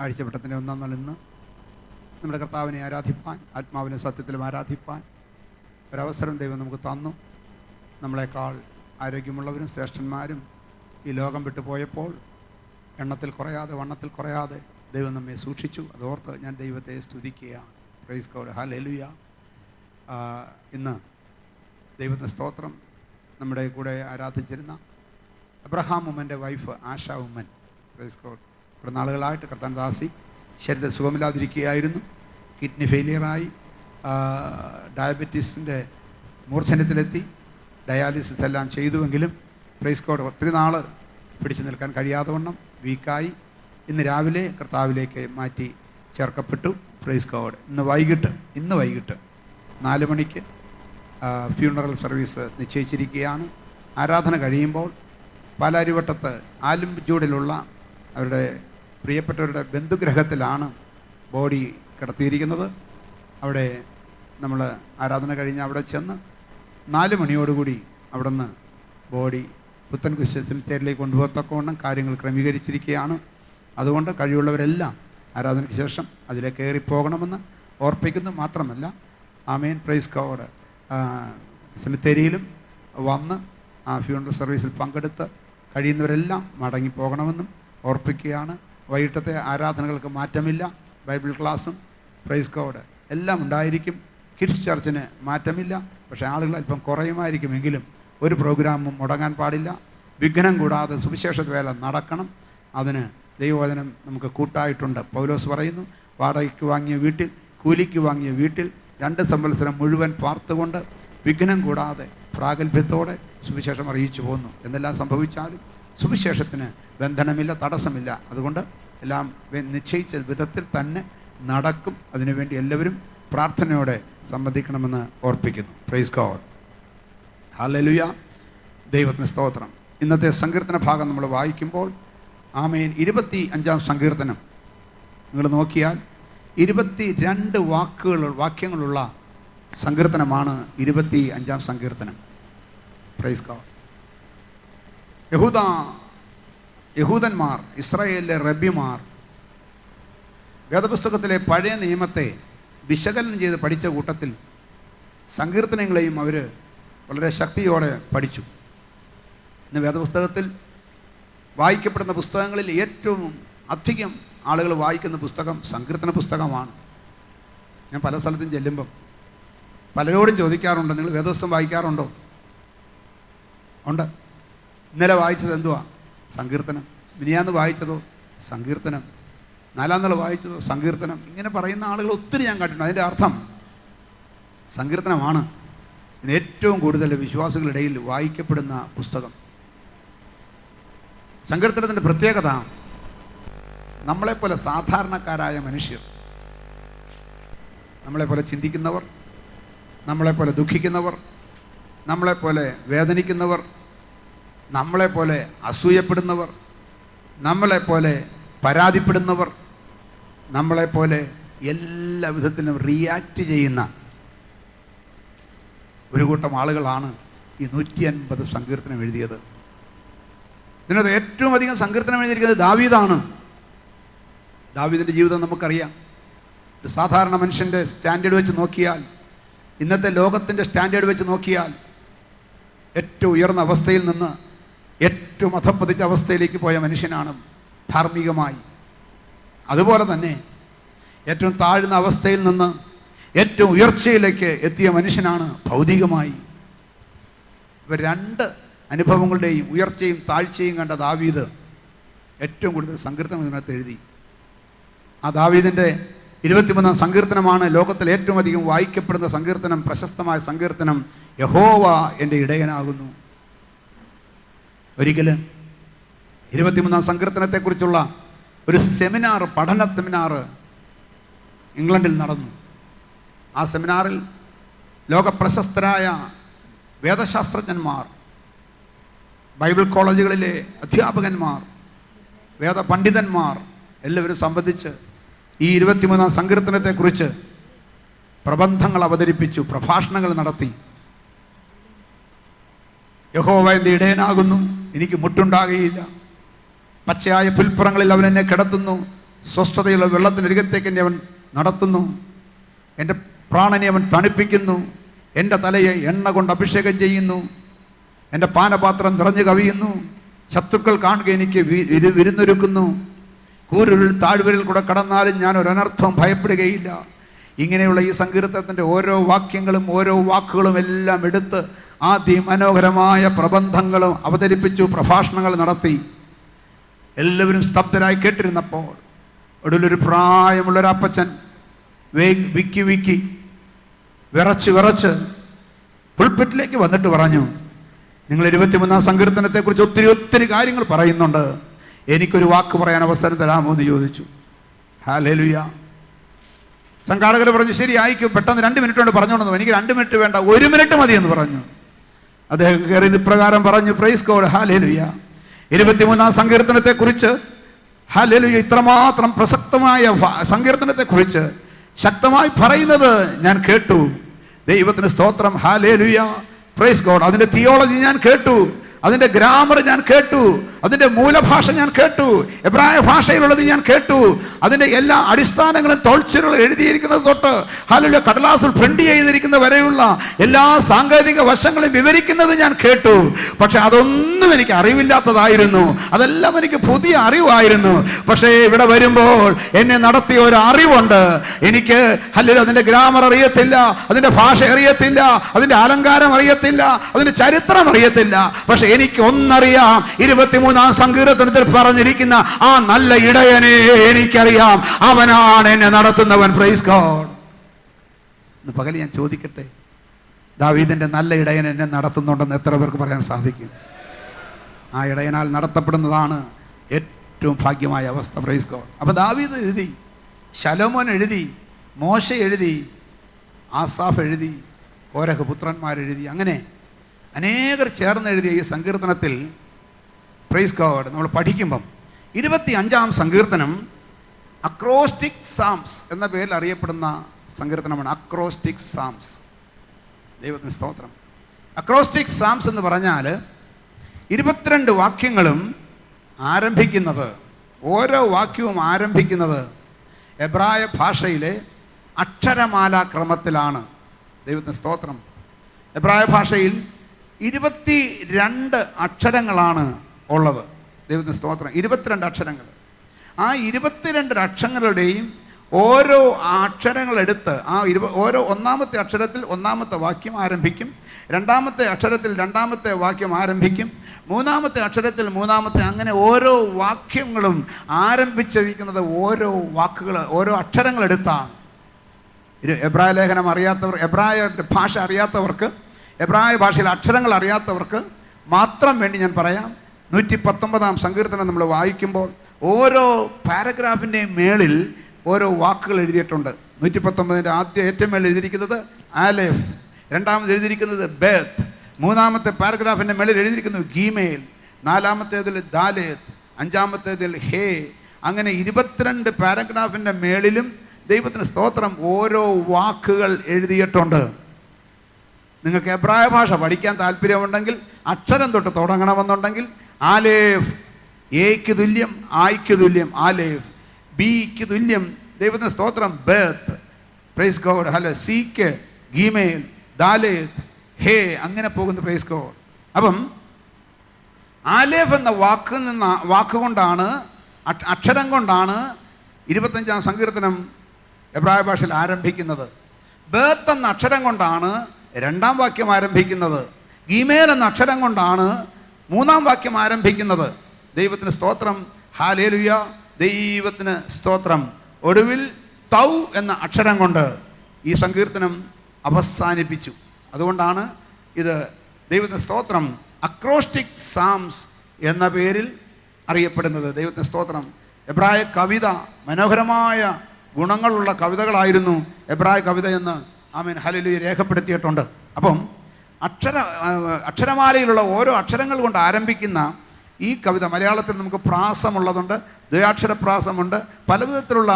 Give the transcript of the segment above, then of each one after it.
ആഴ്ചവട്ടത്തിൻ്റെ 1-ാം നാൾ ഇന്ന് നമ്മുടെ കർത്താവിനെ ആരാധിപ്പാൻ, ആത്മാവിനും സത്യത്തിലും ആരാധിപ്പാൻ ഒരവസരം ദൈവം നമുക്ക് തന്നു. നമ്മളെക്കാൾ ആരോഗ്യമുള്ളവരും ശ്രേഷ്ഠന്മാരും ഈ ലോകം വിട്ടു പോയപ്പോൾ എണ്ണത്തിൽ കുറയാതെ വണ്ണത്തിൽ കുറയാതെ ദൈവം നമ്മെ സൂക്ഷിച്ചു. അതോർത്ത് ഞാൻ ദൈവത്തെ സ്തുതിക്കുകയാണ്. Price God, hallelujah. ഇന്ന് ദൈവത്തിൻ്റെ സ്തോത്രം. നമ്മുടെ കൂടെ ആരാധിച്ചിരുന്ന അബ്രഹാം ഉമ്മൻ്റെ വൈഫ് ആശ ഉമ്മൻ, പ്രൈസ് ഗോഡ്, ഇവിടെ നാളുകളായിട്ട് കർത്താൻദാസി ശരീരത്തിൽ സുഖമില്ലാതിരിക്കുകയായിരുന്നു. കിഡ്നി ഫെയിലിയറായി, ഡയബറ്റീസിൻ്റെ മൂർച്ഛനത്തിലെത്തി, ഡയാലിസിസ് എല്ലാം ചെയ്തുവെങ്കിലും പ്രൈസ് ഗോഡ് ഒത്തിരി നാൾ പിടിച്ചു നിൽക്കാൻ കഴിയാതെ വണ്ണം വീക്കായി ഇന്ന് രാവിലെ കർത്താവിലേക്ക് മാറ്റി ചേർക്കപ്പെട്ടു. Praise God. ഇന്ന് വൈകിട്ട് 4 മണിക്ക് ഫ്യൂണറൽ സർവീസ് നിശ്ചയിച്ചിരിക്കുകയാണ്. ആരാധന കഴിയുമ്പോൾ പാലാരിവട്ടത്ത് ആലമ്പൂരിലുള്ള അവരുടെ പ്രിയപ്പെട്ടവരുടെ ബന്ധുഗ്രഹത്തിലാണ് ബോഡി കിടത്തിയിരിക്കുന്നത്. അവിടെ നമ്മൾ ആരാധന കഴിഞ്ഞ് അവിടെ ചെന്ന് 4 മണിയോടുകൂടി അവിടെ നിന്ന് ബോഡി പുത്തൻകുരിശ് സെമിത്തേരിയിലേക്ക് കൊണ്ടുപോകത്തക്കവണ്ണം കാര്യങ്ങൾ ക്രമീകരിച്ചിരിക്കുകയാണ്. അതുകൊണ്ട് കഴിവുള്ളവരെല്ലാം ആരാധനയ്ക്ക് ശേഷം അതിലേക്ക് കയറിപ്പോകണമെന്ന് ഓർപ്പിക്കുന്നു. മാത്രമല്ല, ആമേൻ, പ്രൈസ് ഗോഡ്, സെമിത്തേരിയിലും വന്ന് ആ ഫ്യൂണറൽ സർവീസിൽ പങ്കെടുത്ത് കഴിയുന്നവരെല്ലാം മടങ്ങിപ്പോകണമെന്നും ഓർപ്പിക്കുകയാണ്. വൈകിട്ടത്തെ ആരാധനകൾക്ക് മാറ്റമില്ല. ബൈബിൾ ക്ലാസ്സും പ്രൈസ് ഗോഡ് എല്ലാം ഉണ്ടായിരിക്കും. കിഡ്സ് ചർച്ചിന് മാറ്റമില്ല. പക്ഷേ ആളുകൾ അല്പം കുറയുമായിരിക്കുമെങ്കിലും ഒരു പ്രോഗ്രാമും മുടങ്ങാൻ പാടില്ല. വിഘ്നം കൂടാതെ സുവിശേഷ വേല നടക്കണം. അതിന് ദൈവവചനം നമുക്ക് കൂട്ടായിട്ടുണ്ട്. പൗലോസ് പറയുന്നു, വാടകയ്ക്ക് വാങ്ങിയ വീട്ടിൽ, കൂലിക്ക് വാങ്ങിയ വീട്ടിൽ 2 സംവത്സരം മുഴുവൻ പാർത്തുകൊണ്ട് വിഘ്നം കൂടാതെ പ്രാഗൽഭ്യത്തോടെ സുവിശേഷം അറിയിച്ചു പോന്നു. എന്നെല്ലാം സംഭവിച്ചാലും സുവിശേഷത്തിന് ബന്ധനമില്ല, തടസ്സമില്ല. അതുകൊണ്ട് എല്ലാം നിശ്ചയിച്ച വിധത്തിൽ തന്നെ നടക്കും. അതിനുവേണ്ടി എല്ലാവരും പ്രാർത്ഥനയോടെ സംബന്ധിക്കണമെന്ന് ഓർപ്പിക്കുന്നു. Praise God, hallelujah. ദൈവത്തിന് സ്തോത്രം. ഇന്നത്തെ സങ്കീർത്തന ഭാഗം നമ്മൾ വായിക്കുമ്പോൾ ആമേൻ 25-ാം സങ്കീർത്തനം നിങ്ങൾ നോക്കിയാൽ 22 വാക്യങ്ങളുള്ള സങ്കീർത്തനമാണ് 25-ാം സങ്കീർത്തനം. Praise God. യഹൂദന്മാർ, ഇസ്രായേലിലെ റബ്ബിമാർ വേദപുസ്തകത്തിലെ പഴയ നിയമത്തെ വിശകലനം ചെയ്ത് പഠിച്ച കൂട്ടത്തിൽ സങ്കീർത്തനങ്ങളെയും അവർ വളരെ ശക്തിയോടെ പഠിച്ചു. ഇന്ന് വേദപുസ്തകത്തിൽ വായിക്കപ്പെടുന്ന പുസ്തകങ്ങളിൽ ഏറ്റവും അധികം ആളുകൾ വായിക്കുന്ന പുസ്തകം സങ്കീർത്തന പുസ്തകമാണ്. ഞാൻ പല സ്ഥലത്തും ചെല്ലുമ്പം പലരോടും ചോദിക്കാറുണ്ട്, നിങ്ങൾ വേദപുസ്തകം വായിക്കാറുണ്ടോ? ഉണ്ട്. ഇന്നലെ വായിച്ചത് എന്തുവാ? സങ്കീർത്തനം. മിനിയാന്ന് വായിച്ചതോ? സങ്കീർത്തനം. 4-ാം നാൾ വായിച്ചതോ? സങ്കീർത്തനം. ഇങ്ങനെ പറയുന്ന ആളുകൾ ഒത്തിരി ഞാൻ കണ്ടിട്ടുണ്ട്. അതിൻ്റെ അർത്ഥം സങ്കീർത്തനമാണ് ഇന്ന് ഏറ്റവും കൂടുതൽ വിശ്വാസികളിടയിൽ വായിക്കപ്പെടുന്ന പുസ്തകം. സങ്കീർത്തനത്തിൻ്റെ പ്രത്യേകത, നമ്മളെപ്പോലെ സാധാരണക്കാരായ മനുഷ്യർ, നമ്മളെപ്പോലെ ചിന്തിക്കുന്നവർ, നമ്മളെപ്പോലെ ദുഃഖിക്കുന്നവർ, നമ്മളെപ്പോലെ വേദനിക്കുന്നവർ, നമ്മളെപ്പോലെ അസൂയപ്പെടുന്നവർ, നമ്മളെപ്പോലെ പരാതിപ്പെടുന്നവർ, നമ്മളെപ്പോലെ എല്ലാ വിധത്തിലും റിയാക്റ്റ് ചെയ്യുന്ന ഒരു കൂട്ടം ആളുകളാണ് ഈ 150 സങ്കീർത്തനം എഴുതിയത്. ഇതിനകത്ത് ഏറ്റവും അധികം സങ്കീർത്തനം എഴുതിയിരിക്കുന്നത് ദാവീദാണ്. ദാവീദിൻ്റെ ജീവിതം നമുക്കറിയാം. ഒരു സാധാരണ മനുഷ്യൻ്റെ സ്റ്റാൻഡേർഡ് വെച്ച് നോക്കിയാൽ, ഇന്നത്തെ ലോകത്തിൻ്റെ സ്റ്റാൻഡേർഡ് വെച്ച് നോക്കിയാൽ ഏറ്റവും ഉയർന്ന അവസ്ഥയിൽ നിന്ന് ഏറ്റവും അധപ്പതിച്ച അവസ്ഥയിലേക്ക് പോയ മനുഷ്യനാണ് ധാർമ്മികമായി. അതുപോലെ തന്നെ ഏറ്റവും താഴ്ന്ന അവസ്ഥയിൽ നിന്ന് ഏറ്റവും ഉയർച്ചയിലേക്ക് എത്തിയ മനുഷ്യനാണ് ഭൗതികമായി. ഇവ 2 അനുഭവങ്ങളുടെയും ഉയർച്ചയും താഴ്ചയും കണ്ട ദാവീദ് ഏറ്റവും കൂടുതൽ സങ്കീർത്തനം ഇതിനകത്ത് എഴുതി. ആ ദാവീദിൻ്റെ 23-ാം സങ്കീർത്തനമാണ് ലോകത്തിൽ ഏറ്റവും അധികം വായിക്കപ്പെടുന്ന സങ്കീർത്തനം. പ്രശസ്തമായ സങ്കീർത്തനം, യഹോവ എൻ്റെ ഇടയനാകുന്നു. ഒരിക്കൽ 23-ാം സങ്കീർത്തനത്തെക്കുറിച്ചുള്ള ഒരു സെമിനാർ, പഠന സെമിനാർ ഇംഗ്ലണ്ടിൽ നടന്നു. ആ സെമിനാറിൽ ലോകപ്രശസ്തരായ വേദശാസ്ത്രജ്ഞന്മാർ, ബൈബിൾ കോളേജുകളിലെ അധ്യാപകന്മാർ, വേദപണ്ഡിതന്മാർ എല്ലാവരും സംബന്ധിച്ച് ഈ 23-ാം സങ്കീർത്തനത്തെക്കുറിച്ച് പ്രബന്ധങ്ങൾ അവതരിപ്പിച്ചു, പ്രഭാഷണങ്ങൾ നടത്തി. യഹോവ എൻ്റെ ഇടയനാകുന്നു, എനിക്ക് മുട്ടുണ്ടാകുകയില്ല. പച്ചയായ പുൽപ്പുറങ്ങളിൽ അവൻ എന്നെ കിടത്തുന്നു, സ്വസ്ഥതയുള്ള വെള്ളത്തിനരികത്തേക്ക് എന്നെ അവൻ നടത്തുന്നു. എൻ്റെ പ്രാണനെ അവൻ തണുപ്പിക്കുന്നു. എൻ്റെ തലയെ എണ്ണ കൊണ്ട് അഭിഷേകം ചെയ്യുന്നു. എൻ്റെ പാനപാത്രം നിറഞ്ഞു കവിയുന്നു. ശത്രുക്കൾ കാണുക എനിക്ക് വിരുന്നൊരുക്കുന്നു. കൂരുരുൾ താഴ്വരയിൽ കൂടെ കടന്നാലും ഞാൻ ഒരനർത്ഥവും ഭയപ്പെടുകയില്ല. ഇങ്ങനെയുള്ള ഈ സങ്കീർത്തനത്തിൻ്റെ ഓരോ വാക്യങ്ങളും ഓരോ വാക്കുകളും എല്ലാം എടുത്ത് അതിമനോഹരമായ പ്രബന്ധങ്ങളും അവതരിപ്പിച്ചു, പ്രഭാഷണങ്ങൾ നടത്തി. എല്ലാവരും സ്തബ്ധരായി കേട്ടിരുന്നപ്പോൾ ഒടുവിലൊരു പ്രായമുള്ളൊരപ്പച്ചൻ വിക്കി വിറച്ച് പുൾപിറ്റിലേക്ക് വന്നിട്ട് പറഞ്ഞു, നിങ്ങൾ 23-ാം സങ്കീർത്തനത്തെക്കുറിച്ച് ഒത്തിരി കാര്യങ്ങൾ പറയുന്നുണ്ട്, എനിക്കൊരു വാക്ക് പറയാൻ അവസരം തരാമോ എന്ന് ചോദിച്ചു. ഹല്ലേലൂയ. സംഘാടകർ പറഞ്ഞു, ശരി ആയിക്കും, പെട്ടെന്ന് 2 മിനിറ്റ് കൊണ്ട് പറഞ്ഞോണ്ടെന്നു. എനിക്ക് 2 മിനിറ്റ് വേണ്ട, 1 മിനിറ്റ് മതി എന്ന് പറഞ്ഞു. അദ്ദേഹം കയറി ഇപ്രകാരം പറഞ്ഞു, പ്രൈസ് ഗോഡ്, ഹല്ലേലൂയ. 23-ാം സങ്കീർത്തനത്തെക്കുറിച്ച്, ഹല്ലേലൂയ, ഇത്രമാത്രം പ്രസക്തമായ സങ്കീർത്തനത്തെക്കുറിച്ച് ശക്തമായി പറയുന്നത് ഞാൻ കേട്ടു. ദൈവത്തിന് സ്തോത്രം, ഹല്ലേലൂയ, പ്രൈസ് ഗോഡ്. അതിൻ്റെ തിയോളജി ഞാൻ കേട്ടു, അതിൻ്റെ ഗ്രാമർ ഞാൻ കേട്ടു, അതിൻ്റെ മൂലഭാഷ ഞാൻ കേട്ടു, എബ്രായ ഭാഷയിലുള്ളത് ഞാൻ കേട്ടു, അതിൻ്റെ എല്ലാ അടിസ്ഥാനങ്ങളും തോൾച്ചുരുൾ എഴുതിയിരിക്കുന്നത് തൊട്ട് ഹല്ലേലൂയ കടലാസിൽ പ്രിന്റ് ചെയ്തിരിക്കുന്ന വരെയുള്ള എല്ലാ സാങ്കേതിക വശങ്ങളും വിവരിക്കുന്നത് ഞാൻ കേട്ടു. പക്ഷെ അതൊന്നും എനിക്ക് അറിവില്ലാത്തതായിരുന്നു, അതെല്ലാം എനിക്ക് പുതിയ അറിവായിരുന്നു. പക്ഷേ ഇവിടെ വരുമ്പോൾ എന്നെ നടത്തിയ ഒരു അറിവുണ്ട്. എനിക്ക് ഹല്ലേലൂയ അതിൻ്റെ ഗ്രാമർ അറിയത്തില്ല, അതിൻ്റെ ഭാഷ അറിയത്തില്ല, അതിൻ്റെ അലങ്കാരം അറിയത്തില്ല, അതിൻ്റെ ചരിത്രം അറിയത്തില്ല. പക്ഷെ എനിക്ക് ഒന്നറിയാം, 23-ാം സങ്കീർത്തനത്തിൽ പറഞ്ഞിരിക്കുന്ന ആ നല്ല ഇടയനെ എനിക്കറിയാം, അവനാണ് എന്നെ നടത്തുന്നവൻ. Praise God. ഇന്ന് പകൽ ഞാൻ ചോദിക്കട്ടെ, ദാവീദിന്റെ നല്ല ഇടയൻ എന്നെ നടത്തുന്നുണ്ടെന്ന് എത്ര പേർക്ക് പറയാൻ സാധിക്കും? ആ ഇടയനാൽ നടത്തപ്പെടുന്നതാണ് ഏറ്റവും ഭാഗ്യമായ അവസ്ഥ. Praise God. അപ്പോൾ ദാവീദ് എഴുതി, ശലോമോൻ എഴുതി, മോശ എഴുതി, ആസാഫ് എഴുതി, കോരഹ് പുത്രന്മാരെഴുതി, അങ്ങനെ അനേകർ ചേർന്ന് എഴുതിയ ഈ സങ്കീർത്തനത്തിൽ പ്രൈസ് ഗോഡ് നമ്മൾ പഠിക്കുമ്പം 25-ാം സങ്കീർത്തനം അക്രോസ്റ്റിക് സാംസ് എന്ന പേരിൽ അറിയപ്പെടുന്ന സങ്കീർത്തനമാണ്. അക്രോസ്റ്റിക് സാംസ്. ദൈവത്തിന് സ്തോത്രം. അക്രോസ്റ്റിക് സാംസ് എന്ന് പറഞ്ഞാൽ 22 വാക്യങ്ങളും ആരംഭിക്കുന്നത്, ഓരോ വാക്യവും ആരംഭിക്കുന്നത് എബ്രായ ഭാഷയിലെ അക്ഷരമാലാ ക്രമത്തിലാണ്. ദൈവത്തിന് സ്തോത്രം. എബ്രായ ഭാഷയിൽ 22 അക്ഷരങ്ങളാണ് ഉള്ളത്. ദൈവത്തിന് സ്തോത്രം. 22 അക്ഷരങ്ങൾ. ആ 22 അക്ഷരങ്ങളുടെയും ഓരോ അക്ഷരങ്ങളെടുത്ത് ഓരോ ഒന്നാമത്തെ അക്ഷരത്തിൽ ഒന്നാമത്തെ വാക്യം ആരംഭിക്കും, രണ്ടാമത്തെ അക്ഷരത്തിൽ രണ്ടാമത്തെ വാക്യം ആരംഭിക്കും, മൂന്നാമത്തെ അക്ഷരത്തിൽ മൂന്നാമത്തെ, അങ്ങനെ ഓരോ വാക്യങ്ങളും ആരംഭിച്ചിരിക്കുന്നത് ഓരോ അക്ഷരങ്ങളെടുത്താണ്. എബ്രായ ലേഖനം അറിയാത്തവർ, എബ്രായ ഭാഷ അറിയാത്തവർക്ക്, എബ്രായ ഭാഷയിൽ അക്ഷരങ്ങൾ അറിയാത്തവർക്ക് മാത്രം വേണ്ടി ഞാൻ പറയാം. 119-ാം സങ്കീർത്തനം നമ്മൾ വായിക്കുമ്പോൾ ഓരോ പാരഗ്രാഫിൻ്റെയും മേളിൽ ഓരോ വാക്കുകൾ എഴുതിയിട്ടുണ്ട്. 119-ൻ്റെ ആദ്യം ഏറ്റവും മേളിൽ എഴുതിയിരിക്കുന്നത് ആലേഫ്, രണ്ടാമത് എഴുതിയിരിക്കുന്നത് ബേത്ത്, മൂന്നാമത്തെ പാരഗ്രാഫിൻ്റെ മേളിൽ എഴുതിയിരിക്കുന്നത് ഗീമേൽ, നാലാമത്തേതിൽ ദാലേത്ത്, അഞ്ചാമത്തേതിൽ ഹേ. അങ്ങനെ 22 പാരഗ്രാഫിൻ്റെ മേളിലും ദൈവത്തിന് സ്തോത്രം ഓരോ വാക്കുകൾ എഴുതിയിട്ടുണ്ട്. നിങ്ങൾക്ക് എബ്രായ ഭാഷ പഠിക്കാൻ താല്പര്യമുണ്ടെങ്കിൽ, അക്ഷരം തൊട്ട് തുടങ്ങണമെന്നുണ്ടെങ്കിൽ, ആലേഫ് എക്ക് തുല്യം, ആയ്ക്ക് തുല്യം ആലേഫ്, ബിക്ക് തുല്യം ദൈവത്തിന് സ്തോത്രം ബേത്ത്, പ്രൈസ് ഗോഡ്, ഹലോ, സിക്ക് ഗീമേൽ, ദാലേത്ത്, ഹേ, അങ്ങനെ പോകുന്നു. Praise God. അപ്പം ആലേഫ് എന്ന വാക്കുകൊണ്ടാണ്, അക്ഷരം കൊണ്ടാണ് 25-ാം സങ്കീർത്തനം എബ്രായ ഭാഷയിൽ ആരംഭിക്കുന്നത്. ബേത്ത് എന്ന അക്ഷരം കൊണ്ടാണ് രണ്ടാം വാക്യം ആരംഭിക്കുന്നത്. ഗീമേൽ എന്ന അക്ഷരം കൊണ്ടാണ് മൂന്നാം വാക്യം ആരംഭിക്കുന്നത്. ദൈവത്തിന് സ്തോത്രം, ഹല്ലേലൂയ, ദൈവത്തിന് സ്തോത്രം. ഒടുവിൽ തൗ എന്ന അക്ഷരം കൊണ്ട് ഈ സങ്കീർത്തനം അവസാനിപ്പിച്ചു. അതുകൊണ്ടാണ് ഇത് ദൈവത്തിന് സ്തോത്രം അക്രോസ്റ്റിക് സാംസ് എന്ന പേരിൽ അറിയപ്പെടുന്നത്. ദൈവത്തിന് സ്തോത്രം. എബ്രായ കവിത, മനോഹരമായ ഗുണങ്ങളുള്ള കവിതകളായിരുന്നു എബ്രായ കവിത എന്ന് ആമേൻ ഹല്ലേലൂയ രേഖപ്പെടുത്തിയിട്ടുണ്ട്. അപ്പം അക്ഷരമാലയിലുള്ള ഓരോ അക്ഷരങ്ങൾ കൊണ്ട് ആരംഭിക്കുന്ന ഈ കവിത, മലയാളത്തിൽ നമുക്ക് പ്രാസമുള്ളതുണ്ട്, ദ്വയാക്ഷര പ്രാസമുണ്ട്, പലവിധത്തിലുള്ള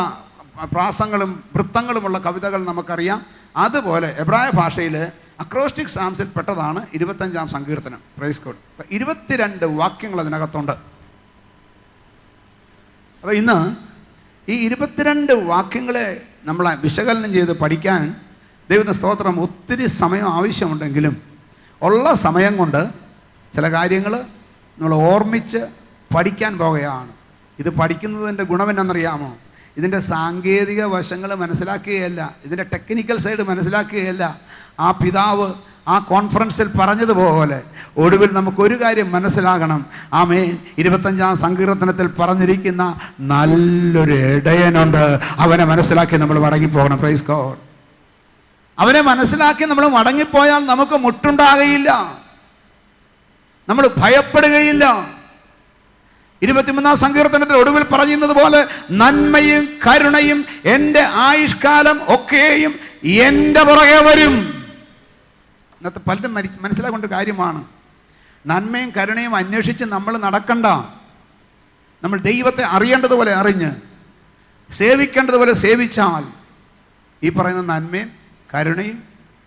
പ്രാസങ്ങളും വൃത്തങ്ങളുമുള്ള കവിതകൾ നമുക്കറിയാം. അതുപോലെ എബ്രായ ഭാഷയിൽ അക്രോസ്റ്റിക് സാംസിൽ പെട്ടതാണ് 25-ാം സങ്കീർത്തനം. Praise God. 22 വാക്യങ്ങൾ അതിനകത്തുണ്ട്. അപ്പോൾ ഇന്ന് ഈ 22 വാക്യങ്ങളെ നമ്മൾ വിശകലനം ചെയ്ത് പഠിക്കാൻ ദൈവത്തിന് സ്തോത്രം ഒത്തിരി സമയം ആവശ്യമുണ്ടെങ്കിലും ഉള്ള സമയം കൊണ്ട് ചില കാര്യങ്ങൾ നമ്മൾ ഓർമ്മിച്ച് പഠിക്കാൻ പോകുകയാണ്. ഇത് പഠിക്കുന്നതിൻ്റെ ഗുണമെന്നറിയാമോ? ഇതിൻ്റെ സാങ്കേതിക വശങ്ങൾ മനസ്സിലാക്കുകയല്ല, ഇതിൻ്റെ ടെക്നിക്കൽ സൈഡ് മനസ്സിലാക്കുകയല്ല. ആ പിതാവ് ആ കോൺഫറൻസിൽ പറഞ്ഞതുപോലെ ഒടുവിൽ നമുക്കൊരു കാര്യം മനസ്സിലാകണം. ആമേൻ. 25-ാം സങ്കീർത്തനത്തിൽ പറഞ്ഞിരിക്കുന്ന നല്ലൊരു ഇടയനുണ്ട്. അവനെ മനസ്സിലാക്കി നമ്മൾ മടങ്ങിപ്പോകണം. Praise God. അവനെ മനസ്സിലാക്കി നമ്മൾ മടങ്ങിപ്പോയാൽ നമുക്ക് മുട്ടുണ്ടാകുകയില്ല, നമ്മൾ ഭയപ്പെടുകയില്ല. 23-ാം സങ്കീർത്തനത്തിൽ ഒടുവിൽ പറയുന്നത് പോലെ നന്മയും കരുണയും എൻ്റെ ആയുഷ്കാലം ഒക്കെയും എൻ്റെ പുറകെ വരും. ഇന്നത്തെ പലരും മനസ്സിലാക്കേണ്ട കാര്യമാണ്. നന്മയും കരുണയും അന്വേഷിച്ച് നമ്മൾ നടക്കണ്ട. നമ്മൾ ദൈവത്തെ അറിയേണ്ടതുപോലെ അറിഞ്ഞ് സേവിക്കേണ്ടതുപോലെ സേവിച്ചാൽ ഈ പറയുന്ന നന്മയും കരുണയും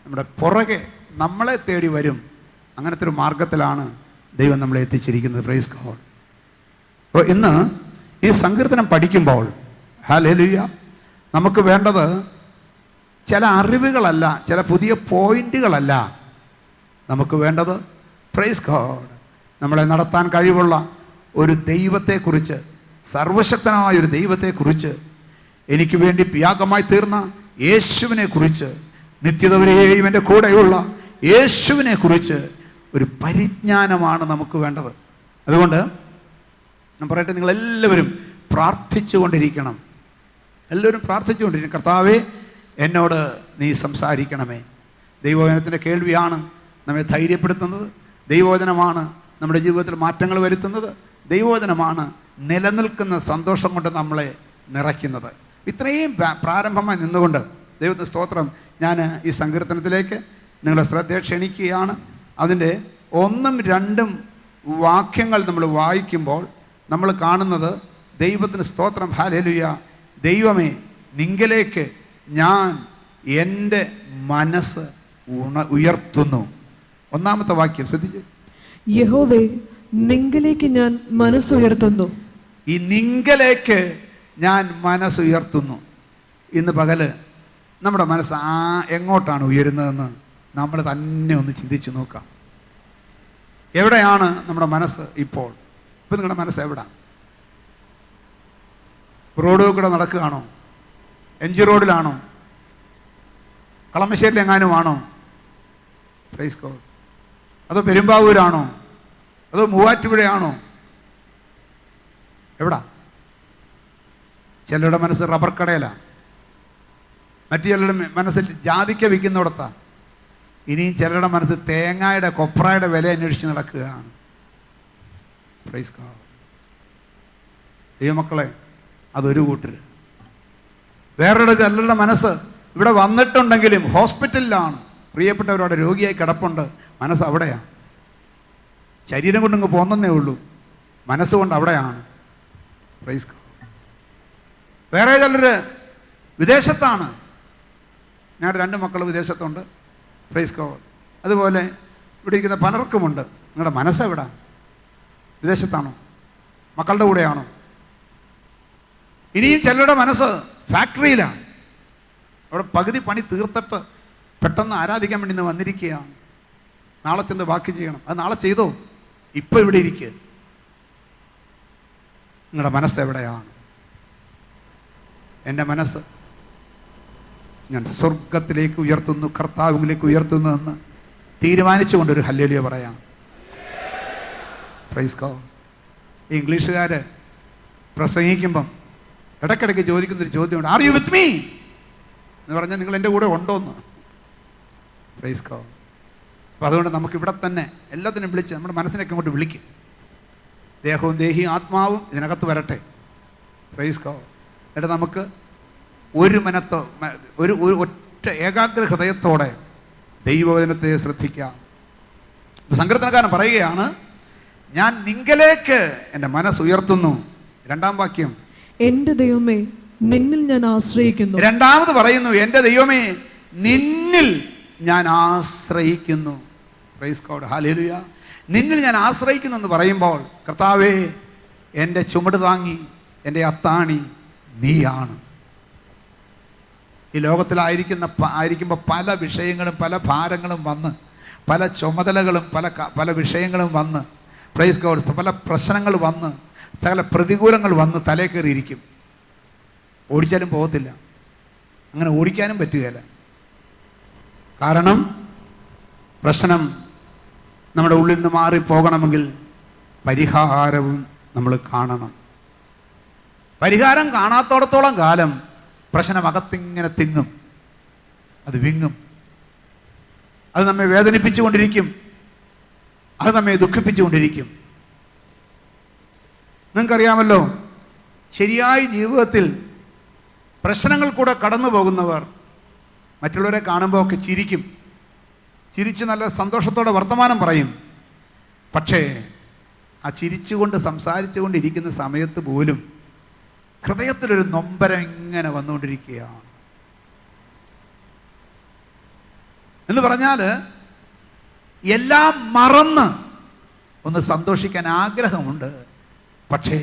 നമ്മുടെ പുറകെ നമ്മളെ തേടി വരും. അങ്ങനത്തെ ഒരു മാർഗത്തിലാണ് ദൈവം നമ്മളെ എത്തിച്ചിരിക്കുന്നത്. Praise God. അപ്പോൾ ഇന്ന് ഈ സങ്കീർത്തനം പഠിക്കുമ്പോൾ ഹല്ലേലൂയ നമുക്ക് വേണ്ടത് ചില അറിവുകളല്ല, ചില പുതിയ പോയിന്റുകളല്ല. നമുക്ക് വേണ്ടത് പ്രൈസ് ഗോഡ് നമ്മളെ നടത്താൻ കഴിവുള്ള ഒരു ദൈവത്തെക്കുറിച്ച്, സർവശക്തനായ ഒരു ദൈവത്തെക്കുറിച്ച്, എനിക്ക് വേണ്ടി യാഗമായി തീർന്ന യേശുവിനെ കുറിച്ച്, നിത്യത വരെയും എൻ്റെ കൂടെയുള്ള യേശുവിനെ കുറിച്ച് ഒരു പരിജ്ഞാനമാണ് നമുക്ക് വേണ്ടത്. അതുകൊണ്ട് ഞാൻ പറയട്ടെ, നിങ്ങളെല്ലാവരും പ്രാർത്ഥിച്ചുകൊണ്ടിരിക്കണം. എല്ലാവരും പ്രാർത്ഥിച്ചുകൊണ്ടിരിക്കണം. കർത്താവേ, എന്നോട് നീ സംസാരിക്കണമേ. ദൈവവചനത്തിൻ്റെ കേൾവിയാണ് നമ്മെ ധൈര്യപ്പെടുത്തുന്നത്. ദൈവവചനമാണ് നമ്മുടെ ജീവിതത്തിൽ മാറ്റങ്ങൾ വരുത്തുന്നത്. ദൈവവചനമാണ് നിലനിൽക്കുന്ന സന്തോഷം കൊണ്ട് നമ്മളെ നിറയ്ക്കുന്നത്. ഇത്രയും പ്രാരംഭമായി നിന്നുകൊണ്ട് ദൈവത്തിന് സ്തോത്രം, ഞാൻ ഈ സങ്കീർത്തനത്തിലേക്ക് നിങ്ങളെ ശ്രദ്ധ ക്ഷണിക്കുകയാണ്. അതിൻ്റെ 1ഉം 2ഉം വാക്യങ്ങൾ നമ്മൾ വായിക്കുമ്പോൾ നമ്മൾ കാണുന്നത് ദൈവത്തിന് സ്തോത്രം, ഹല്ലേലൂയ, ദൈവമേ നിങ്കലേക്ക് ഞാൻ എൻ്റെ മനസ്സ് ഉയർത്തുന്നു. 1-ാമത്തെ വാക്യം ശ്രദ്ധിച്ചു. യഹോവേ നിങ്കലേക്ക് ഞാൻ മനസ്സുയർത്തുന്നു. ഈ നിങ്കലേക്ക് ഞാൻ മനസ്സുയർത്തുന്നു. ഇന്ന് പകല് നമ്മുടെ മനസ്സ് എങ്ങോട്ടാണ് ഉയരുന്നതെന്ന് നമ്മൾ തന്നെ ഒന്ന് ചിന്തിച്ച് നോക്കാം. എവിടെയാണ് നമ്മുടെ മനസ്സ് ഇപ്പോൾ? ഇപ്പം നിങ്ങളുടെ മനസ്സ് എവിടെ? റോഡിൽ കൂടെ നടക്കുകയാണോ? MG റോഡിലാണോ? കളമശ്ശേരിയിൽ എങ്ങാനുമാണോ? Praise God. അതോ പെരുമ്പാവൂരാണോ? അതോ മൂവാറ്റുപുഴയാണോ? എവിടാ? ചിലരുടെ മനസ്സ് റബ്ബർ കടയിലാണ്, മറ്റു ചിലരുടെ മനസ്സിൽ ജാതിക്ക വിൽക്കുന്നിടത്താണ്, ഇനിയും ചിലരുടെ മനസ്സ് തേങ്ങയുടെ കൊപ്രായുടെ വില അന്വേഷിച്ച് നടക്കുകയാണ്. Praise God. ദൈവമക്കളെ, അതൊരു കൂട്ടർ. വേറെ ചിലരുടെ മനസ്സ് ഇവിടെ വന്നിട്ടുണ്ടെങ്കിലും ഹോസ്പിറ്റലിലാണ്, പ്രിയപ്പെട്ടവരോടെ രോഗിയായി കിടപ്പുണ്ട്, മനസ്സ് അവിടെയാണ്. ശരീരം കൊണ്ടിങ്ങ് പോന്നേ ഉള്ളൂ, മനസ്സുകൊണ്ട് അവിടെയാണ്. Praise God. വേറെ ചിലർ വിദേശത്താണ്. ഞങ്ങളുടെ 2 മക്കൾ വിദേശത്തുണ്ട്. Praise God. അതുപോലെ ഇവിടെ ഇരിക്കുന്ന പലർക്കുമുണ്ട്. നിങ്ങളുടെ മനസ്സെവിടാ? വിദേശത്താണോ? മക്കളുടെ കൂടെയാണോ? ഇനിയും ചിലരുടെ മനസ്സ് ഫാക്ടറിയിലാണ്. അവിടെ പകുതി പണി തീർത്തിട്ട് പെട്ടെന്ന് ആരാധിക്കാൻ വേണ്ടി വന്നിരിക്കുകയാണ്. നാളെ ചെന്ന് ബാക്കി ചെയ്യണം. അത് നാളെ ചെയ്തോ, ഇപ്പോൾ ഇവിടെ ഇരിക്കുക. നിങ്ങളുടെ മനസ്സ് എവിടെയാണ്? എൻ്റെ മനസ്സ് ഞാൻ സ്വർഗത്തിലേക്ക് ഉയർത്തുന്നു, കർത്താവിലേക്ക് ഉയർത്തുന്നു എന്ന് തീരുമാനിച്ചുകൊണ്ടൊരു ഹല്ലേലൂയ പറയാം. Praise God. ഈ ഇംഗ്ലീഷുകാർ പ്രസംഗിക്കുമ്പം ഇടയ്ക്കിടയ്ക്ക് ചോദിക്കുന്നൊരു ചോദ്യമുണ്ട്, ആർ യു വിത്ത് മീ എന്ന് പറഞ്ഞാൽ നിങ്ങൾ എൻ്റെ കൂടെ ഉണ്ടോയെന്ന്. Praise God. അപ്പോൾ അതുകൊണ്ട് നമുക്കിവിടെ തന്നെ എല്ലാത്തിനും വിളിച്ച് നമ്മുടെ മനസ്സിനൊക്കെ ഇങ്ങോട്ട് വിളിക്കും. ദേഹവും ദേഹിയും ആത്മാവും ഇതിനകത്ത് വരട്ടെ. Praise God. എന്നിട്ട് നമുക്ക് ഒരു ഒറ്റ ഏകാഗ്ര ഹൃദയത്തോടെ ദൈവവചനത്തെ ശ്രദ്ധിക്കാം. സങ്കീർത്തനക്കാരൻ പറയുകയാണ്, ഞാൻ നിങ്കലേക്ക് എൻ്റെ മനസ്സ് ഉയർത്തുന്നു. 2-ാം വാക്യം, എൻ്റെ ദൈവമേ നിന്നിൽ ഞാൻ ആശ്രയിക്കുന്നു. 2ാമത് പറയുന്നു, എൻ്റെ ദൈവമേ നിന്നിൽ ഞാൻ ആശ്രയിക്കുന്നു. Price God. ഹല്ലേലൂയ. നിന്നിൽ ഞാൻ ആശ്രയിക്കുന്നു എന്ന് പറയുമ്പോൾ, കർത്താവേ എൻ്റെ ചുമട് താങ്ങി, എൻ്റെ അത്താണി, നീയാണ്. ഈ ലോകത്തിലായിരിക്കുമ്പോൾ പല വിഷയങ്ങളും പല ഭാരങ്ങളും വന്ന്, പല ചുമതലകളും പല വിഷയങ്ങളും വന്ന്, പ്രൈസ് ഗോഡ്, പല പ്രശ്നങ്ങൾ വന്ന്, സകല പ്രതികൂലങ്ങൾ വന്ന് തലേ കയറിയിരിക്കും. ഓടിച്ചാലും പോകത്തില്ല, അങ്ങനെ ഓടിക്കാനും പറ്റുകയില്ല. കാരണം പ്രശ്നം നമ്മുടെ ഉള്ളിൽ നിന്ന് മാറിപ്പോകണമെങ്കിൽ പരിഹാരവും നമ്മൾ കാണണം. പരിഹാരം കാണാത്തോടത്തോളം കാലം പ്രശ്നം അകത്തിങ്ങനെ തിങ്ങും, അത് വിങ്ങും, അത് നമ്മെ വേദനിപ്പിച്ചുകൊണ്ടിരിക്കും, അത് നമ്മെ ദുഃഖിപ്പിച്ചുകൊണ്ടിരിക്കും. നിങ്ങൾക്കറിയാമല്ലോ, ശരിയായ ജീവിതത്തിൽ പ്രശ്നങ്ങൾ കൂടെ കടന്നു പോകുന്നവർ മറ്റുള്ളവരെ കാണുമ്പോൾ ഒക്കെ ചിരിക്കും, ചിരിച്ച് നല്ല സന്തോഷത്തോടെ വർത്തമാനം പറയും. പക്ഷേ ആ ചിരിച്ചുകൊണ്ട് സംസാരിച്ചുകൊണ്ടിരിക്കുന്ന സമയത്ത് പോലും ഹൃദയത്തിലൊരു നൊമ്പരം ഇങ്ങനെ വന്നുകൊണ്ടിരിക്കുകയാണ്. എന്ന് പറഞ്ഞാൽ എല്ലാം മറന്ന് ഒന്ന് സന്തോഷിക്കാൻ ആഗ്രഹമുണ്ട്. പക്ഷേ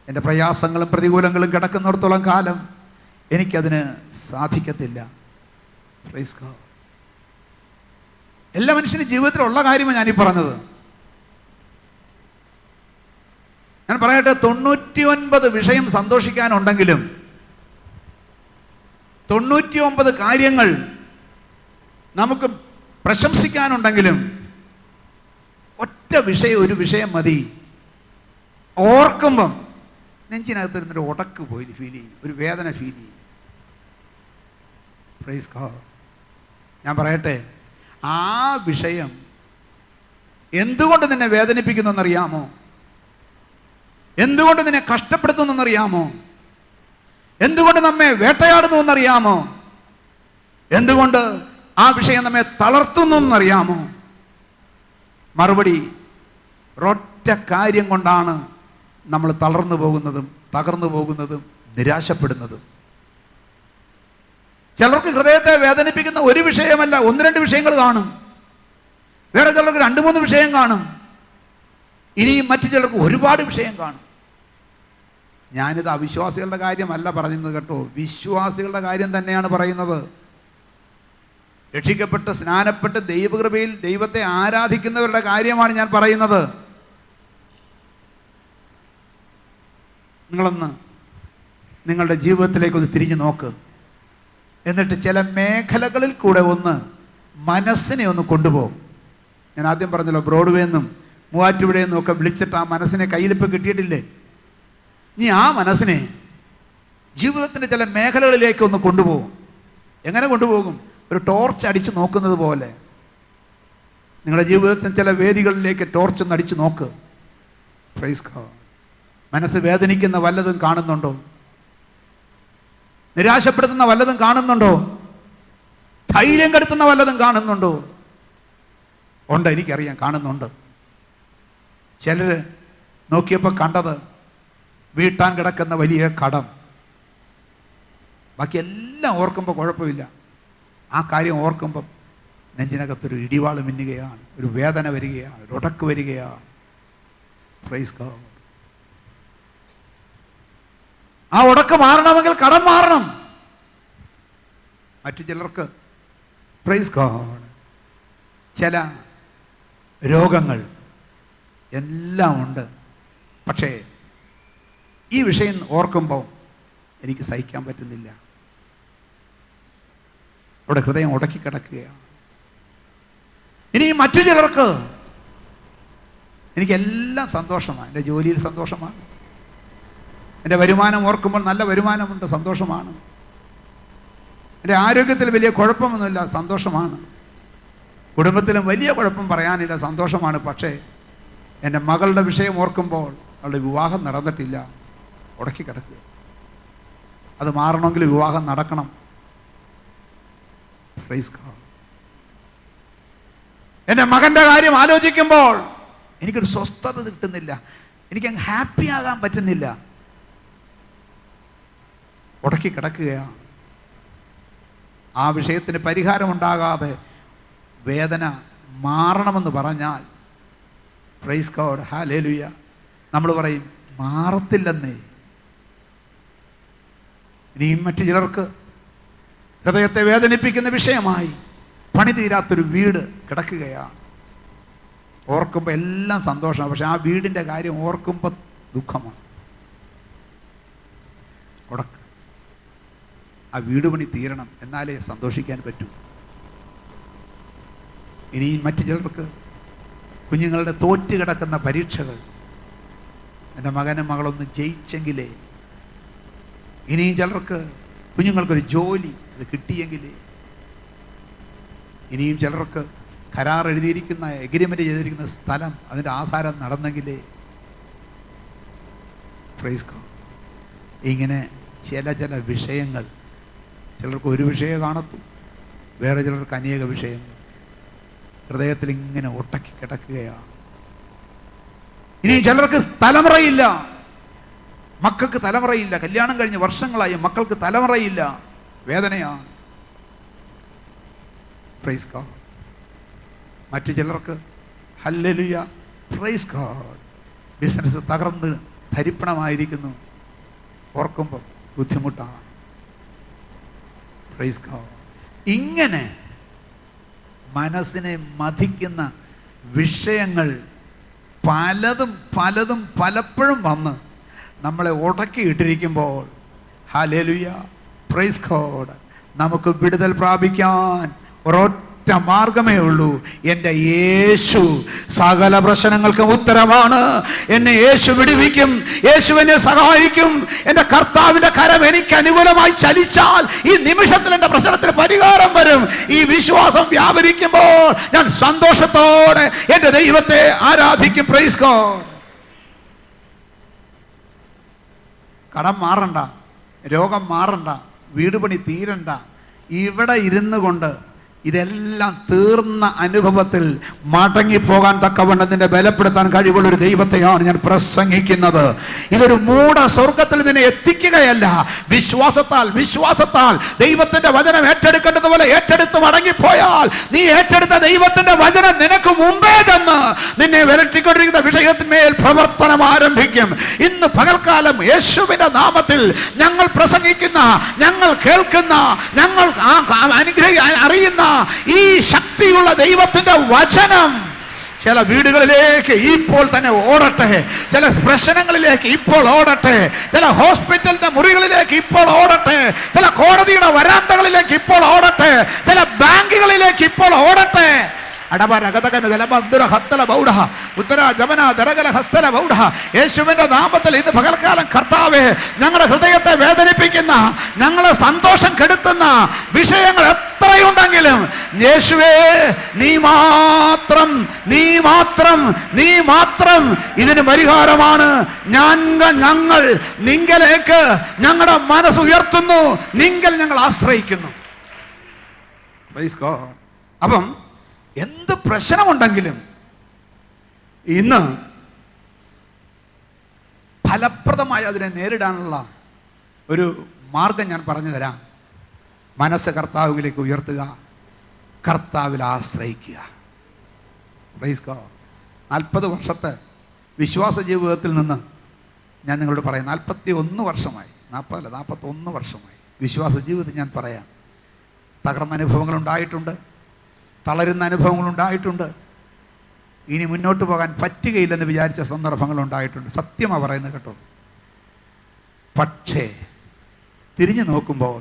എൻ്റെ പ്രയാസങ്ങളും പ്രതികൂലങ്ങളും കിടക്കുന്നിടത്തോളം കാലം എനിക്കതിന് സാധിക്കത്തില്ല. Praise God. എല്ലാ മനുഷ്യൻ്റെ ജീവിതത്തിലുള്ള കാര്യമാണ് ഞാനീ പറഞ്ഞത്. ഞാൻ പറയട്ടെ, 99 വിഷയം സന്തോഷിക്കാനുണ്ടെങ്കിലും 99 കാര്യങ്ങൾ നമുക്ക് പ്രശംസിക്കാനുണ്ടെങ്കിലും ഒറ്റ വിഷയം, ഒരു വിഷയം മതി. ഓർക്കുമ്പം നെഞ്ചിനകത്തിരുന്നൊരു ഉടക്ക് പോയി ഫീൽ ചെയ്യും, ഒരു വേദന ഫീൽ ചെയ്യും. Praise God. ഞാൻ പറയട്ടെ, ആ വിഷയം എന്തുകൊണ്ട് നിന്നെ വേദനിപ്പിക്കുന്നെന്നറിയാമോ? എന്തുകൊണ്ട് നിന്നെ കഷ്ടപ്പെടുത്തുന്നെന്നറിയാമോ? എന്തുകൊണ്ട് നമ്മെ വേട്ടയാടുന്നു എന്നറിയാമോ? എന്തുകൊണ്ട് ആ വിഷയം നമ്മെ തളർത്തുന്നു എന്നറിയാമോ? മറുപടി, ഒരൊറ്റ കാര്യം കൊണ്ടാണ് നമ്മൾ തളർന്നു പോകുന്നതും തകർന്നു പോകുന്നതും നിരാശപ്പെടുന്നതും. ചിലർക്ക് ഹൃദയത്തെ വേദനിപ്പിക്കുന്ന ഒരു വിഷയമല്ല, 1-2 വിഷയങ്ങൾ കാണും. വേറെ ചിലർക്ക് 2-3 വിഷയം കാണും. ഇനിയും മറ്റു ചിലർക്ക് ഒരുപാട് വിഷയം കാണും. ഞാനിത് അവിശ്വാസികളുടെ കാര്യമല്ല പറയുന്നത് കേട്ടോ, വിശ്വാസികളുടെ കാര്യം തന്നെയാണ് പറയുന്നത്. രക്ഷിക്കപ്പെട്ട് സ്നാനപ്പെട്ട് ദൈവകൃപയിൽ ദൈവത്തെ ആരാധിക്കുന്നവരുടെ കാര്യമാണ് ഞാൻ പറയുന്നത്. നിങ്ങളൊന്ന് നിങ്ങളുടെ ജീവിതത്തിലേക്കൊന്ന് തിരിഞ്ഞു നോക്ക്. എന്നിട്ട് ചില മേഖലകളിൽ കൂടെ ഒന്ന് മനസ്സിനെ ഒന്ന് കൊണ്ടുപോകും. ഞാൻ ആദ്യം പറഞ്ഞല്ലോ, ബ്രോഡ്വേന്നും മൂവാറ്റുപുഴയെന്നും ഒക്കെ വിളിച്ചിട്ട് ആ മനസ്സിനെ കയ്യിലിപ്പോൾ കിട്ടിയിട്ടില്ലേ? നീ ആ മനസ്സിനെ ജീവിതത്തിൻ്റെ ചില മേഖലകളിലേക്ക് ഒന്ന് കൊണ്ടുപോകും. എങ്ങനെ കൊണ്ടുപോകും? ഒരു ടോർച്ച് അടിച്ച് നോക്കുന്നത് പോലെ നിങ്ങളുടെ ജീവിതത്തിന് ചില വേദികളിലേക്ക് ടോർച്ചൊന്ന് അടിച്ച് നോക്ക്. Praise God. മനസ്സ് വേദനിക്കുന്ന വല്ലതും കാണുന്നുണ്ടോ? നിരാശപ്പെടുത്തുന്ന വല്ലതും കാണുന്നുണ്ടോ? ധൈര്യം കെടുത്തുന്ന വല്ലതും കാണുന്നുണ്ടോ? ഉണ്ട്, എനിക്കറിയാം, കാണുന്നുണ്ട്. ചിലർ നോക്കിയപ്പോൾ കണ്ടത് വീട്ടാൻ കിടക്കുന്ന വലിയ കടം. ബാക്കി എല്ലാം ഓർക്കുമ്പോൾ കുഴപ്പമില്ല. ആ കാര്യം ഓർക്കുമ്പം നെഞ്ചിനകത്തൊരു ഇടിവാൾ മിന്നുകയാണ്, ഒരു വേദന വരികയാണ്, ഒരു ഉടക്ക് വരികയാണ്. Praise God. ആ ഉടക്ക് മാറണമെങ്കിൽ കടം മാറണം. മറ്റു ചിലർക്ക് പ്രൈസ് ഗോഡ് ചില രോഗങ്ങൾ എല്ലാം ഉണ്ട്. പക്ഷേ ഈ വിഷയം ഓർക്കുമ്പോൾ എനിക്ക് സഹിക്കാൻ പറ്റുന്നില്ല. അവിടെ ഹൃദയം ഉടക്കി കിടക്കുകയാണ്. ഇനി മറ്റു ചിലർക്ക് എനിക്കെല്ലാം സന്തോഷമാണ്, എൻ്റെ ജോലിയിൽ സന്തോഷമാണ്, എൻ്റെ വരുമാനം ഓർക്കുമ്പോൾ നല്ല വരുമാനമുണ്ട്, സന്തോഷമാണ്, എൻ്റെ ആരോഗ്യത്തിൽ വലിയ കുഴപ്പമൊന്നുമില്ല, സന്തോഷമാണ്, കുടുംബത്തിലും വലിയ കുഴപ്പം പറയാനില്ല, സന്തോഷമാണ്. പക്ഷേ എൻ്റെ മകളുടെ വിഷയം ഓർക്കുമ്പോൾ അവളുടെ വിവാഹം നടന്നിട്ടില്ല, ഉടക്കി കിടക്കുക. അത് മാറണമെങ്കിൽ വിവാഹം നടക്കണം. Praise God. എൻ്റെ മകൻ്റെ കാര്യം ആലോചിക്കുമ്പോൾ എനിക്കൊരു സ്വസ്ഥത കിട്ടുന്നില്ല, എനിക്കങ്ങ് ഹാപ്പി ആകാൻ പറ്റുന്നില്ല, ഉടക്കി കിടക്കുകയാണ്. ആ വിഷയത്തിന് പരിഹാരമുണ്ടാകാതെ വേദന മാറണമെന്ന് പറഞ്ഞാൽ പ്രൈസ് ഗോഡ്, ഹല്ലേലൂയ, നമ്മൾ പറയും മാറത്തില്ലെന്നേ. ഇനിയും മറ്റു ചിലർക്ക് ഹൃദയത്തെ വേദനിപ്പിക്കുന്ന വിഷയമായി പണി തീരാത്തൊരു വീട് കിടക്കുകയാണ്. ഓർക്കുമ്പോൾ എല്ലാം സന്തോഷമാണ്, പക്ഷെ ആ വീടിൻ്റെ കാര്യം ഓർക്കുമ്പോൾ ദുഃഖമാണ്. ഉടക്ക് ആ വീട് പണി തീരണം, എന്നാലേ സന്തോഷിക്കാൻ പറ്റൂ. ഇനി മറ്റു ചിലർക്ക് കുഞ്ഞുങ്ങളുടെ തോറ്റ് കിടക്കുന്ന പരീക്ഷകൾ, എൻ്റെ മകനും മകളൊന്ന് ജയിച്ചെങ്കിലേ. ഇനിയും ചിലർക്ക് കുഞ്ഞുങ്ങൾക്കൊരു ജോലി അത് കിട്ടിയെങ്കിലേ. ഇനിയും ചിലർക്ക് കരാർ എഴുതിയിരിക്കുന്ന, എഗ്രിമെൻ്റ് ചെയ്തിരിക്കുന്ന സ്ഥലം, അതിൻ്റെ ആധാരം നടന്നെങ്കിലേ. Praise God. ഇങ്ങനെ ചില വിഷയങ്ങൾ, ചിലർക്ക് ഒരു വിഷയം കാണത്തു, വേറെ ചിലർക്ക് അനേക വിഷയങ്ങൾ ഹൃദയത്തിൽ ഇങ്ങനെ ഒട്ടക്കി കിടക്കുകയാണ്. ഇനി ചിലർക്ക് തലമുറയില്ല, മക്കൾക്ക് തലമുറയില്ല. കല്യാണം കഴിഞ്ഞ് വർഷങ്ങളായി മക്കൾക്ക് തലമുറയില്ല, വേദനയാണ്. Praise God. മറ്റു ചിലർക്ക് ഹല്ലേലൂയ, പ്രൈസ് ഗോഡ്, ബിസിനസ് തകർന്ന് ധരിപ്പണമായിരിക്കുന്നു, ഓർക്കുമ്പോൾ ബുദ്ധിമുട്ടാണ്. Praise God. ഇങ്ങനെ മനസ്സിനെ മഥിക്കുന്ന വിഷയങ്ങൾ പലതും പലപ്പോഴും വന്ന് നമ്മളെ ഉടക്കിയിട്ടിരിക്കുമ്പോൾ ഹല്ലേലൂയ, പ്രൈസ് ഗോഡ്, നമുക്ക് വിടുതൽ പ്രാപിക്കാൻ ഒരൊറ്റ മാർഗമേ ഉള്ളൂ. എൻ്റെ യേശു സകല പ്രശ്നങ്ങൾക്കും ഉത്തരമാണ്. എന്നെ യേശു വിടുവിക്കും, യേശു എന്നെ സഹായിക്കും. എൻ്റെ കർത്താവിൻ്റെ കരം എനിക്ക് അനുകൂലമായി ചലിച്ചാൽ ഈ നിമിഷത്തിൽ എൻ്റെ പ്രശ്നത്തിന് പരിഹാരം വരും. ഈ വിശ്വാസം വ്യാപരിക്കുമ്പോൾ ഞാൻ സന്തോഷത്തോടെ എൻ്റെ ദൈവത്തെ ആരാധിക്കും. Praise God. കടം മാറണ്ട, രോഗം മാറണ്ട, വീട് പണി തീരണ്ട. ഇവിടെ ഇരുന്നു കൊണ്ട് ഇതെല്ലാം തീർന്ന അനുഭവത്തിൽ മടങ്ങിപ്പോകാൻ തക്കവണ്ണത്തിൻ്റെ ബലപ്പെടുത്താൻ കഴിവുള്ളൊരു ദൈവത്തെയാണ് ഞാൻ പ്രസംഗിക്കുന്നത്. ഇതൊരു മൂഢ സ്വർഗത്തിൽ നിന്നെ എത്തിക്കുകയല്ല. വിശ്വാസത്താൽ ദൈവത്തിന്റെ വചനം ഏറ്റെടുക്കേണ്ടതുപോലെ ഏറ്റെടുത്ത് മടങ്ങിപ്പോയാൽ നീ ഏറ്റെടുത്ത ദൈവത്തിന്റെ വചനം നിനക്ക് മുമ്പേ ചെന്ന് നിന്നെ വിലട്ടിക്കൊണ്ടിരിക്കുന്ന വിഷയത്തിന്മേൽ പ്രവർത്തനം ആരംഭിക്കും. ഇന്ന് പകൽക്കാലം യേശുവിന്റെ നാമത്തിൽ ഞങ്ങൾ പ്രസംഗിക്കുന്ന, ഞങ്ങൾ കേൾക്കുന്ന, ഞങ്ങൾ അറിയുന്ന ഈ ശക്തിയുള്ള ദൈവത്തിന്റെ വചനം ചില വീടുകളിലേക്ക് ഇപ്പോൾ തന്നെ ഓടട്ടെ, ചില പ്രശ്നങ്ങളിലേക്ക് ഇപ്പോൾ ഓടട്ടെ, ചില ഹോസ്പിറ്റലിന്റെ മുറികളിലേക്ക് ഇപ്പോൾ ഓടട്ടെ, ചില കോടതിയുടെ വരാന്തകളിലേക്ക് ഇപ്പോൾ ഓടട്ടെ, ചില ബാങ്കുകളിലേക്ക് ഇപ്പോൾ ഓടട്ടെ. യേശുവിന്റെ നാമത്തിൽ ഇന്ന് പകൽക്കാലം കർത്താവേ, ഞങ്ങളുടെ ഹൃദയത്തെ വേദനിപ്പിക്കുന്ന, ഞങ്ങളെ സന്തോഷം കെടുത്തുന്ന വിഷയങ്ങൾ എത്രയുണ്ടെങ്കിലും യേശുവേ നീ മാത്രം ഇതിന് പരിഹാരമാണ്. ഞങ്ങൾ നിങ്കലേക്ക് ഞങ്ങളുടെ മനസ്സുയർത്തുന്നു, നിങ്കൽ ഞങ്ങൾ ആശ്രയിക്കുന്നു. അപ്പം എന്ത് പ്രശ്നമുണ്ടെങ്കിലും ഇന്ന് ഫലപ്രദമായി അതിനെ നേരിടാനുള്ള ഒരു മാർഗം ഞാൻ പറഞ്ഞു തരാം. മനസ്സ് കർത്താവിലേക്ക് ഉയർത്തുക, കർത്താവിൽ ആശ്രയിക്കുക. Praise God. 40 വർഷത്തെ വിശ്വാസ ജീവിതത്തിൽ നിന്ന് ഞാൻ നിങ്ങളോട് പറയാം. 41 വർഷമായി, 41 വർഷമായി വിശ്വാസ ജീവിതത്തിൽ ഞാൻ പറയാം. തകർന്ന അനുഭവങ്ങളുണ്ടായിട്ടുണ്ട്, തളരുന്ന അനുഭവങ്ങളുണ്ടായിട്ടുണ്ട്, ഇനി മുന്നോട്ട് പോകാൻ പറ്റുകയില്ലെന്ന് വിചാരിച്ച സന്ദർഭങ്ങളുണ്ടായിട്ടുണ്ട്. സത്യമാണ് പറയുന്നത് കേട്ടോ. പക്ഷേ തിരിഞ്ഞു നോക്കുമ്പോൾ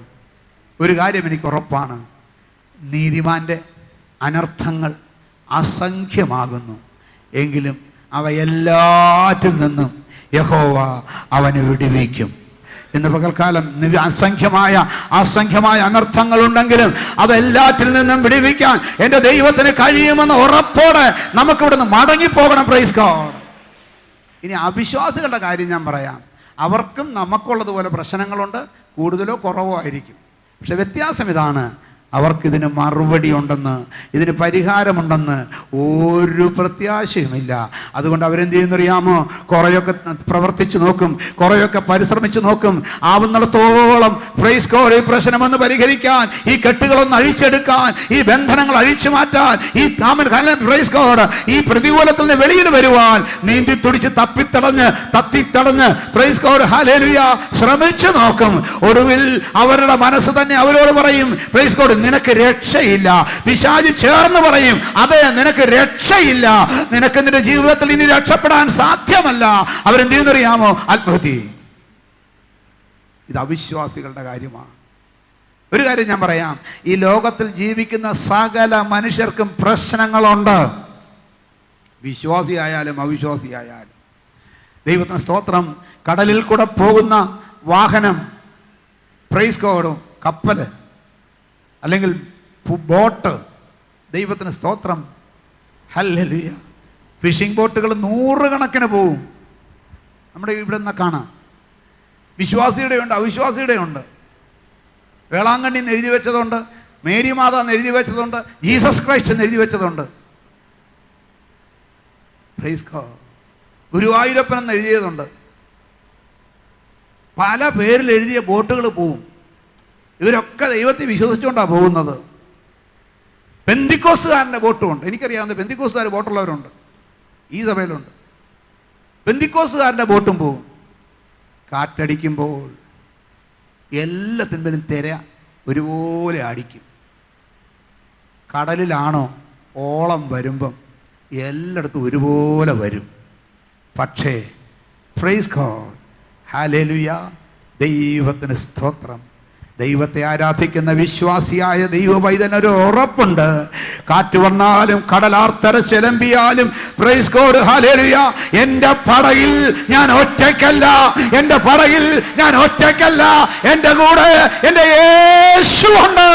ഒരു കാര്യം എനിക്ക് ഉറപ്പാണ്, നീതിമാൻ്റെ അനർത്ഥങ്ങൾ അസംഖ്യമാകുന്നു, എങ്കിലും അവയെല്ലാറ്റിൽ നിന്നും യഹോവ അവനെ വിടുവിക്കും. ഇന്ന് പകൽക്കാലം അസംഖ്യമായ അനർത്ഥങ്ങളുണ്ടെങ്കിലും അതെല്ലാറ്റിൽ നിന്നും വിടുവിക്കാൻ എൻ്റെ ദൈവത്തിന് കഴിയുമെന്ന് ഉറപ്പോടെ നമുക്കിവിടുന്ന് മടങ്ങിപ്പോകണം. Praise God. ഇനി അവിശ്വാസികളുടെ കാര്യം ഞാൻ പറയാം. അവർക്കും നമുക്കുള്ളതുപോലെ പ്രശ്നങ്ങളുണ്ട്, കൂടുതലോ കുറവോ ആയിരിക്കും. പക്ഷെ വ്യത്യാസം ഇതാണ്, അവർക്കിതിന് മറുപടി ഉണ്ടെന്ന്, ഇതിന് പരിഹാരമുണ്ടെന്ന് ഒരു പ്രത്യാശയുമില്ല. അതുകൊണ്ട് അവരെന്ത് ചെയ്യുന്നറിയാമോ? കുറേയൊക്കെ പ്രവർത്തിച്ചു നോക്കും, കുറേയൊക്കെ പരിശ്രമിച്ചു നോക്കും. ആവുന്നിടത്തോളം പ്രൈസ് ഗോഡ് ഈ പ്രശ്നമൊന്ന് പരിഹരിക്കാൻ, ഈ കെട്ടുകളൊന്ന് അഴിച്ചെടുക്കാൻ, ഈ ബന്ധനങ്ങൾ അഴിച്ചു മാറ്റാൻ, ഈ പ്രൈസ് ഗോഡ് ഈ പ്രതികൂലത്തിൽ നിന്ന് വെളിയിൽ വരുവാൻ നീന്തി തുടിച്ച് തത്തിത്തടഞ്ഞ് പ്രൈസ് ഗോഡ് ഹല്ലേലൂയ ശ്രമിച്ചു നോക്കും. ഒടുവിൽ അവരുടെ മനസ്സ് തന്നെ അവരോട് പറയും, പ്രൈസ് ഗോഡ് നിനക്ക് രക്ഷയില്ല. പിശാച് ചേർന്ന് പറയും, അതെ നിനക്ക് രക്ഷയില്ല, നിനക്ക് നിന്റെ ജീവിതത്തിൽ ഇനി രക്ഷപ്പെടാൻ സാധ്യമല്ല. അവരെന്ത് ചെയ്യുന്നറിയാമോ? ആത്മഹത്യ. ഇത് അവിശ്വാസികളുടെ കാര്യമാണ്. ഒരു കാര്യം ഞാൻ പറയാം, ഈ ലോകത്തിൽ ജീവിക്കുന്ന സകല മനുഷ്യർക്കും പ്രശ്നങ്ങളുണ്ട്, വിശ്വാസിയായാലും അവിശ്വാസിയായാലും. ദൈവത്തിന് സ്തോത്രം. കടലിൽ കൂടെ പോകുന്ന വാഹനം, പ്രൈസ് ഗോഡ് കപ്പൽ അല്ലെങ്കിൽ ബോട്ട്, ദൈവത്തിന് സ്തോത്രം ഹല്ലേലൂയ. ഫിഷിംഗ് ബോട്ടുകൾ 100 കണക്കിന് പോവും. നമ്മുടെ ഇവിടെ നിന്ന് കാണാം. വിശ്വാസിയുടെ ഉണ്ട്, അവിശ്വാസിയുടെ ഉണ്ട്. വേളാങ്കണ്ണി എന്ന് എഴുതി വെച്ചതുണ്ട്, മേരി മാത എന്ന് എഴുതി വെച്ചതുണ്ട്, ജീസസ് ക്രൈസ്റ്റ് എന്ന് എഴുതി വെച്ചതുണ്ട്. Praise God. ഗുരുവായൂരപ്പൻ എന്ന് എഴുതിയതുണ്ട്. പല പേരിൽ എഴുതിയ ബോട്ടുകൾ പോവും. ഇവരൊക്കെ ദൈവത്തെ വിശ്വസിച്ചുകൊണ്ടാണ് പോകുന്നത്. പെന്തിക്കോസ്തുകാരൻ്റെ ബോട്ടുമുണ്ട്. എനിക്കറിയാവുന്ന പെന്തിക്കോസ്തുകാർ ബോട്ടുള്ളവരുണ്ട്, ഈ സഭയിലുണ്ട്. പെന്തിക്കോസ്തുകാരൻ്റെ ബോട്ടും പോവും. കാറ്റടിക്കുമ്പോൾ എല്ലാത്തിന്മേലും തിര ഒരുപോലെ അടിക്കും. കടലിലാണോ ഓളം വരുമ്പം എല്ലായിടത്തും ഒരുപോലെ വരും. പക്ഷേ പ്രൈസ് ഗോഡ് ഹല്ലേലൂയ, ദൈവത്തിന് സ്തോത്രം. ദൈവത്തെ ആരാധിക്കുന്ന വിശ്വാസിയായ ദൈവ പൈതലിനൊരു ഉറപ്പുണ്ട്. കാറ്റ് വന്നാലും കടലാർത്തരച്ചെലമ്പിയാലും പ്രൈസ് ഗോഡ് ഹല്ലേലൂയ, എൻ്റെ പടകിൽ ഞാൻ ഒറ്റയ്ക്കല്ല, എൻ്റെ പടകിൽ ഞാൻ ഒറ്റയ്ക്കല്ല, എൻ്റെ കൂടെ എൻ്റെ യേശുവുണ്ട്.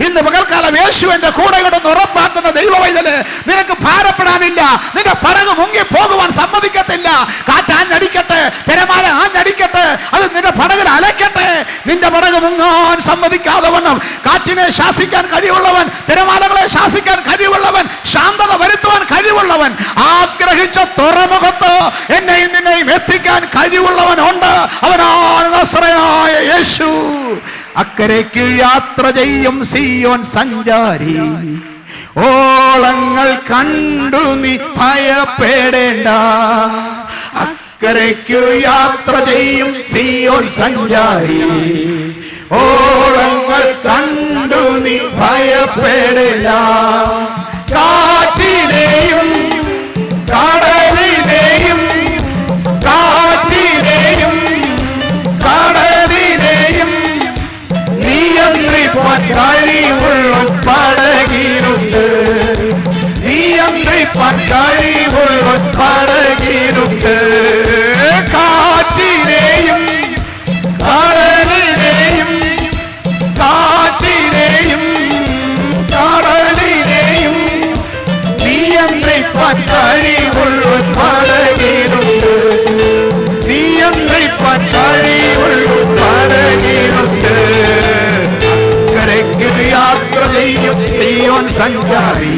ഇന്ന് പകൽക്കാലം യേശു എൻ്റെ കൂടെ ഉണ്ടെന്ന് ഉറപ്പാക്കുന്ന ദൈവ പൈതല്, നിനക്ക് ഭാരപ്പെടാനില്ല. നിന്റെ പടക് മുങ്ങി പോകുവാൻ സമ്മതിക്കത്തില്ല. കാറ്റ് ആഞ്ഞടിക്കട്ടെ, തിരമാല ആഞ്ഞടിക്കട്ടെ, അത് നിന്റെ പടകിൽ അലക്കട്ടെ, നിന്റെ പടക് മുങ്ങാൻ സമ്മതിക്കാതെ വണ്ണം കാറ്റിനെ ശാസിക്കാൻ കഴിവുള്ളവൻ, തിരമാലകളെ ശാസിക്കാൻ കഴിവുള്ളവൻ, ശാന്തത വരുത്തുവാൻ കഴിവുള്ളവൻ, ആഗ്രഹിച്ച തുറമുഖത്ത് എന്നെയും നിന്നെയും എത്തിക്കാൻ കഴിവുള്ളവൻ ഉണ്ട്. അവനാണ് നസ്രയനായ യേശു. അക്കരയ്ക്ക് യാത്ര ചെയ്യും സിയോൻ സഞ്ചാരി, ഓളങ്ങൾ കണ്ടു നീ ഭയപ്പെടേണ്ട. അക്കരയ്ക്കു യാത്ര ചെയ്യും സിയോൻ സഞ്ചാരി, ഓളങ്ങൾ കണ്ടു നീ ഭയപ്പെടേണ്ട. കാറ്റിനെയും കടലിനെയും കാറ്റിനെയും കടലിനെയും നിയന്ത്രിപ്പാൻ കഴിവുള്ള പടകിലുണ്ട്, നിയന്ത്രിപ്പാൻ കഴിവുള്ള പടകിലുണ്ട്. കാറ്റിനെയും കടലിനെയും കാറ്റിനെയും കടലിനെയും നിയന്ത്രിപ്പാൻ കഴിവുള്ള പടകിലുണ്ട്, നിയന്ത്രിപ്പാൻ കഴിവുള്ള പടകിലുണ്ട്. അക്കരയ്ക്ക് യാത്ര ചെയ്യും സിയോൻ സഞ്ചാരി,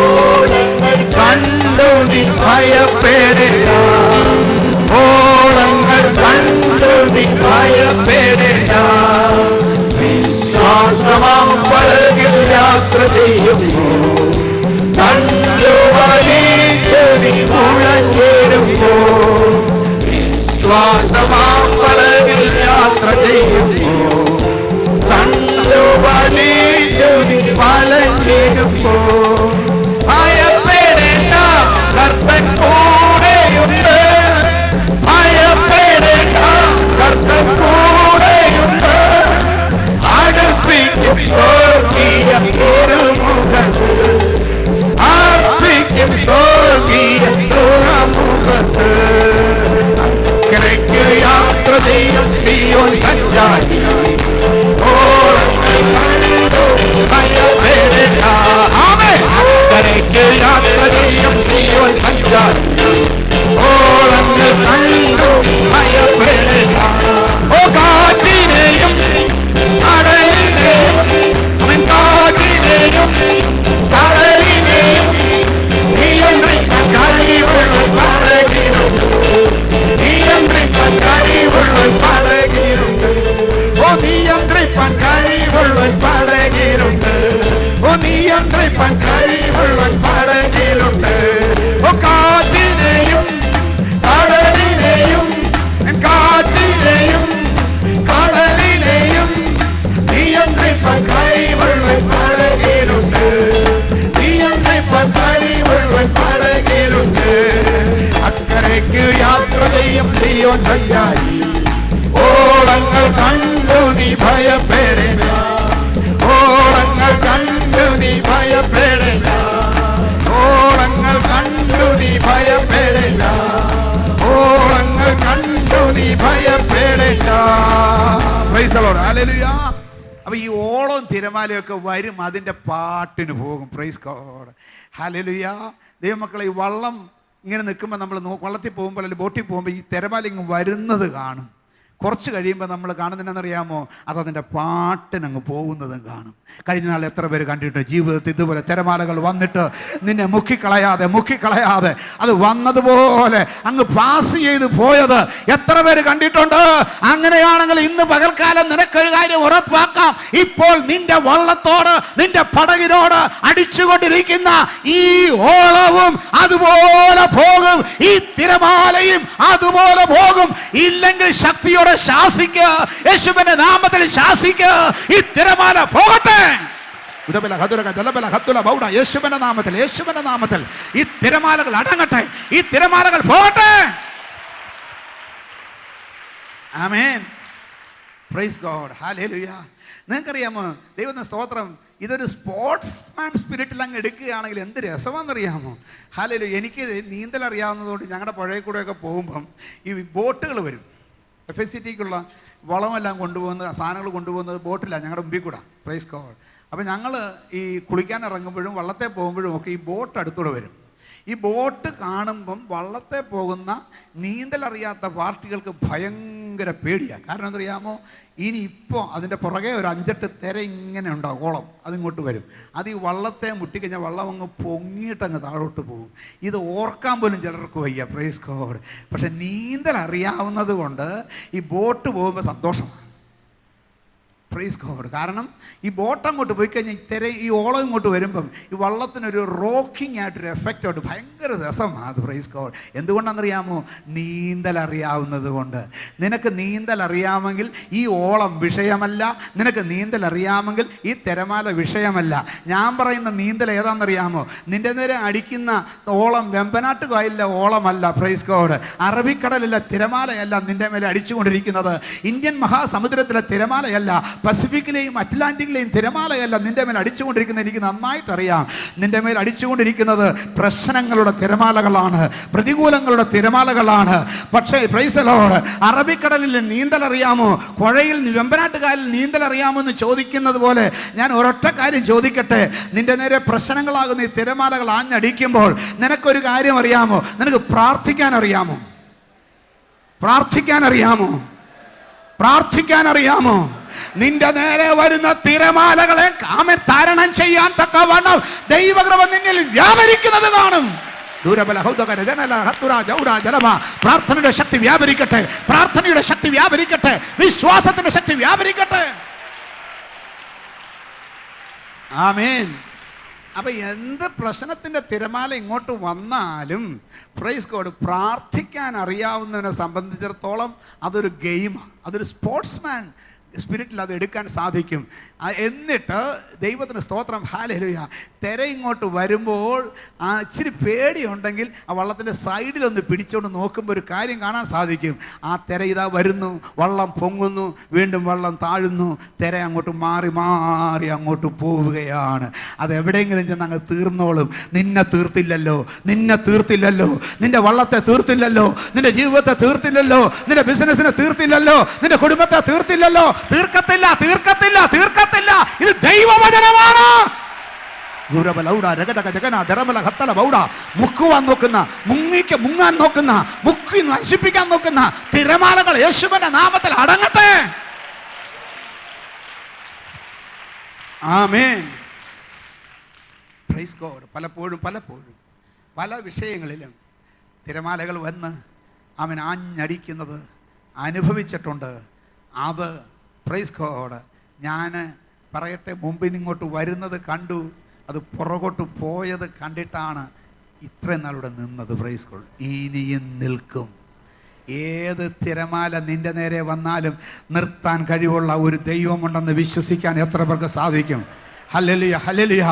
ഓളങ്ങൾ കണ്ടു നീ ഭയപ്പെടേണ്ട. ഓളങ്ങൾ കണ്ടു നീ ഭയപ്പെടേണ്ട. വിശ്വാസമാം പടകിൽ യാത്ര ചെയ്യുമ്പോൾ കണ്ടു വലിച്ചു നീ മുഴങ്ങിടുമ്പോൾ. വിശ്വാസമാം പടകിൽ യാത്ര ചെയ്യുമ്പോൾ കണ്ടു വലിച്ചു നീ വലഞ്ഞിടുമ്പോൾ. നിയന്ത്രിപ്പാൻ കഴിവുള്ളവൻ പടകിലുണ്ട്. ഓ നിയന്ത്രിപ്പാൻ കഴിവുള്ളവൻ പടകിലുണ്ട്. ഓ കാറ്റിനെയും കടലിനെയും കാറ്റിനെയും കടലിനെയും നിയന്ത്രിപ്പാൻ കഴിവുള്ളവൻ പടകിലുണ്ട്. നിയന്ത്രിപ്പാൻ കഴിവുള്ളവൻ പടകിലുണ്ട്. അക്കരയ്ക്ക് യാത്ര ചെയ്യും സിയോൻ സഞ്ചാരി, ഓളങ്ങൾ കണ്ടു നീ ഭയപ്പെടേണ്ട. ഓളങ്ങൾ കണ്ടു നീ ഭയപ്പെടേണ്ട. ഓളങ്ങൾ കണ്ടു നീ ഭയപ്പെടേണ്ട. ഓളങ്ങൾ കണ്ടു നീ ഭയപ്പെടേണ്ട. Praise the Lord. ഹല്ലേലൂയ. അപ്പൊ ഈ ഓളം തിരമാലയൊക്കെ വരും, അതിൻ്റെ പാട്ടിന് പോകും. Price God. ഹല്ലേലൂയ. ദൈവമക്കളെ, ഈ വള്ളം ഇങ്ങനെ നിൽക്കുമ്പോൾ നമ്മൾ വള്ളത്തിൽ പോകുമ്പോൾ അല്ലെങ്കിൽ ബോട്ടിൽ പോകുമ്പോൾ ഈ തിരമാല ഇങ്ങ് വരുന്നത് കാണും. കുറച്ച് കഴിയുമ്പോൾ നമ്മൾ കാണുന്നതെന്നറിയാമോ, അതതിൻ്റെ പാട്ടിനങ്ങ് പോകുന്നതും കാണും. കഴിഞ്ഞ നാൾ എത്ര പേര് കണ്ടിട്ട് ജീവിതത്തിൽ ഇതുപോലെ തിരമാലകൾ വന്നിട്ട് നിന്നെ മുക്കിക്കളയാതെ അത് വന്നതുപോലെ അങ്ങ് പാസ് ചെയ്ത് പോയത് എത്ര പേര് കണ്ടിട്ടുണ്ട്? അങ്ങനെയാണെങ്കിൽ ഇന്ന് പകൽക്കാലം നിനക്കൊരു കാര്യം ഉറപ്പാക്കാം, ഇപ്പോൾ നിന്റെ വള്ളത്തോട് നിന്റെ പടകിനോട് അടിച്ചുകൊണ്ടിരിക്കുന്ന ഈ ഓളവും അതുപോലെ പോകും, ഈ തിരമാലയും അതുപോലെ പോകും. ഇല്ലെങ്കിൽ ശക്തിയോടെ ശാസിക്കുക, യേശുവിന്റെ നാമത്തിൽ ശാസിക്കുക, ഈ തിരമാല പോകട്ടെ. യേശുവിന്റെ നാമത്തിൽ ഈ തിരമാലകൾ അടങ്ങട്ടെ, ഈ തിരമാലകൾ പോകട്ടെ. ആമേൻ. Praise God. ഹല്ലേലൂയ. നിങ്ങൾക്കറിയാമോ, ദൈവത്തിന്റെ സ്തോത്രം, ഇതൊരു സ്പോർട്സ്മാൻ സ്പിരിറ്റിൽ അങ്ങ് എടുക്കുകയാണെങ്കിൽ എന്ത് രസമാണെന്നറിയാമോ? ഹല്ലേലൂയ. എനിക്ക് നീന്തൽ അറിയാവുന്നതുകൊണ്ട് ഞങ്ങളുടെ പുഴയിൽ കൂടെയൊക്കെ പോകുമ്പം ഈ ബോട്ടുകൾ വരും. FSCTക്കുള്ള വളമെല്ലാം കൊണ്ടുപോകുന്നത്, സാധനങ്ങൾ കൊണ്ടുപോകുന്നത് ബോട്ടിലാണ് ഞങ്ങളുടെ മുമ്പിൽ കൂടെ. Praise God. അപ്പോൾ ഞങ്ങൾ ഈ കുളിക്കാൻ ഇറങ്ങുമ്പോഴും വള്ളത്തെ പോകുമ്പോഴും ഒക്കെ ഈ ബോട്ട് അടുത്തൂടെ വരും. ഈ ബോട്ട് കാണുമ്പം വള്ളത്തെ പോകുന്ന നീന്തൽ അറിയാത്ത പാർട്ടികൾക്ക് ഭയങ്കര പേടിയാണ്. കാരണം എന്തറിയാമോ, ഇനി ഇപ്പോൾ അതിൻ്റെ പുറകെ ഒരു 5-8 തിര ഇങ്ങനെ ഉണ്ടാവും, ഓളം അതിങ്ങോട്ട് വരും. അത് ഈ വള്ളത്തെ മുട്ടിക്കഴിഞ്ഞാൽ വള്ളം അങ്ങ് പൊങ്ങിയിട്ടങ്ങ് താഴോട്ട് പോകും. ഇത് ഓർക്കാൻ പോലും ചിലർക്ക് വയ്യ. Praise God. പക്ഷെ നീന്തൽ അറിയാവുന്നത് കൊണ്ട് ഈ ബോട്ട് പോകുമ്പോൾ സന്തോഷമാണ്. Praise God. കാരണം ഈ ബോട്ട് അങ്ങോട്ട് പോയി കഴിഞ്ഞാൽ ഈ ഓളം ഇങ്ങോട്ട് വരുമ്പം ഈ വള്ളത്തിനൊരു റോക്കിംഗ് ആയിട്ടൊരു എഫക്റ്റ് ഉണ്ട്. ഭയങ്കര രസമാണ് അത്. Praise God. എന്തുകൊണ്ടാണെന്നറിയാമോ? നീന്തൽ അറിയാവുന്നത് കൊണ്ട്. നിനക്ക് നീന്തൽ അറിയാമെങ്കിൽ ഈ ഓളം വിഷയമല്ല, നിനക്ക് നീന്തൽ അറിയാമെങ്കിൽ ഈ തിരമാല വിഷയമല്ല. ഞാൻ പറയുന്ന നീന്തൽ ഏതാണെന്നറിയാമോ? നിന്റെ നേരെ അടിക്കുന്ന ഓളം വെമ്പനാട്ട് കായലിലെ ഓളമല്ല. Praise God. അറബിക്കടലിലെ തിരമാലയല്ല നിന്റെ മേലെ അടിച്ചുകൊണ്ടിരിക്കുന്നത്. ഇന്ത്യൻ മഹാസമുദ്രത്തിലെ തിരമാലയല്ല, പസഫിക്കിലെയും അറ്റ്ലാന്റിക്കിലെയും തിരമാലയല്ല നിന്റെ മേൽ അടിച്ചുകൊണ്ടിരിക്കുന്നത്. എനിക്ക് നന്നായിട്ടറിയാം. നിന്റെ മേൽ അടിച്ചുകൊണ്ടിരിക്കുന്നത് പ്രശ്നങ്ങളുടെ തിരമാലകളാണ്, പ്രതികൂലങ്ങളുടെ തിരമാലകളാണ്. പക്ഷേ പ്രൈസ് ദി ലോർഡ്, അറബിക്കടലിൽ നീന്തൽ അറിയാമോ, പുഴയിൽ വെമ്പനാട്ടുകാരിൽ നീന്തൽ അറിയാമോ എന്ന് ചോദിക്കുന്നത് പോലെ ഞാൻ ഒരൊറ്റ കാര്യം ചോദിക്കട്ടെ. നിന്റെ നേരെ പ്രശ്നങ്ങളാകുന്ന ഈ തിരമാലകൾ ആഞ്ഞടിക്കുമ്പോൾ നിനക്കൊരു കാര്യം അറിയാമോ? നിനക്ക് പ്രാർത്ഥിക്കാൻ അറിയാമോ? പ്രാർത്ഥിക്കാൻ അറിയാമോ? പ്രാർത്ഥിക്കാൻ അറിയാമോ? നിന്റെ നേരെ വരുന്ന തിരമാലകളെ ആമേൻ തരണം ചെയ്യാൻ തക്കവണ്ണം ദൈവകൃപ നിന്നിൽ വ്യാപരിക്കുന്നത് കാണും. പ്രാർത്ഥനയുടെ ശക്തി വ്യാപരിക്കട്ടെ, പ്രാർത്ഥനയുടെ ശക്തി വ്യാപരിക്കട്ടെ, വിശ്വാസത്തിന്റെ ശക്തി വ്യാപരിക്കട്ടെ. ആമേൻ. അപ്പൊ എന്ത് പ്രശ്നത്തിന്റെ തിരമാല ഇങ്ങോട്ട് വന്നാലും പ്രൈസ് ഗോഡ്, പ്രാർത്ഥിക്കാൻ അറിയാവുന്നവനെ സംബന്ധിച്ചിടത്തോളം അതൊരു ഗെയിമാണ്, അതൊരു സ്പോർട്സ്മാൻ സ്പിരിറ്റിൽ അത് എടുക്കാൻ സാധിക്കും. എന്നിട്ട് ദൈവത്തിന് സ്തോത്രം, ഹല്ലേലൂയ. തിര ഇങ്ങോട്ട് വരുമ്പോൾ ഇച്ചിരി പേടിയുണ്ടെങ്കിൽ ആ വള്ളത്തിൻ്റെ സൈഡിലൊന്ന് പിടിച്ചുകൊണ്ട് നോക്കുമ്പോൾ ഒരു കാര്യം കാണാൻ സാധിക്കും. ആ തിര ഇതാ വരുന്നു, വള്ളം പൊങ്ങുന്നു, വീണ്ടും വള്ളം താഴുന്നു, തിര അങ്ങോട്ട് മാറി മാറി അങ്ങോട്ട് പോവുകയാണ്. അതെവിടെയെങ്കിലും ചെന്ന് അങ്ങ് തീർന്നോളും. നിന്നെ തീർത്തില്ലല്ലോ, നിന്നെ തീർത്തില്ലല്ലോ, നിന്റെ വള്ളത്തെ തീർത്തില്ലല്ലോ, നിന്റെ ജീവിതത്തെ തീർത്തില്ലല്ലോ, നിന്റെ ബിസിനസ്സിനെ തീർത്തില്ലല്ലോ, നിന്റെ കുടുംബത്തെ തീർത്തില്ലല്ലോ. തീർക്കത്തില്ല, തീർക്കത്തില്ല, തീർക്കത്തില്ല. ഇത് ദൈവവചനമാണ്. മുക്കുവാൻ നോക്കുന്ന, മുങ്ങാൻ നോക്കുന്ന, മുക്കി നശിപ്പിക്കാൻ നോക്കുന്ന തിരമാലകൾ യേശുവിന്റെ നാമത്തിൽ അടങ്ങട്ടെ. ആമേൻ. Praise God. പലപ്പോഴും പല വിഷയങ്ങളിലും തിരമാലകൾ വന്ന് അവൻ ആഞ്ഞടിക്കുന്നത് അനുഭവിച്ചിട്ടുണ്ട്. അത് പ്രൈസ് ഗോഡ് ഞാൻ പറയട്ടെ, മുമ്പിൽ നിന്നിങ്ങോട്ട് വരുന്നത് കണ്ടു, അത് പുറകോട്ട് പോയത് കണ്ടിട്ടാണ് ഇത്രയും നാളിവിടെ നിന്നത്. Praise God. ഇനിയും നിൽക്കും. ഏത് തിരമാല നിന്റെ നേരെ വന്നാലും നിർത്താൻ കഴിവുള്ള ഒരു ദൈവമുണ്ടെന്ന് വിശ്വസിക്കാൻ എത്ര പേർക്ക് സാധിക്കും? Hallelujah, hallelujah.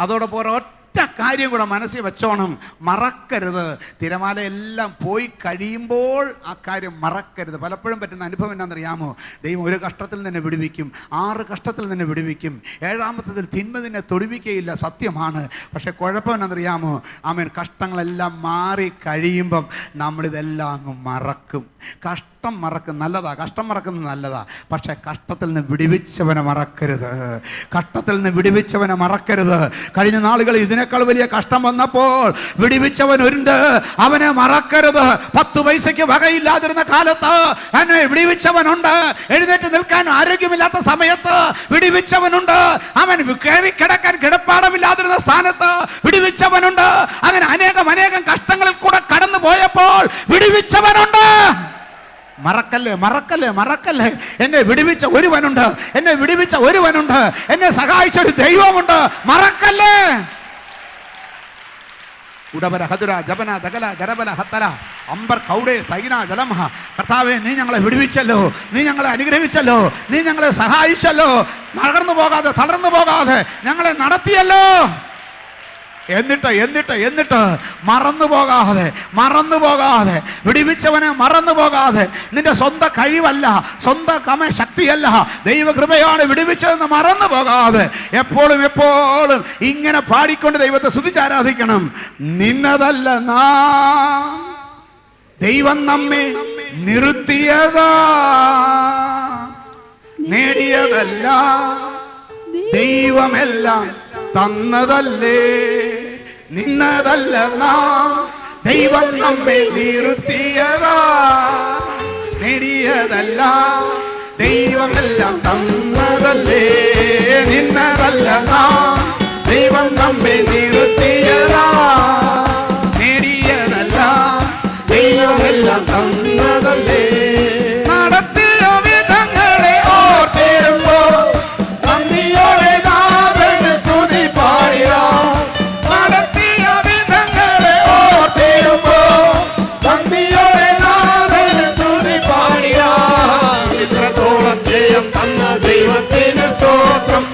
അതോടൊപ്പം ഒരൊറ്റ കാര്യം കൂടെ മനസ്സിൽ വെച്ചോണം, മറക്കരുത്. തിരമാല എല്ലാം പോയി കഴിയുമ്പോൾ ആ കാര്യം മറക്കരുത്. പലപ്പോഴും പറ്റുന്ന അനുഭവം എന്നാണെന്നറിയാമോ? ദൈവം ഒരു കഷ്ടത്തിൽ നിന്നെ വിടുവിക്കും, 6 കഷ്ടത്തിൽ നിന്നെ വിടുവിക്കും, 7ാമത്തതിൽ തിന്മ നിന്നെ തൊടുവിക്കുകയില്ല, സത്യമാണ്. പക്ഷെ കുഴപ്പം എന്നാണെന്നറിയാമോ? ആമേൻ, കഷ്ടങ്ങളെല്ലാം മാറി കഴിയുമ്പം നമ്മളിതെല്ലാം അങ്ങ് മറക്കും. കഷ്ടം മറക്കും നല്ലതാ, കഷ്ടം മറക്കുന്നത് നല്ലതാ. പക്ഷെ കഷ്ടത്തിൽ നിന്ന് വിടുവിച്ചവനെ മറക്കരുത്. കഷ്ടത്തിൽ നിന്ന് വിടുവിച്ചവനെ മറക്കരുത്. കഴിഞ്ഞ നാളുകളിൽ ഇതിനേക്കാൾ വലിയ കഷ്ടം വന്നപ്പോൾ വിടുവിച്ചവനുണ്ട്, അവനെ മറക്കരുത്. 10 പൈസയ്ക്ക് വകയില്ലാതിരുന്ന കാലത്ത് എന്നെ വിടുവിച്ചവനുണ്ട്. എഴുന്നേറ്റ് നിൽക്കാൻ ആരോഗ്യമില്ലാത്ത സമയത്ത് വിടുവിച്ചവനുണ്ട്. അവൻ കയറി കിടക്കാൻ കിടപ്പാടമില്ലാതിരുന്ന സ്ഥാനത്ത് വിടുവിച്ചവനുണ്ട്. അങ്ങനെ അനേകം കഷ്ടങ്ങളിൽ കൂടെ കടന്നു പോയപ്പോൾ വിടുവിച്ചവനുണ്ട്. മറക്കല്ലേ, മറക്കല്ലേ, മറക്കല്ലേ. എന്നെ വിടുവിച്ച ഒരുവനുണ്ട്, എന്നെ വിടുവിച്ച ഒരുവനുണ്ട്, എന്നെ സഹായിച്ച ഒരു ദൈവമുണ്ട്. മറക്കല്ലേ. ഉടബല ഹതുര ജപന ദഗല ജരബല ഹത്തല അംബർ കൗഡേ സൈന ജലമഹ. കർത്താവേ, നീ ഞങ്ങളെ വിടുവിച്ചല്ലോ, നീ ഞങ്ങളെ അനുഗ്രഹിച്ചല്ലോ, നീ ഞങ്ങളെ സഹായിച്ചല്ലോ. തളർന്നു പോകാതെ ഞങ്ങളെ നടത്തിയല്ലോ. എന്നിട്ട് മറന്നു പോകാതെ വിടുവിച്ചവനെ മറന്നു പോകാതെ, നിന്റെ സ്വന്തം കഴിവല്ല, സ്വന്തം ശക്തിയല്ല, ദൈവകൃപയാണ് വിടുവിച്ചതെന്ന് മറന്നു പോകാതെ എപ്പോഴും ഇങ്ങനെ പാടിക്കൊണ്ട് ദൈവത്തെ സ്തുതിച്ചാരാധിക്കണം. നിന്നതല്ല ദൈവം നമ്മെ നിർത്തിയതാ, നേടിയതല്ല ദൈവമെല്ലാം തന്നതല്ലേ. നിന്നതല്ല ദൈവം നമ്മെ നിർത്തിയതാ, നേടിയതല്ല ദൈവമെല്ലാം തന്നതല്ലേ. നിന്നതല്ല ദൈവം നമ്മെ നിർത്തിയതാ, നേടിയതല്ല ദൈവമെല്ലാം തന്നതല്ലേ. നടത്തിയ വിധങ്ങളെ ഓർത്തിടുമ്പോ നന്ദിയോടെ നാഥന് സ്തുതി പാടിടാം. നടത്തിയ വിധങ്ങളെ ഓർത്തിടുമ്പോ നന്ദിയോടെ നാഥന് സ്തുതി പാടിടാം. ഇത്രത്തോളം ജയം തന്ന ദൈവത്തിന് സ്തോത്രം,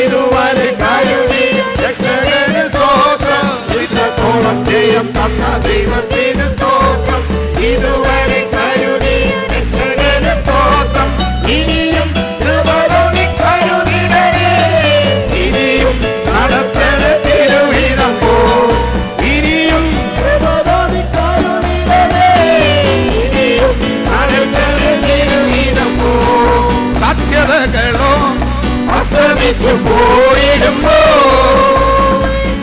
ഇതുവരെ കരുണിയ രക്ഷകന് സ്തോത്രം. ഇത്രത്തോളം ജയം തന്ന ദൈവത്തിന് സ്തോത്രം, ഇതുവരെ കരുണിയ രക്ഷകന് സ്തോത്രം. ഇനിയും കൃപതോടി കരുതിടണേ, ഇനിയും നടത്തണ തിരുവിധം പോ. ഇനിയും കൃപതോടി കരുതിടണേ, ഇനിയും നടത്തണ തിരുവിധം പോ. സത്യതകളോ അസ്തമിച്ചു പോയിടുമ്പോ,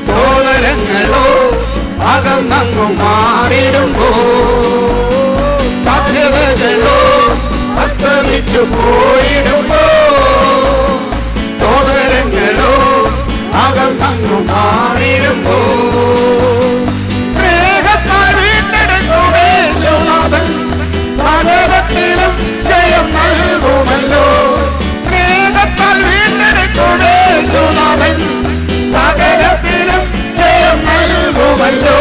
സോദരങ്ങളോ അകന്നങ്ങു മാറിടുമ്പോ, സാധ്യതകളോ അസ്തമിച്ചു പോയിടുമ്പോ, സോദരങ്ങളോ അകന്നങ്ങു മാറിടുമ്പോ, സ്നേഹത്താൽ വീണ്ടെടുക്കുമേ യേശുനാഥൻ, സകലത്തിലും ജയം നൽകുമല്ലോ. സ്നേഹത്താൽ വീണ്ടെടുക്കുമേ യേശുനാഥൻ, സകലത്തിലും ജയം നൽകുമല്ലോ.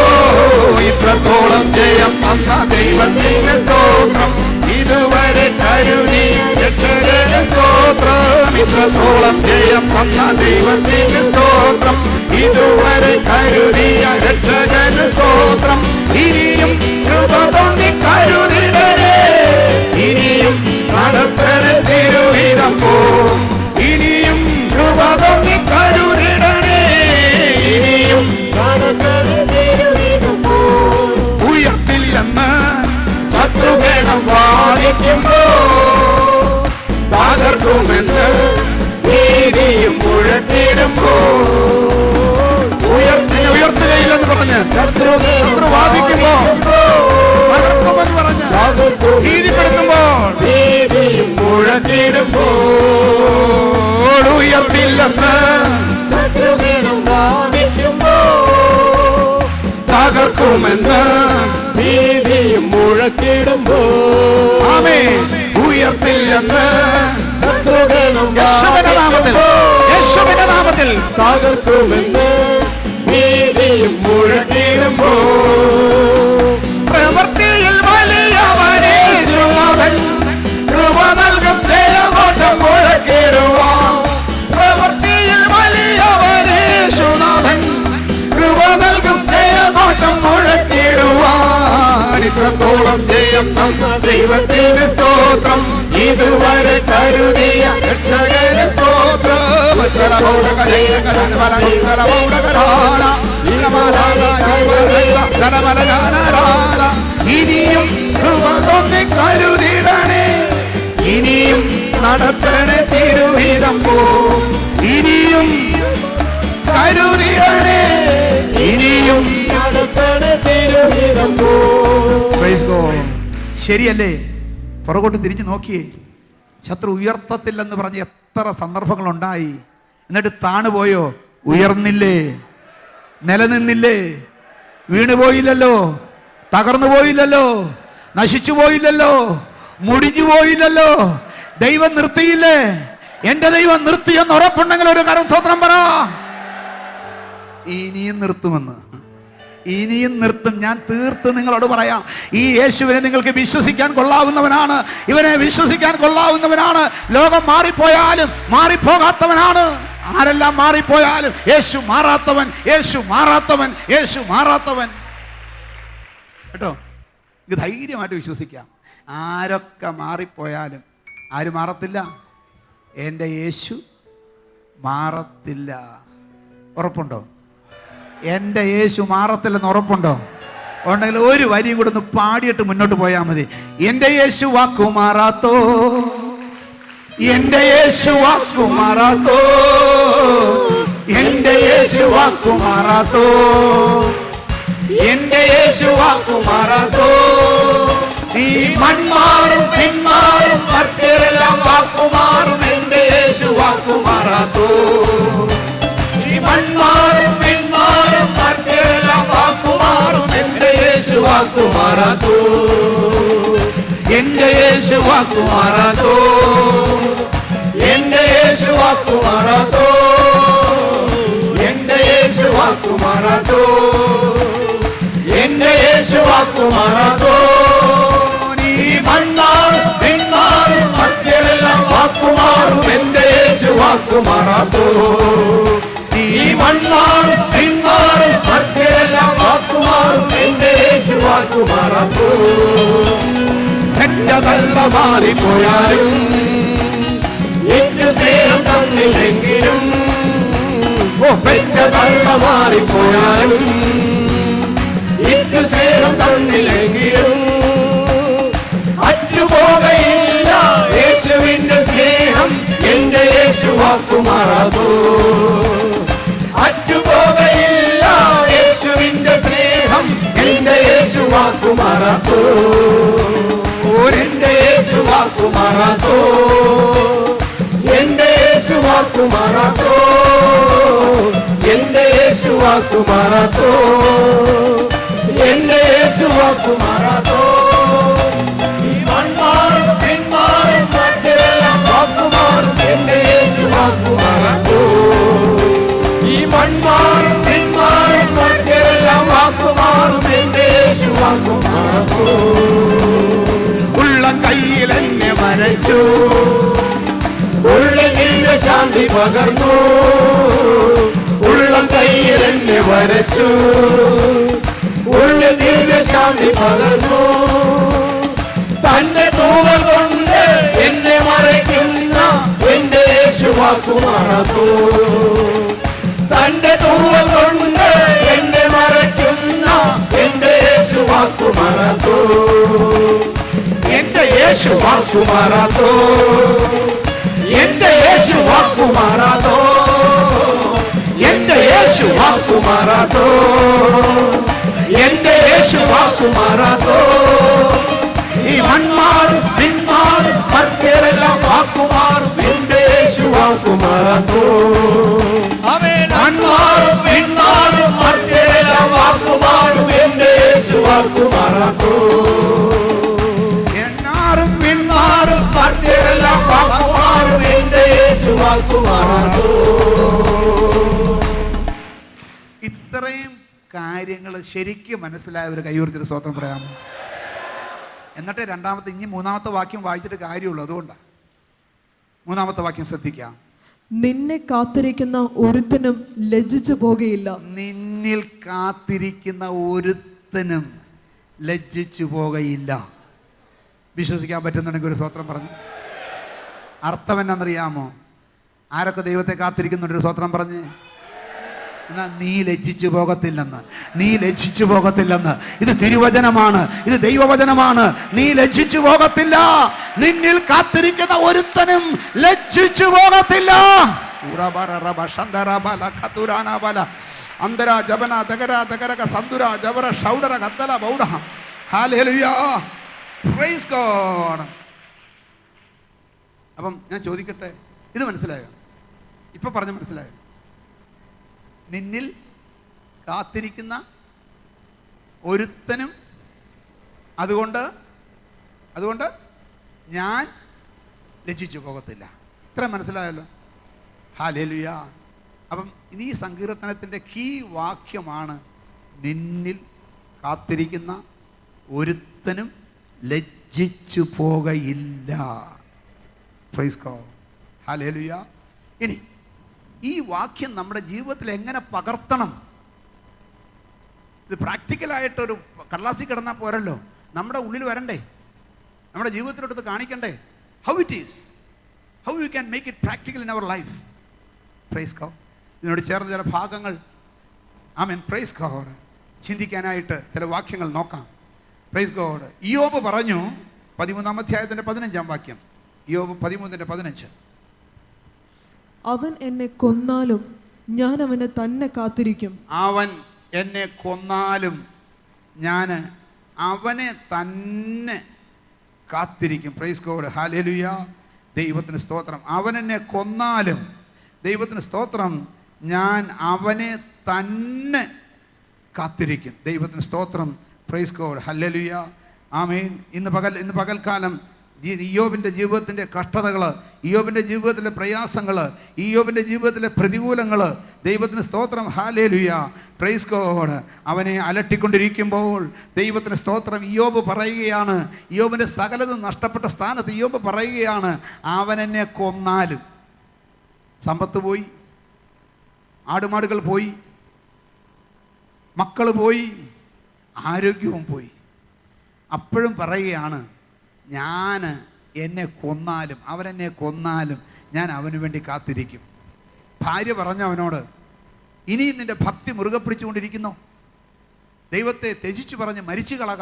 ഇത്രത്തോളം ജയം തന്ന ദൈവത്തിന് സ്തോത്രം, ഇതുവരെ കരുണിയ രക്ഷകന് സ്തോത്രം. ഇത്രത്തോളം ജയം തന്ന ദൈവത്തിന് സ്തോത്രം, ഇതുവരെ കരുതിയ രക്ഷകന് സ്തോത്രം. ഇനിയും കൃപ തോന്നി കരുതിടണേ, ഇനിയും നടത്തണ തിരുവിധം പോ. ഇനിയും കൃപ തോന്നി കരുതിടണേ, ഇനിയും നടത്തണ തിരുവിധം പോ. ഉയർത്തില്ലെന്ന് ശത്രുഗണം വാദിക്കുമ്പോ, തകർക്കുമെന്ന് നീതിയും മുഴക്കിടുമ്പോ, ഉയർത്തുകയില്ലെന്ന് പറഞ്ഞ് ശത്രു വാദിക്കുമ്പോ, തകർക്കുമെന്ന് പറഞ്ഞ് നീതിപ്പെടുത്തുമ്പോൾ, നീതിയും മുഴക്കിടുമ്പോൾ, ഉയർത്തില്ലെന്ന് ശത്രുഗണം വാദിക്കുമ്പോ, തകർക്കുമെന്ന് നീതിയും മുഴക്കിടുമ്പോ, ആമേൻ. ഉയർത്തില്ലെന്ന് ശത്രുഗണം യേശുവിന്റെ നാമത്തിൽ തകർക്കുമെന്ന് നീതിയും മുഴക്കിടുമ്പോ പ്രവൃത്തിയിൽ വലിയവനേശുനാഥൻ കൃപ നൽകും ജയഘോഷം മുഴക്കിടുവാൻ പ്രവൃത്തിയിൽ വലിയവനേശുനാഥൻ കൃപ നൽകും ജയഘോഷം മുഴക്കിടുവാൻ ഇത്രത്തോളം ജയം തന്ന ദൈവത്തിന് സ്തോത്രം ഇതുവരെ കരുതിയ രക്ഷകന് സ്തോത്രം ഇനിയും കൃപ തൊന്നി കരുതിടണേ ഇനിയും നടത്തണേ തിരുവിധം പോ ഇനിയും കരുതിടണേ ഇനിയും നടത്തണേ തിരുവിധം പോ. Praise God. ശരിയല്ലേ? പുറകോട്ട് തിരിഞ്ഞു നോക്കിയേ. ശത്രു ഉയർത്തത്തില്ലെന്ന് പറഞ്ഞ് എത്ര സന്ദർഭങ്ങളുണ്ടായി. എന്നിട്ട് താണുപോയോ? ഉയർന്നില്ലേ? നിലനിന്നില്ലേ? വീണുപോയില്ലല്ലോ, തകർന്നു പോയില്ലല്ലോ, നശിച്ചു പോയില്ലല്ലോ, മുടിഞ്ഞു പോയില്ലല്ലോ. ദൈവം നിർത്തിയില്ലേ? എന്റെ ദൈവം നിർത്തിയെന്ന് ഉറപ്പുണ്ടെങ്കിൽ ഒരു കരസ്തോത്രം പറ. ഇനിയും നിർത്തുമെന്ന്, ഇനിയും നിർത്തും. ഞാൻ തീർത്ത് നിങ്ങളോട് പറയാം, ഈ യേശുവിനെ നിങ്ങൾക്ക് വിശ്വസിക്കാൻ കൊള്ളാവുന്നവനാണ്. ഇവനെ വിശ്വസിക്കാൻ കൊള്ളാവുന്നവനാണ്. ലോകം മാറിപ്പോയാലും മാറിപ്പോകാത്തവനാണ്. ആരെല്ലാം മാറിപ്പോയാലും യേശു മാറാത്തവൻ, യേശു മാറാത്തവൻ, യേശു മാറാത്തവൻ. കേട്ടോ, ഇത് ധൈര്യമായിട്ട് വിശ്വസിക്കാം. ആരൊക്കെ മാറിപ്പോയാലും ആര് മാറത്തില്ല? എൻ്റെ യേശു മാറത്തില്ല. ഉറപ്പുണ്ടോ? എൻ്റെ യേശു മാറത്തില്ലെന്ന് ഉറപ്പുണ്ടോ? ഉണ്ടെങ്കിൽ ഒരു വരിയും കൂടെ ഒന്ന് പാടിയിട്ട് മുന്നോട്ട് പോയാൽ മതി. എൻ്റെ യേശു വാക്കു മാറാത്തോ, എൻ്റെ യേശു വാക്കു മാറാത്തോ, എൻ്റെ യേശു വാക്കു മാറാത്തോ, എൻ്റെ യേശു വാക്കു മാറാത്തോ. ഈ മൺമാറും പിന്മാറും മറ്റെല്ലാം വാക്കുമാറും, എൻ്റെ യേശു വാക്കു മാറാത്തോ. ഈ മൺമാറും പിന്മാറും മറ്റെല്ലാം വാക്കുമാറും, എൻ്റെ യേശു വാക്കു മാറാത്തോ. എൻ്റെ യേശു വാക്കു മാറാത്തോ, എൻ്റെ യേശു വാക്കു മാറാത്തോ, എൻ്റെ യേശു വാക്കു മാറാത്തോ, എൻ്റെ യേശു വാക്കു മാറാത്തോ. നീ മണ്ണാറും പിന്മാറും മറ്റെല്ലാം വാക്കുമാറും, എൻ്റെ യേശു വാക്കു മാറാത്തോ. നീ മണ്ണാറും പിന്മാറും മറ്റെല്ലാം വാക്കുമാറും, എൻ്റെ യേശു വാക്കു മാറാത്തോ. തെറ്റതല്ല മാറിപ്പോയാലും ഏറ്റു സ്നേഹം തന്നില്ലെങ്കിലും, പെറ്റതല്ല മാറിപ്പോയാലും ഏറ്റു സ്നേഹം തന്നില്ലെങ്കിലും അറ്റുപോകയില്ല യേശുവിന്റെ സ്നേഹം, എന്റെ യേശു വാക്കു മാറാത്തോ. അറ്റുപോകയില്ല യേശുവിന്റെ സ്നേഹം, എന്റെ യേശു വാക്കു മാറാത്തോ. എന്റെ യേശു വാക്കു മാറാത്തോ, എന്റെ യേശു വാക്കു മാറാത്തോ, എന്റെ യേശു വാക്കു മാറാത്തോ, എന്റെ യേശു വാക്കു മാറാത്തോ. ഈ മൺമാറും പിന്മാറും മറ്റെല്ലാം വാക്കുമാറും, എന്റെ യേശു വാക്കു മാറാത്തോ. ഈ മൺമാറും പിന്മാറും മറ്റെല്ലാം വാക്കുമാറും, എന്റെ യേശു വാക്കു മാറാത്തോ. ഉള്ളം കയ്യിൽ എന്നെ വരച്ചു, ഉള്ളിൽ നിന്റെ ശാന്തി പകർന്നു. ഉള്ളം കയ്യിൽ എന്നെ വരച്ചു, ഉള്ളിൽ നിന്റെ ശാന്തി പകർന്നു. തന്റെ തൂവൽ കൊണ്ട് എന്നെ മറയ്ക്കുന്ന, എന്റെ യേശു വാക്കു മാറാത്തോ. തന്റെ തൂവൽ കൊണ്ട് എന്നെ മറയ്ക്കുന്ന, എന്റെ യേശു വാക്കു മാറാത്തോ. എന്റെ യേശു വാക്കു മാറാത്തോ, എന്റെ യേശു വാക്കു മാറാത്തോ, എന്റെ യേശു വാക്കു മാറാത്തോ, എന്റെ യേശു വാക്കു മാറാത്തോ. ഈ മൺമാറും പിന്മാറും മറ്റെല്ലാം വാക്കുമാറും, എന്റെ യേശു വാക്കു മാറാത്തോ. മൺമാറും പിന്മാറും മറ്റെല്ലാം വാക്കുമാറും, എന്റെ യേശു വാക്കു മാറാത്തോ. എന്നാറും പിന്മാറും മറ്റെല്ലാം വാക്കുമാറും, എന്റെ യേശു വാക്കു മാറാത്തോ. ഇത്രയും കാര്യങ്ങൾ ശരിക്കും മനസ്സിലായവർ കൈയുയർത്തിയൊരു സ്തോത്രം പറയാമോ? എന്നിട്ട് രണ്ടാമത്തെ ഇനി മൂന്നാമത്തെ വാക്യം വായിച്ചിട്ട് കാര്യമുള്ളൂ. അതുകൊണ്ടാണ് മൂന്നാമത്തെ വാക്യം ശ്രദ്ധിക്കാം. നിന്നെ കാത്തിരിക്കുന്ന ഒരുത്തനും ലജ്ജിച്ചു പോകുകയില്ല. നിന്നിൽ കാത്തിരിക്കുന്ന ഒരുത്തനും ലജ്ജിച്ചു പോകുകയില്ല. വിശ്വസിക്കാൻ പറ്റുന്നുണ്ടെങ്കിൽ ഒരു സ്തോത്രം പറഞ്ഞു. അർത്ഥം എന്നാണെന്നറിയാമോ? ആരൊക്കെ ദൈവത്തെ കാത്തിരിക്കുന്നുണ്ടൊരു സ്തോത്രം പറഞ്ഞ്. എന്നാൽ നീ ലജ്ജിച്ചു പോകത്തില്ലെന്ന്, നീ ലജ്ജിച്ചു പോകത്തില്ലെന്ന്. ഇത് തിരുവചനമാണ്, ഇത് ദൈവവചനമാണ്. നീ ലജ്ജിച്ചു പോകത്തില്ല. നിന്നിൽ കാത്തിരിക്കുന്ന ഒരുത്തനും ലജ്ജിച്ചു പോകത്തില്ല. അപ്പം ഞാൻ ചോദിക്കട്ടെ, ഇത് മനസ്സിലായോ? ഇപ്പൊ പറഞ്ഞ് മനസ്സിലായോ? നിന്നിൽ കാത്തിരിക്കുന്ന ഒരുത്തനും അതുകൊണ്ട് ഞാൻ ലജ്ജിച്ചു പോകത്തില്ല. ഇത്ര മനസ്സിലായല്ലോ? ഹല്ലേലൂയ. അപ്പം ഇനി ഈ സങ്കീർത്തനത്തിൻ്റെ കീ വാക്യമാണ് നിന്നിൽ കാത്തിരിക്കുന്ന ഒരുത്തനും ലജ്ജിച്ചു പോകയില്ല. Price God. ഹല്ലേലൂയ. ഇനി ഈ വാക്യം നമ്മുടെ ജീവിതത്തിൽ എങ്ങനെ പകർത്തണം? ഇത് പ്രാക്ടിക്കലായിട്ടൊരു കടലാസിൽ കിടന്നാൽ പോരല്ലോ, നമ്മുടെ ഉള്ളിൽ വരണ്ടേ, നമ്മുടെ ജീവിതത്തിലോട്ട് കാണിക്കണ്ടേ. How it is, how you can make it practical in our life. Praise God. ഇതിനോട് ചേർന്ന് ചില ഭാഗങ്ങൾ, ആമേൻ, പ്രൈസ് ഗോഡ്, ചിന്തിക്കാനായിട്ട് ചില വാക്യങ്ങൾ നോക്കാം. Praise God. ഇയ്യോബ് പറഞ്ഞു, 13-ാം അധ്യായത്തിൻ്റെ 15-ാം വാക്യം, ഇയ്യോബ് 13:15. അവൻ എന്നെ കൊന്നാലും ഞാൻ അവനെ തന്നെ കാത്തിരിക്കും. അവൻ എന്നെ കൊന്നാലും ഞാൻ അവനെ തന്നെ കാത്തിരിക്കും. Price God. ഹല്ലേലൂയ. ദൈവത്തിന് സ്തോത്രം. അവൻ എന്നെ കൊന്നാലും, ദൈവത്തിന് സ്തോത്രം, ഞാൻ അവനെ തന്നെ കാത്തിരിക്കും. ദൈവത്തിന് സ്തോത്രം. Price God. ഹല്ലേലൂയ. ആമേൻ. ഇന്ന് പകൽക്കാലം ഇയ്യോബിൻ്റെ ജീവിതത്തിൻ്റെ കഷ്ടതകൾ, ഇയ്യോബിൻ്റെ ജീവിതത്തിലെ പ്രയാസങ്ങൾ, ഇയ്യോബിൻ്റെ ജീവിതത്തിലെ പ്രതികൂലങ്ങൾ, ദൈവത്തിന് സ്തോത്രം. ഹല്ലേലൂയ. Praise God. അവനെ അലട്ടിക്കൊണ്ടിരിക്കുമ്പോൾ ദൈവത്തിന് സ്തോത്രം. ഇയ്യോബ് പറയുകയാണ്, ഇയ്യോബിൻ്റെ സകലതും നഷ്ടപ്പെട്ട സ്ഥാനത്ത് ഇയ്യോബ് പറയുകയാണ്, അവൻ എന്നെ കൊന്നാലും. സമ്പത്ത് പോയി, ആടുമാടുകൾ പോയി, മക്കൾ പോയി, ആരോഗ്യവും പോയി. അപ്പോഴും പറയുകയാണ്, ഞാൻ എന്നെ കൊന്നാലും, അവനെന്നെ കൊന്നാലും ഞാൻ അവന് വേണ്ടി കാത്തിരിക്കും. ഭാര്യ പറഞ്ഞ അവനോട്, ഇനിയും നിന്റെ ഭക്തി മുറുകെ പിടിച്ചുകൊണ്ടിരിക്കുന്നു, ദൈവത്തെ ത്യജിച്ചു പറഞ്ഞ് മരിച്ചു കളക.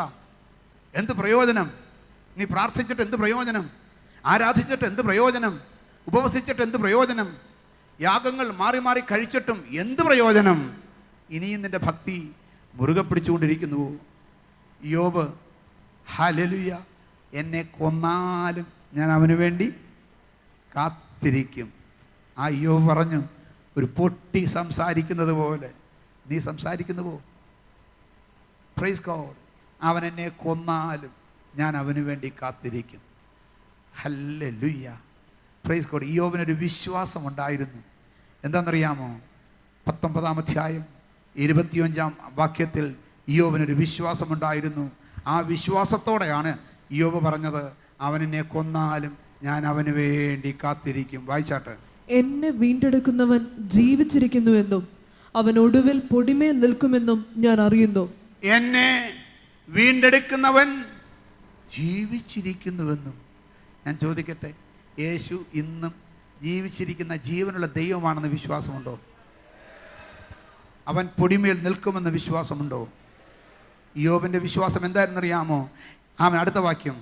എന്ത് പ്രയോജനം? നീ പ്രാർത്ഥിച്ചിട്ട് എന്ത് പ്രയോജനം? ആരാധിച്ചിട്ട് എന്ത് പ്രയോജനം? ഉപവസിച്ചിട്ട് എന്ത് പ്രയോജനം? യാഗങ്ങൾ മാറി മാറി കഴിച്ചിട്ടും എന്ത് പ്രയോജനം? ഇനിയും നിന്റെ ഭക്തി മുറുകെ പിടിച്ചുകൊണ്ടിരിക്കുന്നുവോ? ഇയ്യോബ്, ഹല്ലേലൂയ, എന്നെ കൊന്നാലും ഞാൻ അവന് വേണ്ടി കാത്തിരിക്കും. ആ ഇയ്യോബ് പറഞ്ഞു, ഒരു പൊട്ടി സംസാരിക്കുന്നത് പോലെ നീ സംസാരിക്കുന്നുവോ? Praise God. അവൻ എന്നെ കൊന്നാലും ഞാൻ അവന് വേണ്ടി കാത്തിരിക്കും. ഹല്ലേലൂയ. Praise God. ഇയ്യോബിനൊരു വിശ്വാസം ഉണ്ടായിരുന്നു. എന്താണെന്നറിയാമോ? 19-ാം അധ്യായം 25-ാം വാക്യത്തിൽ ഇയ്യോബിനൊരു വിശ്വാസമുണ്ടായിരുന്നു. ആ വിശ്വാസത്തോടെയാണ് ഇയ്യോബ് പറഞ്ഞത്, അവൻ എന്നെ കൊന്നാലും ഞാൻ അവന് വേണ്ടി കാത്തിരിക്കും. വായിച്ചാട്ടെ. എന്നെ വീണ്ടെടുക്കുന്നവൻ ജീവിച്ചിരിക്കുന്നുവെന്നും അവൻ ഒടുവിൽ പൊടിമേൽ നിൽക്കുമെന്നും ഞാൻ അറിയുന്നു. എന്നെ വീണ്ടെടുക്കുന്നവൻ ജീവിച്ചിരിക്കുന്നുവെന്നും. ഞാൻ ചോദിക്കട്ടെ, യേശു ഇന്നും ജീവിച്ചിരിക്കുന്ന ജീവനുള്ള ദൈവമാണെന്ന് വിശ്വാസമുണ്ടോ? അവൻ പൊടിമേൽ നിൽക്കുമെന്ന് വിശ്വാസമുണ്ടോ? ഇയ്യോബിൻ്റെ വിശ്വാസം എന്തായിരുന്നറിയാമോ? അവൻ അടുത്ത വാക്യം,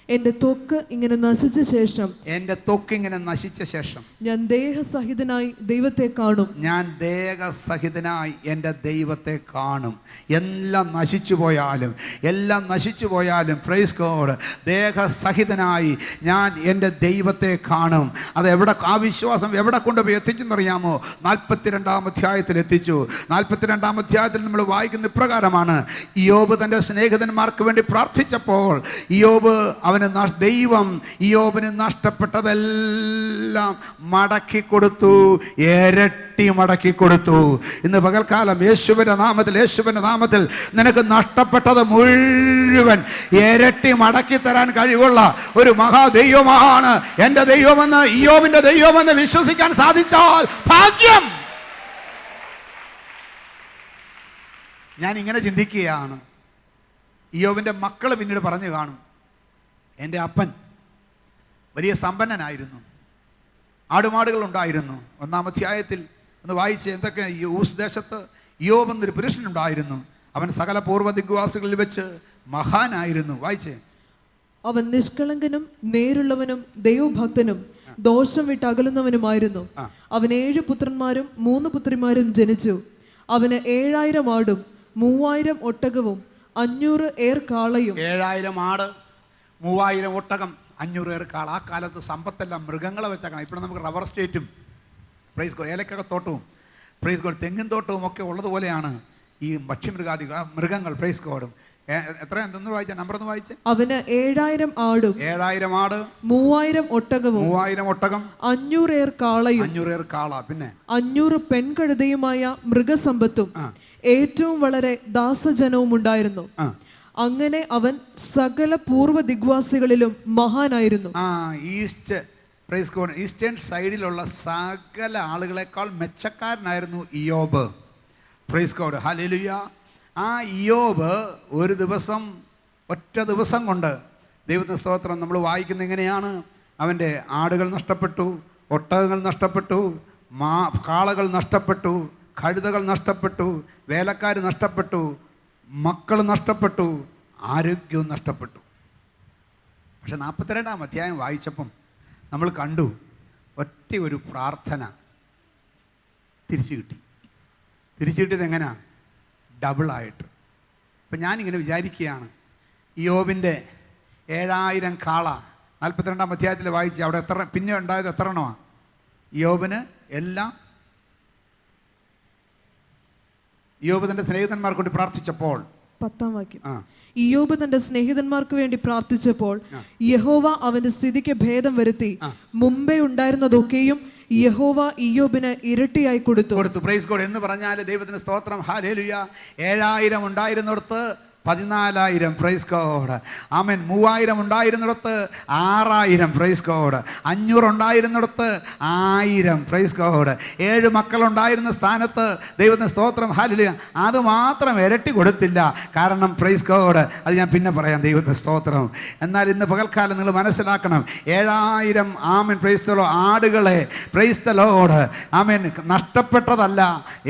എന്റെ ത്വക്ക് ഇങ്ങനെ നശിച്ച ശേഷം, എൻ്റെ ത്വക്ക് ഇങ്ങനെ നശിച്ച ശേഷം ഞാൻ ദേഹസഹിതനായി ദൈവത്തെ കാണും. ഞാൻ ദേഹസഹിതനായി എൻ്റെ ദൈവത്തെ കാണും. എല്ലാം നശിച്ചു പോയാലും പ്രൈസ് ഗോഡ്, ദേഹസഹിതനായി ഞാൻ എൻ്റെ ദൈവത്തെ കാണും. ആ വിശ്വാസം എവിടെ കൊണ്ടുപോയി എത്തിച്ചെന്നറിയാമോ? 42-ാം അധ്യായത്തിൽ എത്തിച്ചു. 42-ാം അധ്യായത്തിൽ നമ്മൾ വായിക്കുന്ന ഇപ്രകാരമാണ്, ഇയ്യോബ് തൻ്റെ സ്നേഹിതന്മാർക്ക് വേണ്ടി പ്രാർത്ഥിച്ചപ്പോൾ ഇയ്യോബ് അവൻ ദൈവം ഇയ്യോബിന് നഷ്ടപ്പെട്ടതെല്ലാം മടക്കി കൊടുത്തു, ഇരട്ടി മടക്കി കൊടുത്തു. ഇന്ന് പകൽക്കാലം യേശുവിൻ്റെ നാമത്തിൽ നിനക്ക് നഷ്ടപ്പെട്ടത് മുഴുവൻ ഇരട്ടി മടക്കി തരാൻ കഴിവുള്ള ഒരു മഹാദൈവമാണ് എൻ്റെ ദൈവമെന്ന്, ഇയ്യോബിൻ്റെ ദൈവമെന്ന് വിശ്വസിക്കാൻ സാധിച്ചാൽ ഭാഗ്യം. ഞാൻ ഇങ്ങനെ ചിന്തിക്കുകയാണ്, ഇയ്യോബിൻ്റെ മക്കൾ പിന്നീട് പറഞ്ഞു കാണും, എൻ്റെ അപ്പൻ വലിയ സമ്പന്നനായിരുന്നു, ആടുമാടുകൾ ഉണ്ടായിരുന്നു. 1-ാം അധ്യായത്തിൽ ഒന്ന് വായിച്ച് എന്തൊക്കെ, ഊസ് ദേശത്ത് ഇയ്യോബ് എന്നൊരു പുരുഷനുണ്ടായിരുന്നു, അവൻ സകല പൂർവ്വ ദിഗ്വാസികളിൽ വെച്ച് മഹാനായിരുന്നു. വായിച്ചേ. അവൻ നിഷ്കളങ്കനും നേരുള്ളവനും ദൈവഭക്തനും ദോഷം വിട്ടകലുന്നവനുമായിരുന്നു. അവന് 7 പുത്രന്മാരും 3 പുത്രിമാരും ജനിച്ചു. അവന് 7000 ആടും 3000 ഒട്ടകവും 500 ഏർക്കാളയും. 7000 ആട്, 3000 ഒട്ടകം, 500 ഏർക്കാൾ. ആ കാലത്ത് സമ്പത്തെല്ലാം മൃഗങ്ങളെ വെച്ചാക്കണം. ഇപ്പോൾ നമുക്ക് റബ്ബർ എസ്റ്റേറ്റും പ്രൈസ് ഗോഡ് ഏലക്കത്തോട്ടവും പ്രൈസ് ഗോഡ് തെങ്ങിൻ തോട്ടവും ഒക്കെ ഉള്ളതുപോലെയാണ് ഈ ഭക്ഷ്യമൃഗാദികൾ, മൃഗങ്ങൾ. പ്രൈസ് ഗോഡും എത്ര എന്തെന്ന് വായിച്ച നമ്പർ ഒന്ന് വായിച്ചേ. അവന് 7000 ആടും 7000 ആട് 3000 ഒട്ടകവും 3000 ഒട്ടകം 500 ഏർക്കാളയും 500 ഏർക്കാള, പിന്നെ 500 പെൺകഴുതയുമായ മൃഗസമ്പത്തും ഏറ്റവും വളരെ ദാസജനവും ഉണ്ടായിരുന്നു. അങ്ങനെ അവൻ സകല പൂർവ്വ ദിഗ്വാസികളിലും മഹാനായിരുന്നു. ഈസ്റ്റേൺ സൈഡിലുള്ള സകല ആളുകളെക്കാൾ മെച്ചക്കാരനായിരുന്നു ഇയ്യോബ്. Praise God, hallelujah. ആ ഇയ്യോബ് ഒരു ദിവസം, ഒറ്റ ദിവസം കൊണ്ട്, ദൈവത്തിന്റെ സ്തോത്രം, നമ്മൾ വായിക്കുന്ന ഇങ്ങനെയാണ്, അവൻ്റെ ആടുകൾ നഷ്ടപ്പെട്ടു, ഒട്ടകങ്ങൾ നഷ്ടപ്പെട്ടു, കാളകൾ നഷ്ടപ്പെട്ടു, കഴുതകൾ നഷ്ടപ്പെട്ടു, വേലക്കാർ നഷ്ടപ്പെട്ടു, മക്കൾ നഷ്ടപ്പെട്ടു, ആരോഗ്യവും നഷ്ടപ്പെട്ടു. പക്ഷെ 42-ാം അധ്യായം വായിച്ചപ്പം നമ്മൾ കണ്ടു, ഒറ്റ ഒരു പ്രാർത്ഥന തിരിച്ചു കിട്ടിയത് എങ്ങനെയാ? ഡബിളായിട്ട്. ഇപ്പം ഞാനിങ്ങനെ വിചാരിക്കുകയാണ്, ഇയ്യോബിൻ്റെ 7000 കാള 42-ാം അധ്യായത്തിൽ വായിച്ച് അവിടെ എത്ര പിന്നെ ഉണ്ടായത് എത്ര എണ്ണമാണ്? ഇയ്യോബിന് എല്ലാം ഇയ്യോബ് തൻ്റെ സ്നേഹിതന്മാർക്ക് വേണ്ടി പ്രാർത്ഥിച്ചപ്പോൾ 10-ാം വാക്യം, ഇയ്യോബ് തന്റെ സ്നേഹിതന്മാർക്ക് വേണ്ടി പ്രാർത്ഥിച്ചപ്പോൾ യഹോവ അവന്റെ സ്ഥിതിക്ക് ഭേദം വരുത്തി, മുമ്പേ ഉണ്ടായിരുന്നതൊക്കെയും യഹോവ ഇയ്യോബിന് ഇരട്ടിയായി കൊടുത്തു. പ്രൈസ് ഗോഡ് എന്ന് പറഞ്ഞാൽ ദൈവത്തിന് സ്തോത്രം, ഹല്ലേലൂയ. 7000 ഉണ്ടായിരുന്നിടത്ത് 14,000. പ്രൈസ് ഗോഡ്, ആമേൻ. 3000 ഉണ്ടായിരുന്നിടത്ത് 6000. Praise God. 500 ഉണ്ടായിരുന്നിടത്ത് 1000. Praise God. 7 മക്കളുണ്ടായിരുന്ന സ്ഥാനത്ത് ദൈവത്തിന് സ്തോത്രം, ഹല്ലേലൂയ, അത് മാത്രം ഇരട്ടി കൊടുത്തില്ല. കാരണം പ്രൈസ് ഗോഡ്, അത് ഞാൻ പിന്നെ പറയാം, ദൈവത്തിന് സ്തോത്രം. എന്നാൽ ഇന്ന് പകൽക്കാലം നിങ്ങൾ മനസ്സിലാക്കണം, 7000 ആമേൻ പ്രൈസ് ദ ലോർഡ് ആടുകളെ പ്രൈസ് ദ ലോർഡ് ആമേൻ നഷ്ടപ്പെട്ടതല്ല.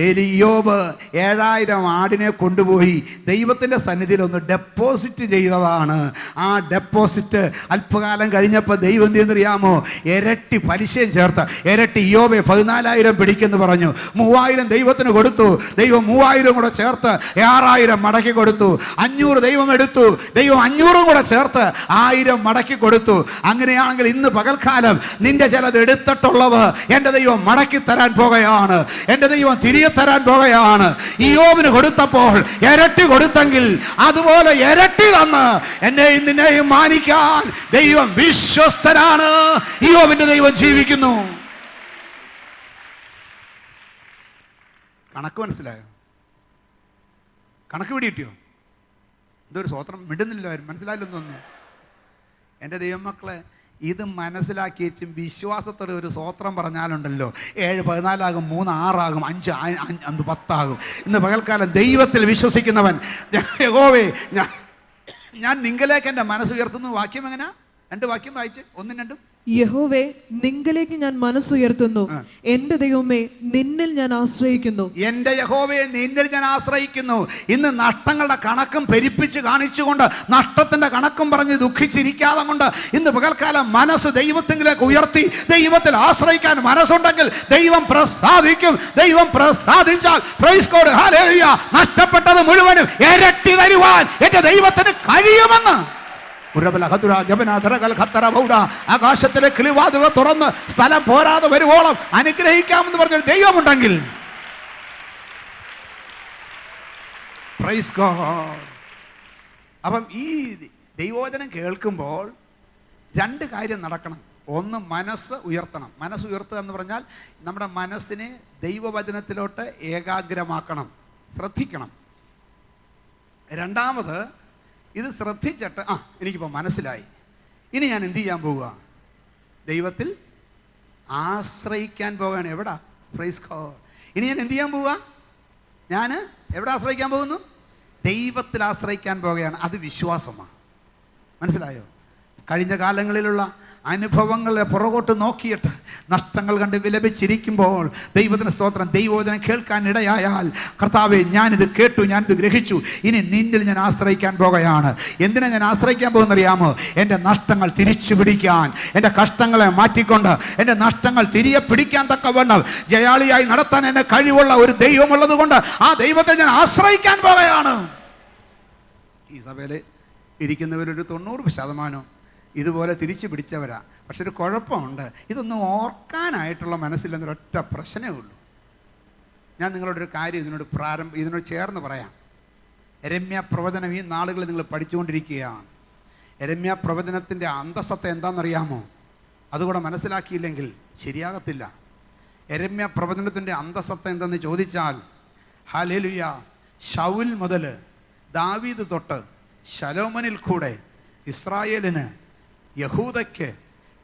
ഇയ്യോബ് 7000 ആടിനെ കൊണ്ടുപോയി ദൈവത്തിൻ്റെ സന്നിധിയിലൊന്ന് ഡെപ്പോസിറ്റ് ചെയ്തതാണ്. ആ ഡെപ്പോസിറ്റ് അല്പകാലം കഴിഞ്ഞപ്പോൾ ദൈവം എന്ത് ചെയ്യുന്നറിയാമോ? ഇരട്ടി പലിശയും ചേർത്ത് ഇരട്ടി. ഇയ്യോബെ 14,000 പിടിക്കെന്ന് പറഞ്ഞു, 3000 ദൈവത്തിന് കൊടുത്തു. ദൈവം 3000 കൂടെ ചേർത്ത് 6000 മടക്കി കൊടുത്തു. 500 ദൈവം എടുത്തു, ദൈവം 500 കൂടെ ചേർത്ത് 1000 മടക്കി കൊടുത്തു. അങ്ങനെയാണെങ്കിൽ ഇന്ന് പകൽക്കാലം നിന്റെ ചിലത് എടുത്തിട്ടുള്ളത് എൻ്റെ ദൈവം മടക്കി തരാൻ പോകുകയാണ്. എൻ്റെ ദൈവം തിരികെ തരാൻ പോകുകയാണ്. ഇയ്യോബിന് കൊടുത്തപ്പോൾ ഇരട്ടി കൊടുത്തെങ്കിൽ അതുപോലെ ഇരട്ടി തന്ന് എന്നെയും നിന്നെയും മാനിക്കാൻ ദൈവം വിശ്വസ്തനാണ്. ഇയ്യോബിന്റെ ദൈവം ജീവിക്കുന്നു. കണക്ക് മനസ്സിലായോ? കണക്ക് പിടികിട്ടിയോ? എന്തൊരു സ്വത്രം മിണ്ടുന്നില്ല, മനസ്സിലായില്ലെന്ന് തോന്നുന്നു. എൻ്റെ ദൈവമക്കളെ, ഇത് മനസ്സിലാക്കി വെച്ചും വിശ്വാസത്തോടെ ഒരു സ്വത്രം പറഞ്ഞാലുണ്ടല്ലോ, 7 14 ആകും, 3 6 ആകും, 5 10 ആകും. ഇന്ന് പകൽക്കാലം ദൈവത്തിൽ വിശ്വസിക്കുന്നവൻ, യഹോവേ ഞാൻ നിങ്കലേക്ക് എൻ്റെ മനസ്സുയർത്തുന്നു. വാക്യം എങ്ങനെയാ? 2 വാക്യം വായിച്ച്, 1ഉം 2ഉം. യഹോവേ നിങ്കലേക്ക് ഞാൻ മനസ്സുയർത്തുന്നു, എന്റെ ദൈവമേ നിന്നിൽ ഞാൻ ആശ്രയിക്കുന്നു. എൻ്റെ യഹോവയെ നിന്നിൽ ഞാൻ ആശ്രയിക്കുന്നു. ഇന്ന് നഷ്ടങ്ങളുടെ കണക്കും പെരുപ്പിച്ച് കാണിച്ചുകൊണ്ട്, നഷ്ടത്തിന്റെ കണക്കും പറഞ്ഞ് ദുഃഖിച്ചിരിക്കാതെ കൊണ്ട് ഇന്ന് പകൽക്കാലം മനസ്സ് ദൈവത്തിലേക്ക് ഉയർത്തി ദൈവത്തിൽ ആശ്രയിക്കാൻ മനസ്സുണ്ടെങ്കിൽ ദൈവം പ്രസാദിക്കും. ദൈവം പ്രസാദിച്ചാൽ പ്രൈസ് ഗോഡ്, ഹല്ലേലൂയ, നഷ്ടപ്പെട്ടത് മുഴുവനും ഇരട്ടി തരുവാൻ എൻ്റെ ദൈവത്തിന് കഴിയുമെന്ന്. ആകാശത്തിലെ കിളിവാതിലുകൾ തുറന്ന് സ്ഥലം പോരാതെ വരുവോളം അനുഗ്രഹിക്കാമെന്ന് പറഞ്ഞൊരു ദൈവമുണ്ടെങ്കിൽ പ്രൈസ് ഗോഡ്. അപ്പം ഈ ദൈവവചനം കേൾക്കുമ്പോൾ രണ്ട് കാര്യം നടക്കണം. ഒന്ന്, മനസ്സ് ഉയർത്തണം. മനസ്സ് ഉയർത്തുക എന്ന് പറഞ്ഞാൽ നമ്മുടെ മനസ്സിനെ ദൈവവചനത്തിലോട്ട് ഏകാഗ്രമാക്കണം, ശ്രദ്ധിക്കണം. രണ്ടാമത്, ഇത് ശ്രദ്ധിച്ചിട്ട് എനിക്കിപ്പോൾ മനസ്സിലായി, ഇനി ഞാൻ എന്ത് ചെയ്യാൻ പോവുക? ദൈവത്തിൽ ആശ്രയിക്കാൻ പോവുകയാണ്. എവിടാ? Praise God. ഇനി ഞാൻ എന്ത് ചെയ്യാൻ പോവുക? ഞാൻ എവിടെ ആശ്രയിക്കാൻ പോകുന്നു? ദൈവത്തിൽ ആശ്രയിക്കാൻ പോവുകയാണ്. അത് വിശ്വാസമാണ്. മനസ്സിലായോ? കഴിഞ്ഞ കാലങ്ങളിലുള്ള അനുഭവങ്ങളെ പുറകോട്ട് നോക്കിയിട്ട് നഷ്ടങ്ങൾ കണ്ട് വിലപിച്ചിരിക്കുമ്പോൾ ദൈവത്തിന് സ്തോത്രം, ദൈവവചനം കേൾക്കാൻ ഇടയായാൽ, കർത്താവേ ഞാനിത് കേട്ടു, ഞാനിത് ഗ്രഹിച്ചു, ഇനി നിന്നിൽ ഞാൻ ആശ്രയിക്കാൻ പോകുകയാണ്. എന്തിനാ ഞാൻ ആശ്രയിക്കാൻ പോകുന്നറിയാമോ? എൻ്റെ നഷ്ടങ്ങൾ തിരിച്ചു പിടിക്കാൻ, എൻ്റെ കഷ്ടങ്ങളെ മാറ്റിക്കൊണ്ട് എൻ്റെ നഷ്ടങ്ങൾ തിരികെ പിടിക്കാൻ തക്കവണ്ണം ജയാളിയായി നടത്താൻ എന്നെ കഴിവുള്ള ഒരു ദൈവമുള്ളത് കൊണ്ട് ആ ദൈവത്തെ ഞാൻ ആശ്രയിക്കാൻ പോകുകയാണ്. ഈ സഭയിൽ ഇരിക്കുന്നവരൊരു 90% ഇതുപോലെ തിരിച്ചു പിടിച്ചവരാ. പക്ഷെ ഒരു കുഴപ്പമുണ്ട്, ഇതൊന്നും ഓർക്കാനായിട്ടുള്ള മനസ്സില്ലെന്നൊരൊറ്റ പ്രശ്നമേ ഉള്ളൂ. ഞാൻ നിങ്ങളോടൊരു കാര്യം ഇതിനോട് ചേർന്ന് പറയാം. യെരമ്യാ പ്രവചനം ഈ നാളുകളിൽ നിങ്ങൾ പഠിച്ചുകൊണ്ടിരിക്കുകയാണ്. യെരമ്യാ പ്രവചനത്തിൻ്റെ അന്തസത്ത എന്താണെന്നറിയാമോ? അതുകൂടെ മനസ്സിലാക്കിയില്ലെങ്കിൽ ശരിയാകത്തില്ല. യെരമ്യാ പ്രവചനത്തിൻ്റെ അന്തസത്ത എന്തെന്ന് ചോദിച്ചാൽ, ഹല്ലേലൂയ, ശൗൽ മുതൽ ദാവീദ് തൊട്ട് ശലോമനിൽ കൂടെ ഇസ്രായേലിന്, യഹൂദയ്ക്ക്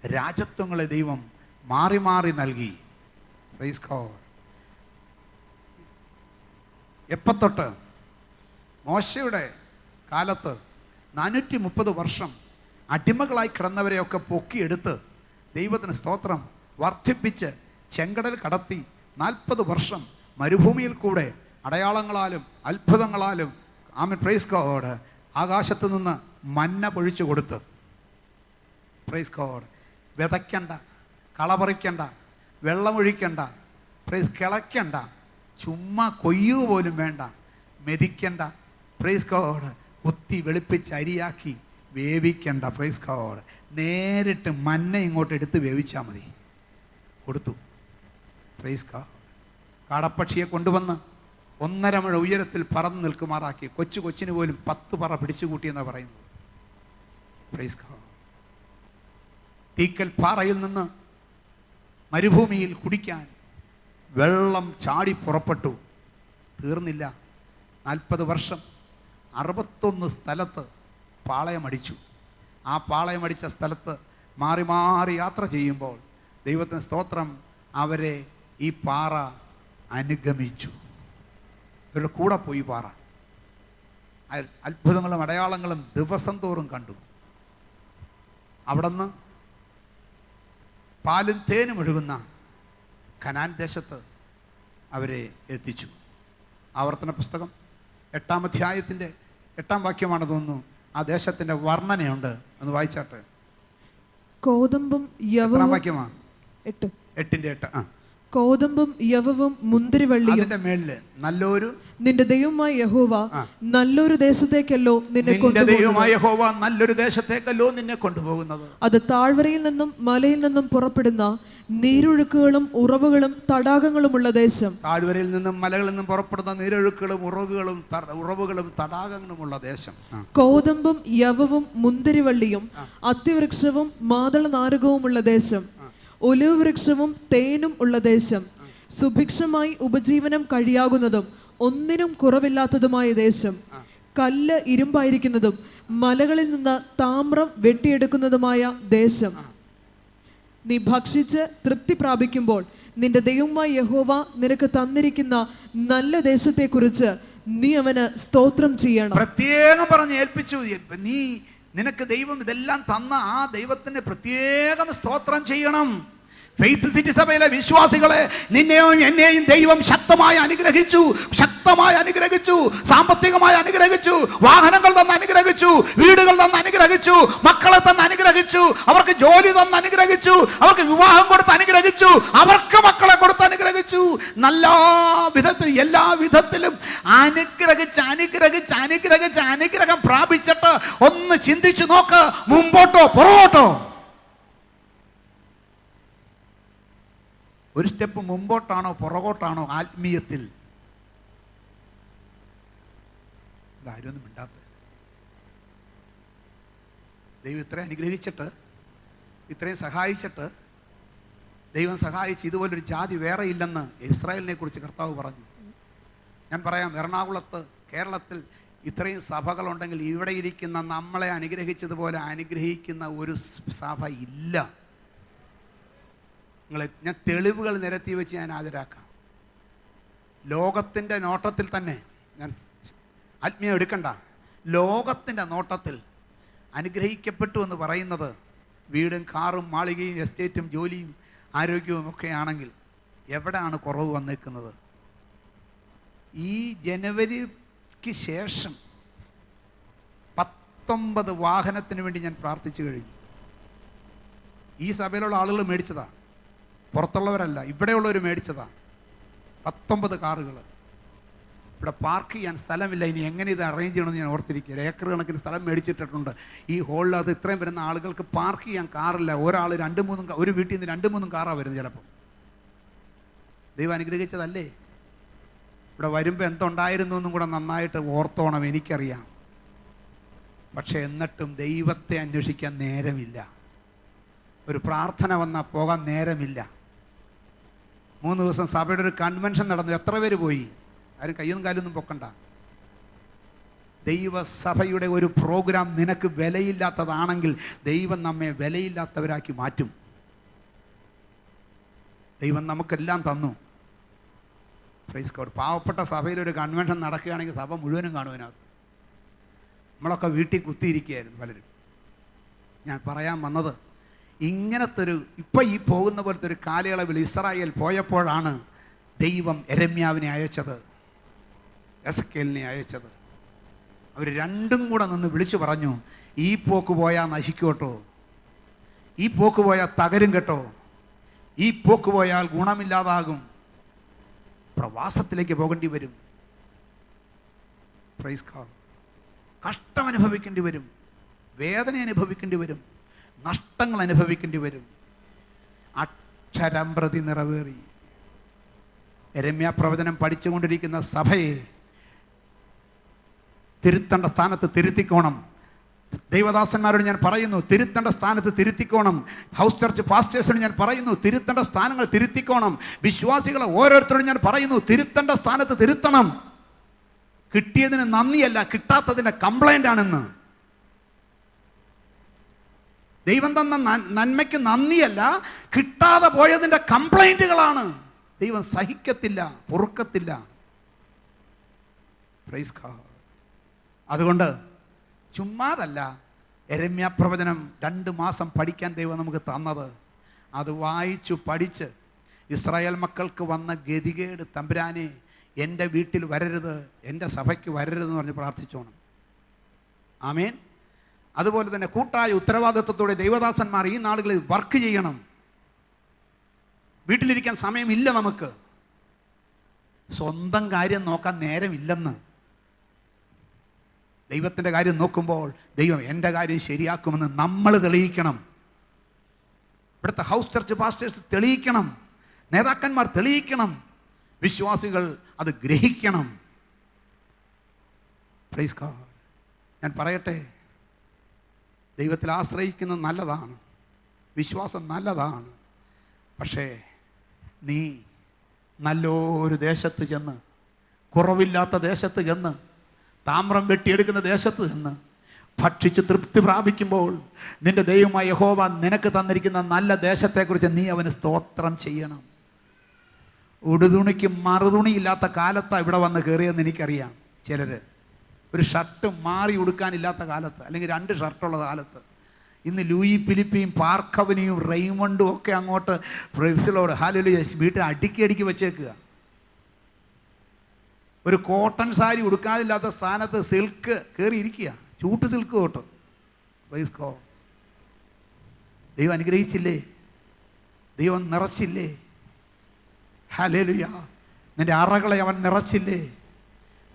രാജത്വങ്ങളെ ദൈവം മാറി മാറി നൽകി. Praise God. എപ്പത്തൊട്ട്? മോശയുടെ കാലത്ത് 430 വർഷം അടിമകളായി കിടന്നവരെയൊക്കെ പൊക്കിയെടുത്ത് ദൈവത്തിന് സ്തോത്രം വർദ്ധിപ്പിച്ച് ചെങ്കടൽ കടത്തി 40 വർഷം മരുഭൂമിയിൽ കൂടെ അടയാളങ്ങളാലും അത്ഭുതങ്ങളാലും ആമേൻ പ്രൈസ് ഗോഡ് ആകാശത്ത് നിന്ന് മന്ന പൊഴിച്ചു കൊടുത്ത്. Praise God. വിതയ്ക്കണ്ട, കളപറിക്കണ്ട, വെള്ളമൊഴിക്കണ്ട, പ്രൈസ് കിളയ്ക്കണ്ട, ചുമ്മാ കൊയ്യുക പോലും വേണ്ട, മെതിക്കണ്ട. Praise God. കുത്തി വെളുപ്പിച്ച് അരിയാക്കി വേവിക്കണ്ട. Praise God. നേരിട്ട് മന്ന ഇങ്ങോട്ട് എടുത്ത് വേവിച്ചാൽ മതി. കൊടുത്തു. Praise God. കാടപ്പക്ഷിയെ കൊണ്ടുവന്ന് 1.5 മുഴ ഉയരത്തിൽ പറന്ന് നിൽക്കുമാറാക്കി. കൊച്ചിന് പോലും 10 പറ പിടിച്ചുകൂട്ടിയെന്നാണ് പറയുന്നത്. Praise God. തീക്കൽ പാറയിൽ നിന്ന് മരുഭൂമിയിൽ കുടിക്കാൻ വെള്ളം ചാടി പുറപ്പെട്ടു. തീർന്നില്ല. 40 വർഷം 61 സ്ഥലത്ത് പാളയമടിച്ചു. ആ പാളയമടിച്ച സ്ഥലത്ത് മാറി മാറി യാത്ര ചെയ്യുമ്പോൾ ദൈവത്തിന് സ്തോത്രം അവരെ ഈ പാറ അനുഗമിച്ചു. ഇവരുടെ കൂടെ പോയി പാറ. അത്ഭുതങ്ങളും അടയാളങ്ങളും ദിവസം തോറും കണ്ടു. അവിടെ നിന്ന് പാലും തേനും ഒഴുകുന്ന കനാൻ ദേശത്ത് അവരെ എത്തിച്ചു. ആവർത്തന പുസ്തകം 8-ാം അധ്യായത്തിൻ്റെ 8-ാം വാക്യമാണ് തോന്നുന്നു. ആ ദേശത്തിൻ്റെ വർണ്ണനയുണ്ട്, ഒന്ന് വായിച്ചാട്ടെ. കോതമ്പും യവവും. വാക്യമാ 8:8. കോതമ്പും യവവും മുന്തിരിവള്ളിയും അതിന്റെ മേളില് നല്ലൊരു, നിന്റെ ദൈവമായ യഹോവ നല്ലൊരു ദേശത്തേക്കല്ലോ നിന്നെ കൊണ്ടുപോകുന്നത്. അത് താഴ്വരയിൽ നിന്നും മലയിൽ നിന്നും പുറപ്പെടുന്ന നീരൊഴുക്കുകളും ഉറവുകളും തടാകങ്ങളുമുള്ള ദേശം. താഴ്വരയിൽ നിന്നും മലകളിൽ നിന്നും പുറപ്പെടുന്ന നീരൊഴുക്കുകളും ഉറവുകളും തടാകങ്ങളുമുള്ള ദേശം. കോതമ്പും യവവും മുന്തിരിവള്ളിയും അത്തിവൃക്ഷവും മാതള നാരകവുമുള്ള ദേശം. ഒലിവ് വൃക്ഷവും തേനും ഉള്ള ദേശം. സുഭിക്ഷമായി ഉപജീവനം കഴിയാകുന്നതും ഒന്നിനും കുറവില്ലാത്തതുമായ ദേശം. കല്ല് ഇരുമ്പായിരിക്കുന്നതും മലകളിൽ നിന്ന് താമ്രം വെട്ടിയെടുക്കുന്നതുമായ ദേശം. നീ ഭക്ഷിച്ച് തൃപ്തി പ്രാപിക്കുമ്പോൾ നിന്റെ ദൈവമായ യഹോവ നിനക്ക് തന്നിരിക്കുന്ന നല്ല ദേശത്തെക്കുറിച്ച് നീ അവന് സ്തോത്രം ചെയ്യണം. പ്രത്യേകം പറഞ്ഞ് ഏൽപ്പിച്ചു. നിനക്ക് ദൈവം ഇതെല്ലാം തന്ന ആ ദൈവത്തിന് പ്രത്യേകം സ്തോത്രം ചെയ്യണം. ഫെയ്ത്ത് സിറ്റി സഭയിലെ വിശ്വാസികളെ, നിന്നെയും എന്നെയും ദൈവം ശക്തമായി അനുഗ്രഹിച്ചു. സാമ്പത്തികമായി അനുഗ്രഹിച്ചു, വാഹനങ്ങൾ തന്ന് അനുഗ്രഹിച്ചു, വീടുകൾ തന്ന് അനുഗ്രഹിച്ചു, മക്കളെ തന്ന് അനുഗ്രഹിച്ചു, അവർക്ക് ജോലി തന്ന് അനുഗ്രഹിച്ചു, അവർക്ക് വിവാഹം കൊടുത്ത് അനുഗ്രഹിച്ചു, അവർക്ക് മക്കളെ കൊടുത്ത് അനുഗ്രഹിച്ചു. എല്ലാ വിധത്തിലും അനുഗ്രഹം പ്രാപിച്ചിട്ട് ഒന്ന് ചിന്തിച്ചു നോക്ക്, മുമ്പോട്ടോ പുറകോട്ടോ? ഒരു സ്റ്റെപ്പ് മുമ്പോട്ടാണോ പുറകോട്ടാണോ ആത്മീയത്തിൽ? ഇതാരൊന്നും മിണ്ടാത്ത ദൈവം ഇത്ര അനുഗ്രഹിച്ചിട്ട് ഇത്രയും സഹായിച്ചിട്ട് ദൈവം സഹായിച്ച് ഇതുപോലൊരു ജാതി വേറെ ഇല്ലെന്ന് ഇസ്രായേലിനെ കുറിച്ച് കർത്താവ് പറഞ്ഞു. ഞാൻ പറയാം, എറണാകുളത്ത്, കേരളത്തിൽ ഇത്രയും സഭകളുണ്ടെങ്കിൽ ഇവിടെ ഇരിക്കുന്ന നമ്മളെ അനുഗ്രഹിച്ചതുപോലെ അനുഗ്രഹിക്കുന്ന ഒരു സഭ ഇല്ല. ഞാൻ തെളിവുകൾ നിരത്തി വെച്ച് ഞാൻ ഹാജരാക്കാം. ലോകത്തിൻ്റെ നോട്ടത്തിൽ തന്നെ, ഞാൻ ആത്മീയം എടുക്കണ്ട, ലോകത്തിൻ്റെ നോട്ടത്തിൽ അനുഗ്രഹിക്കപ്പെട്ടു എന്ന് പറയുന്നത് വീടും കാറും മാളികയും എസ്റ്റേറ്റും ജോലിയും ആരോഗ്യവും ഒക്കെ ആണെങ്കിൽ എവിടെയാണ് കുറവ് വന്നേക്കുന്നത്? ഈ ജനുവരിക്ക് ശേഷം 19 വാഹനത്തിന് വേണ്ടി ഞാൻ പ്രാർത്ഥിച്ചു കഴിഞ്ഞു. ഈ സഭയിലുള്ള ആളുകൾ മേടിച്ചതാ, പുറത്തുള്ളവരല്ല, ഇവിടെയുള്ളവർ മേടിച്ചതാ. 19 കാറുകൾ. ഇവിടെ പാർക്ക് ചെയ്യാൻ സ്ഥലമില്ല. ഇനി എങ്ങനെ ഇത് അറേഞ്ച് ചെയ്യണമെന്ന് ഞാൻ ഓർത്തിരിക്കുക. ഏക്കർ കണക്കിന് സ്ഥലം മേടിച്ചിട്ടിട്ടുണ്ട്. ഈ ഹോളിൽ അത് ഇത്രയും വരുന്ന ആളുകൾക്ക് പാർക്ക് ചെയ്യാൻ കാറില്ല. ഒരാൾ 2-3 ഒരു വീട്ടിൽ നിന്ന് 2-3 കാറാണ് വരുന്നത് ചിലപ്പം. ദൈവം അനുഗ്രഹിച്ചതല്ലേ? ഇവിടെ വരുമ്പോൾ എന്തുണ്ടായിരുന്നു എന്നും കൂടെ നന്നായിട്ട് ഓർത്തോണം. എനിക്കറിയാം. പക്ഷെ എന്നിട്ടും ദൈവത്തെ അന്വേഷിക്കാൻ നേരമില്ല. ഒരു പ്രാർത്ഥന വന്നാൽ പോകാൻ നേരമില്ല. 3 ദിവസം സഭയുടെ ഒരു കൺവെൻഷൻ നടന്നു. എത്ര പേര് പോയി? ആരും കയ്യൊന്നും കാലൊന്നും പൊക്കണ്ട. ദൈവസഭയുടെ ഒരു പ്രോഗ്രാം നിനക്ക് വിലയില്ലാത്തതാണെങ്കിൽ ദൈവം നമ്മെ വിലയില്ലാത്തവരാക്കി മാറ്റും. ദൈവം നമുക്കെല്ലാം തന്നു. Praise God. പാവപ്പെട്ട സഭയിലൊരു കൺവെൻഷൻ നടക്കുകയാണെങ്കിൽ സഭ മുഴുവനും കാണുവാനകത്ത്. നമ്മളൊക്കെ വീട്ടിൽ കുത്തിയിരിക്കുകയായിരുന്നു പലരും. ഞാൻ പറയാൻ വന്നത്, ഇങ്ങനത്തെ ഒരു ഇപ്പം ഈ പോകുന്ന പോലത്തെ ഒരു കാലയളവിൽ ഇസ്രായേൽ പോയപ്പോഴാണ് ദൈവം യെരമ്യാവിനെ അയച്ചത്, എസക്കേലിനെ അയച്ചത്. അവർ രണ്ടും കൂടെ നിന്ന് വിളിച്ചു പറഞ്ഞു, ഈ പോക്ക് പോയാൽ നശിക്കോട്ടോ, ഈ പോക്ക് പോയാൽ തകരും കേട്ടോ, ഈ പോക്ക് പോയാൽ ഗുണമില്ലാതാകും, പ്രവാസത്തിലേക്ക് പോകേണ്ടി വരും, പ്രൈസ് ഗോഡ്, കഷ്ടം അനുഭവിക്കേണ്ടി വരും, വേദന അനുഭവിക്കേണ്ടി വരും, നഷ്ടങ്ങൾ അനുഭവിക്കേണ്ടി വരും. അക്ഷരം പ്രതി നിറവേറി. യെരമ്യാ പ്രവചനം പഠിച്ചുകൊണ്ടിരിക്കുന്ന സഭയെ തിരുത്തേണ്ട സ്ഥാനത്ത് തിരുത്തിക്കോണം. ദൈവദാസന്മാരോട് ഞാൻ പറയുന്നു, തിരുത്തേണ്ട സ്ഥാനത്ത് തിരുത്തിക്കോണം. ഹൗസ് ചർച്ച് പാസ്റ്റേഴ്സിനോട് ഞാൻ പറയുന്നു, തിരുത്തേണ്ട സ്ഥാനങ്ങൾ തിരുത്തിക്കോണം. വിശ്വാസികളെ ഓരോരുത്തരോടും ഞാൻ പറയുന്നു, തിരുത്തേണ്ട സ്ഥാനത്ത് തിരുത്തണം. കിട്ടിയതിന് നന്ദിയല്ല, കിട്ടാത്തതിൻ്റെ കംപ്ലൈൻ്റ് ആണെന്ന്. ദൈവം തന്ന നന്മയ്ക്ക് നന്ദിയല്ല, കിട്ടാതെ പോയതിൻ്റെ കംപ്ലൈൻറ്റുകളാണ്. ദൈവം സഹിക്കത്തില്ല, പൊറുക്കത്തില്ല. Praise God. അതുകൊണ്ട് ചുമ്മാതല്ല യെരമ്യാ പ്രവചനം 2 മാസം പഠിക്കാൻ ദൈവം നമുക്ക് തന്നത്. അത് വായിച്ചു പഠിച്ച് ഇസ്രായേൽ മക്കൾക്ക് വന്ന ഗതികേട്, തമ്പുരാനെ എൻ്റെ വീട്ടിൽ വരരുത്, എൻ്റെ സഭയ്ക്ക് വരരുതെന്ന് പറഞ്ഞ് പ്രാർത്ഥിച്ചോണം. ആമേൻ. അതുപോലെ തന്നെ കൂട്ടായ ഉത്തരവാദിത്വത്തോടെ ദൈവദാസന്മാർ ഈ നാളുകളിൽ വർക്ക് ചെയ്യണം. വീട്ടിലിരിക്കാൻ സമയമില്ല നമുക്ക്. സ്വന്തം കാര്യം നോക്കാൻ നേരമില്ലെന്ന്. ദൈവത്തിൻ്റെ കാര്യം നോക്കുമ്പോൾ ദൈവം എൻ്റെ കാര്യം ശരിയാക്കുമെന്ന് നമ്മൾ തെളിയിക്കണം. ഇവിടുത്തെ ഹൗസ് ചർച്ച് പാസ്റ്റേഴ്സ് തെളിയിക്കണം, നേതാക്കന്മാർ തെളിയിക്കണം, വിശ്വാസികൾ അത് ഗ്രഹിക്കണം. Praise God. ഞാൻ പറയട്ടെ, ദൈവത്തിൽ ആശ്രയിക്കുന്നത് നല്ലതാണ്, വിശ്വാസം നല്ലതാണ്. പക്ഷേ നീ നല്ലൊരു ദേശത്ത് ചെന്ന്, കുറവില്ലാത്ത ദേശത്ത് ചെന്ന്, താമ്രം വെട്ടിയെടുക്കുന്ന ദേശത്ത് ചെന്ന് ഭക്ഷിച്ച് തൃപ്തി പ്രാപിക്കുമ്പോൾ നിന്റെ ദൈവമായ യഹോവ നിനക്ക് തന്നിരിക്കുന്ന നല്ല ദേശത്തെക്കുറിച്ച് നീ അവന് സ്തോത്രം ചെയ്യണം. ഉടുതുണിക്ക് മറുതുണിയില്ലാത്ത കാലത്താണ് ഇവിടെ വന്ന് കയറിയെന്ന് എനിക്കറിയാം. ചിലർ ഒരു ഷർട്ട് മാറി ഉടുക്കാനില്ലാത്ത കാലത്ത്, അല്ലെങ്കിൽ 2 ഷർട്ടുള്ള കാലത്ത്. ഇന്ന് ലൂയി ഫിലിപ്പിയും പാർക്കവനിയും റെയ്മണ്ടും ഒക്കെ അങ്ങോട്ട് ഫ്രണ്ട്സിലോട് ഹാലൂയ വീട്ടിൽ അടുക്കി വെച്ചേക്കുക. ഒരു കോട്ടൺ സാരി ഉടുക്കാതില്ലാത്ത സ്ഥാനത്ത് സിൽക്ക് കയറിയിരിക്കുക, ചൂട്ട് സിൽക്ക് തൊട്ട്. Praise God. ദൈവം അനുഗ്രഹിച്ചില്ലേ? ദൈവം നിറച്ചില്ലേ? ഹല്ലേലൂയ. നിന്റെ അറകളെ അവൻ നിറച്ചില്ലേ?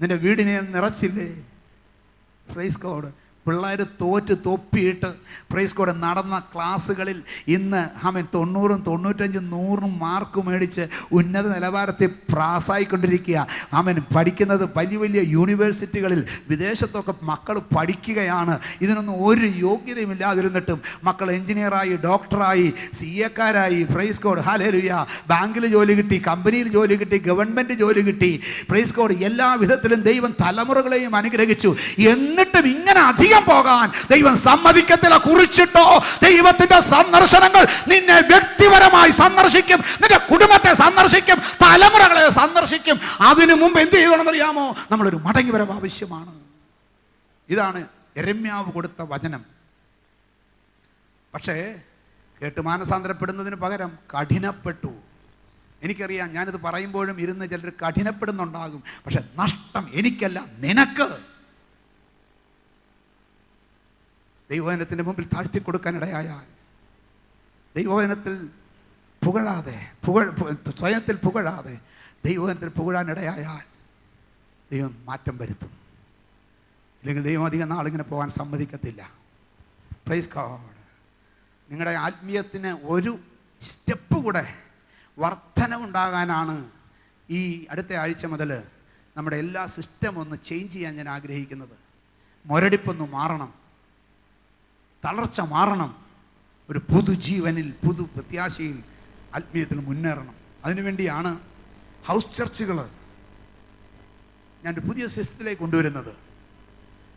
നിന്റെ വീടിനെ നിറച്ചില്ലേ? Praise God. പിള്ളേർ തോറ്റ് തൊപ്പിയിട്ട് പ്രൈസ് കോഡ് നടന്ന ക്ലാസ്സുകളിൽ ഇന്ന് 90, 95, 100 മാർക്ക് മേടിച്ച് ഉന്നത നിലവാരത്തിൽ പാസ്സായിക്കൊണ്ടിരിക്കുക. പഠിക്കുന്നത് വലിയ വലിയ യൂണിവേഴ്സിറ്റികളിൽ വിദേശത്തൊക്കെ മക്കൾ പഠിക്കുകയാണ്. ഇതിനൊന്നും ഒരു യോഗ്യതയും ഇല്ലാതിരുന്നിട്ടും മക്കൾ എഞ്ചിനീയറായി, ഡോക്ടറായി, CA-ക്കാരായി, പ്രൈസ് കോഡ് ഹല്ലേലൂയ, ബാങ്കിൽ ജോലി കിട്ടി, കമ്പനിയിൽ ജോലി കിട്ടി, ഗവൺമെൻറ് ജോലി കിട്ടി. പ്രൈസ് കോഡ് എല്ലാ വിധത്തിലും ദൈവം തലമുറകളെയും അനുഗ്രഹിച്ചു. എന്നിട്ടും ഇങ്ങനെ അധികം പോകാൻ ദൈവം സമ്മതിക്കത്തില്ല. കുറിച്ചിട്ടോ, ദൈവത്തിന്റെ സന്ദർശനങ്ങൾ നിന്നെ വ്യക്തിപരമായി സന്ദർശിക്കും, നിന്റെ കുടുംബത്തെ സന്ദർശിക്കും, തലമുറകളെ സന്ദർശിക്കും. അതിനു മുമ്പ് എന്ത് ചെയ്യണമെന്നറിയാമോ? നമ്മളൊരു മടങ്ങി വരവ് ആവശ്യമാണ്. ഇതാണ് യെരമ്യാവ് കൊടുത്ത വചനം. പക്ഷേ കേട്ട് മാനസാന്തരപ്പെടുന്നതിന് പകരം കഠിനപ്പെട്ടു. എനിക്കറിയാം, ഞാനിത് പറയുമ്പോഴും ഇരുന്ന് ചിലർ കഠിനപ്പെടുന്നുണ്ടാകും. പക്ഷെ നഷ്ടം എനിക്കല്ല, നിനക്ക്. ദൈവവചനത്തിൻ്റെ മുമ്പിൽ താഴ്ത്തിക്കൊടുക്കാനിടയായാൽ, ദൈവവചനത്തിൽ പുകഴാതെ, സ്വയത്തിൽ പുകഴാതെ ദൈവവചനത്തിൽ പുകഴാനിടയായാൽ ദൈവം മാറ്റം വരുത്തും. ഇല്ലെങ്കിൽ ദൈവം അധികം നാളിങ്ങനെ പോകാൻ സമ്മതിക്കത്തില്ല. Praise God. നിങ്ങളുടെ ആത്മീയത്തിന് ഒരു സ്റ്റെപ്പ് കൂടെ വർധനവുണ്ടാകാനാണ് ഈ അടുത്ത ആഴ്ച മുതൽ നമ്മുടെ എല്ലാ സിസ്റ്റം ഒന്ന് ചേഞ്ച് ചെയ്യാൻ ഞാൻ ആഗ്രഹിക്കുന്നത്. മുരടിപ്പൊന്ന് മാറണം, തളർച്ച മാറണം, ഒരു പുതുജീവനിൽ, പുതു പ്രത്യാശയിൽ, ആത്മീയത്തിൽ മുന്നേറണം. അതിനുവേണ്ടിയാണ് ഹൗസ് ചർച്ചുകൾ ഞാനൊരു പുതിയ സിസ്റ്റത്തിലേക്ക് കൊണ്ടുവരുന്നത്.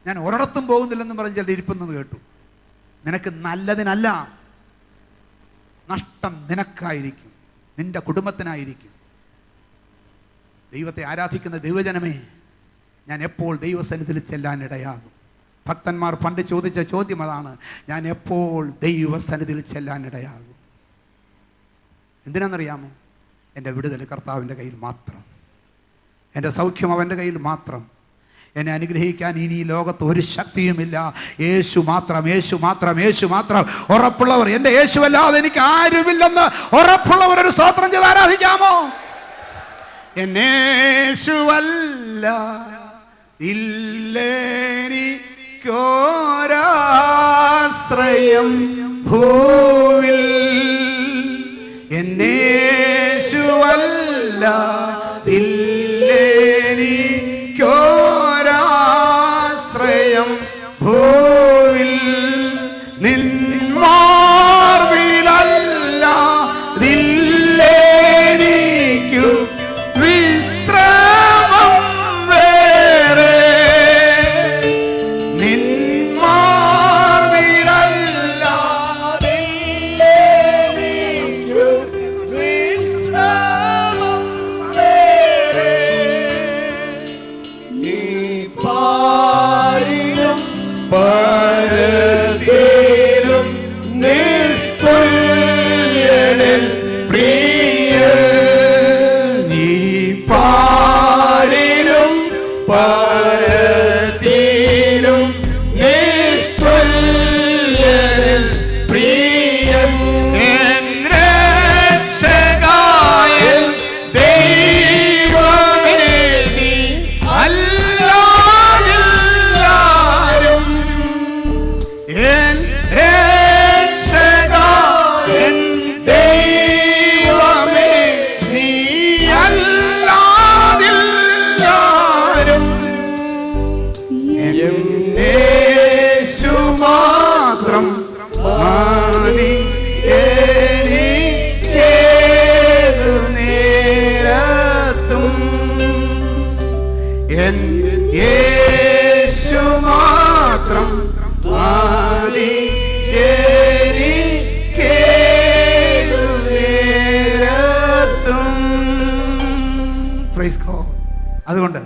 ഞാൻ ഒരിടത്തും പോകുന്നില്ലെന്ന് പറഞ്ഞ് ചിലർ ഇരിക്കുന്നത് കേട്ടു. നിനക്ക് നല്ലതിനല്ല, നഷ്ടം നിനക്കായിരിക്കും, നിന്റെ കുടുംബത്തിനായിരിക്കും. ദൈവത്തെ ആരാധിക്കുന്ന ദൈവജനമേ, ഞാൻ എപ്പോൾ ദൈവസന്നിധിയിൽ ചെല്ലാനിടയാകും? ഭക്തന്മാർ പണ്ട് ചോദിച്ച ചോദ്യം അതാണ്, ഞാൻ എപ്പോൾ ദൈവസന്നിധിയിൽ ചെല്ലാനിടയാകും? എന്തിനാണെന്നറിയാമോ? എൻ്റെ വിടുതൽ കർത്താവിൻ്റെ കയ്യിൽ മാത്രം, എൻ്റെ സൗഖ്യം അവൻ്റെ കയ്യിൽ മാത്രം. എന്നെ അനുഗ്രഹിക്കാൻ ഇനി ഈ ലോകത്ത് ഒരു ശക്തിയുമില്ല. യേശു മാത്രം, യേശു മാത്രം, യേശു മാത്രം. ഉറപ്പുള്ളവർ, എൻ്റെ യേശുവല്ലാതെ എനിക്ക് ആരുമില്ലെന്ന് ഉറപ്പുള്ളവർ ഒരു സ്തോത്രം ചെയ്ത് ആരാധിക്കാമോ? എന്നേശുവല്ല ഇല്ലെനിക്കൊരാശ്രയം ഭൂവിൽ, എന്നേശുവല്ല ഇല്ലെനിക്കൊരാശ്രയം ഭൂവിൽ, നിന്മാർവിലല്ല ദില്ലെനിക്കു വിശ്രമം വേറെ, നിന്മാർവിലല്ല ദില്ലെനിക്കു വിശ്രമം വേറെ. നീ പാരിലും പരത്തിലും നിസ്തുല്യനിൽ പ്രിയ, നീ പാരിലും പരത്തിലും നിസ്തുല്യനിൽ പ്രിയൻ, എൻ രക്ഷകൻ ദൈവമേ, നീ അല്ലാതെല്ലാരും, എൻ രക്ഷകൻ ദൈവമേ, നീ അല്ലാതെല്ലാരും, യേശു മാത്രം മതി എനിക്കേതു നേരത്തും, എൻ യേശു മാത്രം മതി എനിക്കേതു നേരത്തും. Praise God. അതുകൊണ്ട്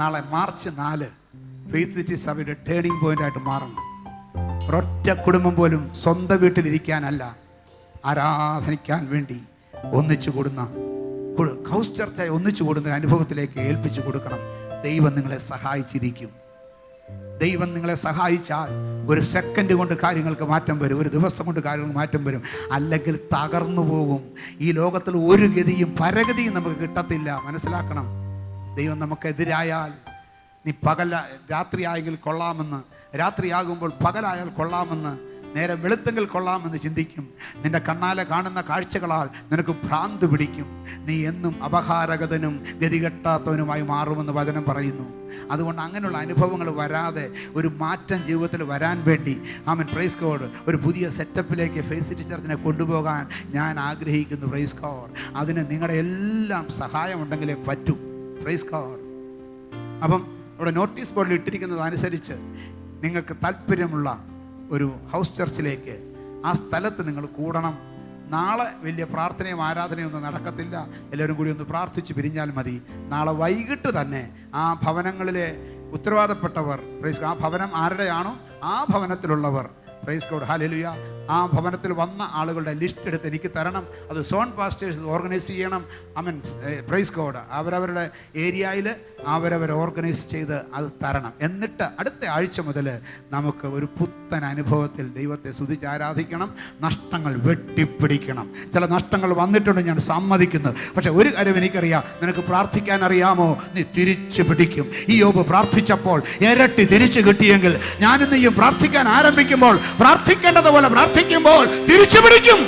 നാളെ മാർച്ച് 4 ഫെയ്ത്ത് സിറ്റി സഭയുടെ ടേണിംഗ് പോയിന്റായിട്ട് മാറണം. ഒരൊറ്റ കുടുംബം പോലും സ്വന്തം വീട്ടിലിരിക്കാനല്ല, ആരാധനിക്കാൻ വേണ്ടി ഒന്നിച്ചു കൂടുന്ന ഹൗസ് ചർച്ചയായി ഒന്നിച്ചു കൂടുന്ന അനുഭവത്തിലേക്ക് ഏൽപ്പിച്ചു കൊടുക്കണം. ദൈവം നിങ്ങളെ സഹായിച്ചിരിക്കും. ദൈവം നിങ്ങളെ സഹായിച്ചാൽ ഒരു സെക്കൻഡ് കൊണ്ട് കാര്യങ്ങൾക്ക് മാറ്റം വരും, ഒരു ദിവസം കൊണ്ട് കാര്യങ്ങൾക്ക് മാറ്റം വരും. അല്ലെങ്കിൽ തകർന്നു പോകും. ഈ ലോകത്തിൽ ഒരു ഗതിയും പരഗതിയും നമുക്ക് കിട്ടത്തില്ല. മനസ്സിലാക്കണം, ദൈവം നമുക്കെതിരായാൽ നീ രാത്രിയായെങ്കിൽ കൊള്ളാമെന്ന്, രാത്രിയാകുമ്പോൾ പകലായാൽ കൊള്ളാമെന്ന്, നേരെ വെളുത്തെങ്കിൽ കൊള്ളാമെന്ന് ചിന്തിക്കും. നിന്റെ കണ്ണാലെ കാണുന്ന കാഴ്ചകളാൽ നിനക്ക് ഭ്രാന്ത് പിടിക്കും. നീ എന്നും അപഹാരഗതനും ഗതികെട്ടാത്തവനുമായി മാറുമെന്ന് വചനം പറയുന്നു. അതുകൊണ്ട് അങ്ങനെയുള്ള അനുഭവങ്ങൾ വരാതെ ഒരു മാറ്റം ജീവിതത്തിൽ വരാൻ വേണ്ടി പ്രൈസ് ഗോഡ് ഒരു പുതിയ സെറ്റപ്പിലേക്ക് ഫെയ്ത്ത് സിറ്റി ചർച്ചിനെ കൊണ്ടുപോകാൻ ഞാൻ ആഗ്രഹിക്കുന്നു. Praise God. അതിന് നിങ്ങളുടെ എല്ലാം സഹായമുണ്ടെങ്കിലേ പറ്റൂ. Praise God. അപ്പം ഇവിടെ നോട്ടീസ് ബോർഡിൽ ഇട്ടിരിക്കുന്നത് അനുസരിച്ച് നിങ്ങൾക്ക് താല്പര്യമുള്ള ഒരു ഹൗസ് ചർച്ചിലേക്ക് ആ സ്ഥലത്ത് നിങ്ങൾ കൂടണം. നാളെ വലിയ പ്രാർത്ഥനയും ആരാധനയും ഒന്നും നടക്കത്തില്ല. എല്ലാവരും കൂടി ഒന്ന് പ്രാർത്ഥിച്ച് പിരിഞ്ഞാൽ മതി. നാളെ വൈകിട്ട് തന്നെ ആ ഭവനങ്ങളിലെ ഉത്തരവാദപ്പെട്ടവർ, ആ ഭവനം ആരുടെയാണോ ആ ഭവനത്തിലുള്ളവർ, പ്രൈസ് ഗോഡ്, ഹല്ലേലൂയ, ആ ഭവനത്തിൽ വന്ന ആളുകളുടെ ലിസ്റ്റ് എടുത്ത് എനിക്ക് തരണം. അത് സോൺ പാസ്റ്റേഴ്സ് ഓർഗനൈസ് ചെയ്യണം. പ്രൈസ് ഗോഡ്, അവരവരുടെ ഏരിയയിൽ അവരവർ ഓർഗനൈസ് ചെയ്ത് അത് തരണം. എന്നിട്ട് അടുത്ത ആഴ്ച മുതൽ നമുക്ക് ഒരു പുത്തൻ അനുഭവത്തിൽ ദൈവത്തെ സ്തുതിച്ച് ആരാധിക്കണം. നഷ്ടങ്ങൾ വെട്ടിപ്പിടിക്കണം. ചില നഷ്ടങ്ങൾ വന്നിട്ടുണ്ട്, ഞാൻ സമ്മതിക്കുന്നു. പക്ഷെ ഒരു കാര്യം എനിക്കറിയാം, നിനക്ക് പ്രാർത്ഥിക്കാൻ അറിയാമോ? നീ തിരിച്ചു പിടിക്കും. ഇയ്യോബ് പ്രാർത്ഥിച്ചപ്പോൾ ഇരട്ടി തിരിച്ചു കിട്ടിയെങ്കിൽ ഞാനും നീയും പ്രാർത്ഥിക്കാൻ ആരംഭിക്കുമ്പോൾ, പ്രാർത്ഥിക്കേണ്ടതുപോലെ പ്രാർത്ഥിക്കുമ്പോൾ തിരിച്ചു പിടിക്കും.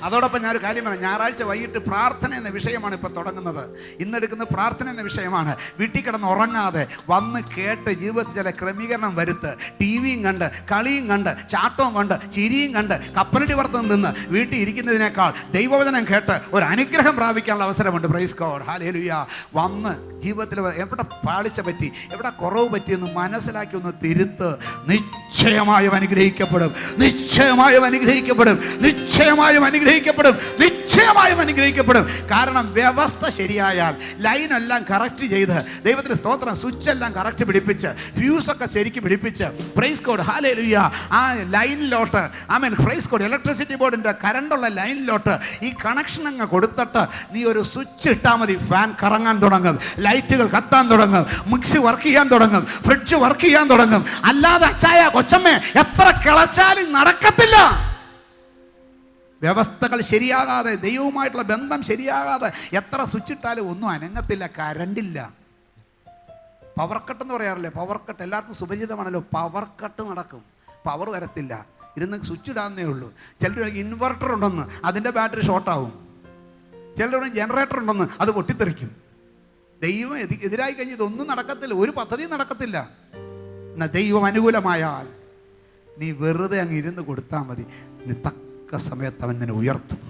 അതോടൊപ്പം ഞാനൊരു കാര്യം പറയാം. ഞായറാഴ്ച വൈകിട്ട് പ്രാർത്ഥന എന്ന വിഷയമാണ് ഇപ്പോൾ തുടങ്ങുന്നത്. ഇന്നെടുക്കുന്ന പ്രാർത്ഥന എന്ന വിഷയമാണ്. വീട്ടിൽ കിടന്ന് ഉറങ്ങാതെ വന്ന് കേട്ട് ജീവിതത്തിൽ ചില ക്രമീകരണം വരുത്ത്. ടി വിയും കണ്ട്, കളിയും കണ്ട്, ചാട്ടവും കണ്ട്, ചിരിയും കണ്ട്, കപ്പലടി വറുത്തും നിന്ന് വീട്ടിൽ ഇരിക്കുന്നതിനേക്കാൾ ദൈവവചനം കേട്ട് ഒരു അനുഗ്രഹം പ്രാപിക്കാനുള്ള അവസരമുണ്ട്. Price God, hallelujah. വന്ന് ജീവിതത്തിൽ എവിടെ പാളിച്ച പറ്റി, എവിടെ കുറവ് പറ്റിയെന്ന് മനസ്സിലാക്കി ഒന്ന് തിരുത്ത്. നിശ്ചയമായും അനുഗ്രഹിക്കപ്പെടും, നിശ്ചയമായും അനുഗ്രഹിക്കപ്പെടും, നിശ്ചയമായും അനുഗ്രഹിക്കപ്പെടും, നിശ്ചയമായും അനുഗ്രഹിക്കപ്പെടും. കാരണം വ്യവസ്ഥ ശരിയായാൽ, ലൈനെല്ലാം കറക്റ്റ് ചെയ്ത്, ദൈവത്തിന് സ്തോത്രം, സ്വിച്ച് എല്ലാം കറക്റ്റ് പിടിപ്പിച്ച്, ഫ്യൂസൊക്കെ ശരിക്കും പിടിപ്പിച്ച്, പ്രൈസ് കോഡ്, ഹല്ലേലൂയ, ആ ലൈനിലോട്ട് പ്രൈസ് കോഡ്, ഇലക്ട്രിസിറ്റി ബോർഡിൻ്റെ കറണ്ടുള്ള ലൈനിലോട്ട് ഈ കണക്ഷൻ അങ്ങ് കൊടുത്തിട്ട് നീ ഒരു സ്വിച്ച് ഇട്ടാൽ മതി. ഫാൻ കറങ്ങാൻ തുടങ്ങും, ലൈറ്റുകൾ കത്താൻ തുടങ്ങും, മിക്സി വർക്ക് ചെയ്യാൻ തുടങ്ങും, ഫ്രിഡ്ജ് വർക്ക് ചെയ്യാൻ തുടങ്ങും. അല്ലാതെ അച്ചായ കൊച്ചമ്മേ എത്ര കിളച്ചാലും നടക്കത്തില്ല. വ്യവസ്ഥകൾ ശരിയാകാതെ, ദൈവവുമായിട്ടുള്ള ബന്ധം ശരിയാകാതെ എത്ര സ്വിച്ച് ഇട്ടാലും ഒന്നും അനങ്ങത്തില്ല. കരണ്ടില്ല. പവർ കട്ട് എന്ന് പറയാറില്ലേ? പവർ കട്ട് എല്ലാവർക്കും സുപരിചിതമാണല്ലോ. പവർ കട്ട് നടക്കും, പവർ വരത്തില്ല. ഇരുന്ന് സ്വിച്ച് ഇടാന്നേ ഉള്ളൂ. ചിലർ ഇൻവെർട്ടർ ഉണ്ടെന്ന് അതിൻ്റെ ബാറ്ററി ഷോർട്ടാവും. ചിലർ ജനറേറ്റർ ഉണ്ടെന്ന് അത് പൊട്ടിത്തെറിക്കും. ദൈവം എതിരായി കഴിഞ്ഞ് ഇതൊന്നും നടക്കത്തില്ല, ഒരു പദ്ധതിയും നടക്കത്തില്ല. എന്നാൽ ദൈവം അനുകൂലമായാൽ നീ വെറുതെ അങ്ങ് ഇരുന്ന് കൊടുത്താൽ മതി. നീ തക്ക സമയത്ത് അവൻ നിന്നെ ഉയർത്തും.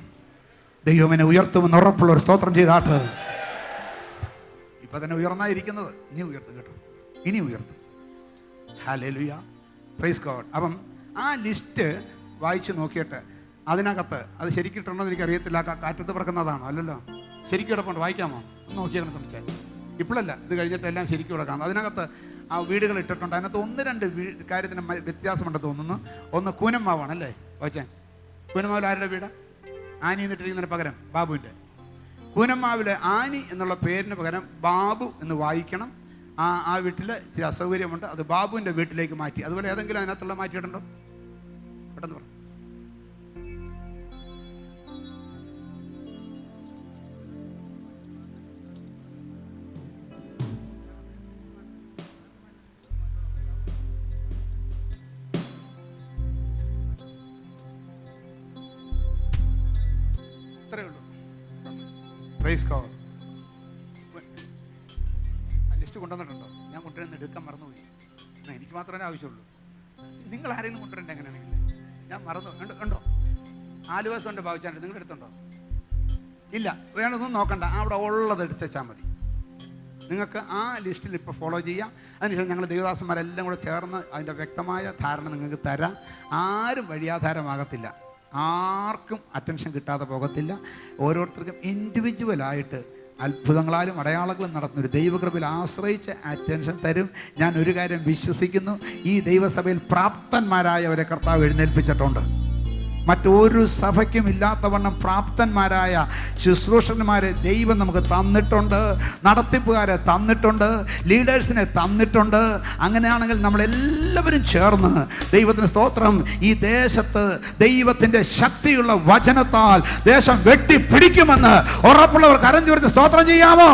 ദൈവം എന്നെ ഉയർത്തുമെന്ന് ഉറപ്പുള്ള ഒരു സ്തോത്രം ചെയ്താട്ട്. ഇപ്പം തന്നെ ഉയർന്നായിരിക്കുന്നത്, ഇനി ഉയർത്തും കേട്ടോ, ഇനി ഉയർത്തും. Hallelujah, praise God. അപ്പം ആ ലിസ്റ്റ് വായിച്ച് നോക്കിയിട്ട് അതിനകത്ത് അത് ശരിക്കിട്ടുണ്ടോ എന്ന് എനിക്കറിയത്തില്ല. കാറ്റത്ത് പറക്കുന്നതാണോ? അല്ലല്ലോ, ശരിക്കും കിടപ്പുണ്ട്. വായിക്കാമോ? ഒന്ന് നോക്കിയാൽ ശ്രമിച്ചാൽ. ഇപ്പോഴല്ല, ഇത് കഴിഞ്ഞിട്ട് എല്ലാം ശരിക്കും കിടക്കാം. അതിനകത്ത് ആ വീടുകൾ ഇട്ടിട്ടുണ്ട്. അതിനകത്ത് ഒന്ന് രണ്ട് കാര്യത്തിന് വ്യത്യാസമുണ്ടെന്ന് തോന്നുന്നു. ഒന്ന് കൂനമ്മാവാണ് അല്ലേ? വായിച്ചാൽ കൂനമ്മാവിൽ ആരുടെ വീട്? ആനി എന്നിട്ടിരിക്കുന്നതിന് പകരം ബാബുവിൻ്റെ. കൂനമ്മാവിലെ ആനി എന്നുള്ള പേരിന് പകരം ബാബു എന്ന് വായിക്കണം. ആ വീട്ടിൽ ഇത്തിരി അസൗകര്യമുണ്ട്, അത് ബാബുവിൻ്റെ വീട്ടിലേക്ക് മാറ്റി. അതുപോലെ ഏതെങ്കിലും അതിനകത്തുള്ള മാറ്റിയിട്ടുണ്ടോ? പെട്ടെന്ന് പറഞ്ഞു. ലിസ്റ്റ് കൊണ്ടുവന്നിട്ടുണ്ടോ? ഞാൻ കൊണ്ടുവരുന്ന എടുക്കാൻ മറന്നുപോയി. എനിക്ക് മാത്രമേ ആവശ്യമുള്ളൂ. നിങ്ങൾ ആരെങ്കിലും കൊണ്ടുവരണ്ടേ? എങ്ങനെയാണെങ്കിൽ ഞാൻ മറന്നു. ഉണ്ടോ? 4 ദിവസമുണ്ട് ഭാവിച്ചാണ്ട്. നിങ്ങളുടെ അടുത്തുണ്ടോ? ഇല്ല, വേണമെന്നൊന്നും നോക്കണ്ട. അവിടെ ഉള്ളത് എടുത്തുവെച്ചാൽ മതി. നിങ്ങൾക്ക് ആ ലിസ്റ്റിൽ ഇപ്പോൾ ഫോളോ ചെയ്യാം. അതിനുശേഷം ഞങ്ങൾ ദേവദാസന്മാരെല്ലാം കൂടെ ചേർന്ന് അതിൻ്റെ വ്യക്തമായ ധാരണ നിങ്ങൾക്ക് തരാം. ആരും വഴിയാധാരമാകത്തില്ല, ആർക്കും അറ്റൻഷൻ കിട്ടാതെ പോകത്തില്ല. ഓരോരുത്തർക്കും ഇൻഡിവിജ്വലായിട്ട് അത്ഭുതങ്ങളാലും അടയാളങ്ങളും നടത്തുന്ന ഒരു ദൈവകൃപയിൽ ആശ്രയിച്ച് അറ്റൻഷൻ തരും. ഞാൻ ഒരു കാര്യം വിശ്വസിക്കുന്നു, ഈ ദൈവസഭയിൽ പ്രാപ്തന്മാരായവരെ കർത്താവ് എഴുന്നേൽപ്പിച്ചിട്ടുണ്ട്. മറ്റൊരു സഭയ്ക്കും ഇല്ലാത്തവണ്ണം പ്രാപ്തന്മാരായ ശുശ്രൂഷകന്മാരെ ദൈവം നമുക്ക് തന്നിട്ടുണ്ട്, നടത്തിപ്പുകാരെ തന്നിട്ടുണ്ട്, ലീഡേഴ്സിനെ തന്നിട്ടുണ്ട്. അങ്ങനെയാണെങ്കിൽ നമ്മളെല്ലാവരും ചേർന്ന് ദൈവത്തിന് സ്തോത്രം, ഈ ദേശത്ത് ദൈവത്തിൻ്റെ ശക്തിയുള്ള വചനത്താൽ ദേശം വെട്ടിപ്പിടിക്കുമെന്ന് ഉറപ്പുള്ളവർ കരഞ്ഞു വരുന്ന സ്തോത്രം ചെയ്യാമോ?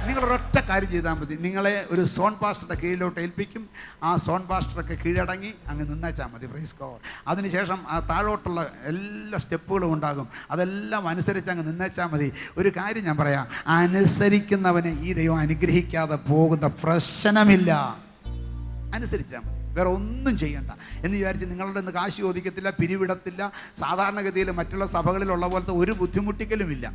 നിങ്ങളൊരൊറ്റ കാര്യം ചെയ്താൽ മതി. നിങ്ങളെ ഒരു സോൺ പാസ്റ്ററുടെ കീഴിലോട്ട് ഏൽപ്പിക്കും. ആ സോൺ പാസ്റ്ററൊക്കെ കീഴടങ്ങി അങ്ങ് നിന്നേച്ചാൽ മതി. Praise God. അതിനുശേഷം ആ താഴോട്ടുള്ള എല്ലാ സ്റ്റെപ്പുകളും ഉണ്ടാകും. അതെല്ലാം അനുസരിച്ച് അങ്ങ് നിന്നേച്ചാൽ മതി. ഒരു കാര്യം ഞാൻ പറയാം, അനുസരിക്കുന്നവനെ ഈ ദൈവം അനുഗ്രഹിക്കാതെ പോകുന്ന പ്രശ്നമില്ല. അനുസരിച്ചാൽ മതി, വേറെ ഒന്നും ചെയ്യണ്ട എന്ന് വിചാരിച്ച് നിങ്ങളുടെ ഇന്ന് കാശ് ചോദിക്കത്തില്ല, പിരിവിടത്തില്ല. സാധാരണഗതിയിൽ മറ്റുള്ള സഭകളിലുള്ള പോലത്തെ ഒരു ബുദ്ധിമുട്ടിക്കലുമില്ല,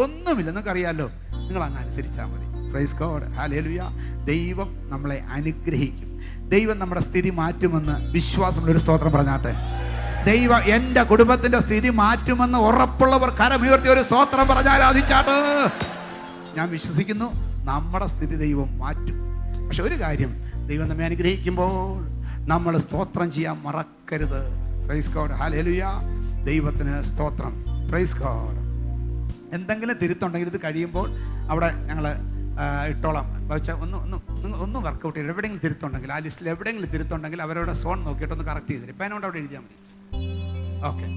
ഒന്നുമില്ല. നിങ്ങൾക്കറിയാമല്ലോ. നിങ്ങൾ അങ്ങ് അനുസരിച്ചാൽ മതി. Price God. ഹല്ലേലൂയ. ദൈവം നമ്മളെ അനുഗ്രഹിക്കും. ദൈവം നമ്മുടെ സ്ഥിതി മാറ്റുമെന്ന് വിശ്വാസമുള്ളൊരു സ്തോത്രം പറഞ്ഞാട്ടെ. ദൈവം എൻ്റെ കുടുംബത്തിൻ്റെ സ്ഥിതി മാറ്റുമെന്ന് ഉറപ്പുള്ളവർ കരമുയർത്തി ഒരു സ്തോത്രം പറഞ്ഞാൽ ആരാധിച്ചാട്ട്. ഞാൻ വിശ്വസിക്കുന്നു നമ്മുടെ സ്ഥിതി ദൈവം മാറ്റും. പക്ഷെ ഒരു കാര്യം, ദൈവം നമ്മെ അനുഗ്രഹിക്കുമ്പോൾ നമ്മൾ സ്തോത്രം ചെയ്യാൻ മറക്കരുത്. Price God. ഹല്ലേലൂയ. ദൈവത്തിന് സ്തോത്രം. Praise God. എന്തെങ്കിലും തിരുത്തുണ്ടെങ്കിൽ ഇത് കഴിയുമ്പോൾ അവിടെ ഞങ്ങൾ ഇട്ടോളാം. വെച്ചാൽ ഒന്ന് വർക്കൗട്ട് ചെയ്ത് എവിടെയെങ്കിലും തിരുത്തുണ്ടെങ്കിൽ, ആ ലിസ്റ്റിൽ എവിടെയെങ്കിലും തിരുത്തുണ്ടെങ്കിൽ അവരോട് സോൺ നോക്കിയിട്ടൊന്ന് കറക്റ്റ് ചെയ്തിട്ട് ഇപ്പം എന്നോട് അവിടെ എഴുതിയാൽ മതി. ഓക്കെ.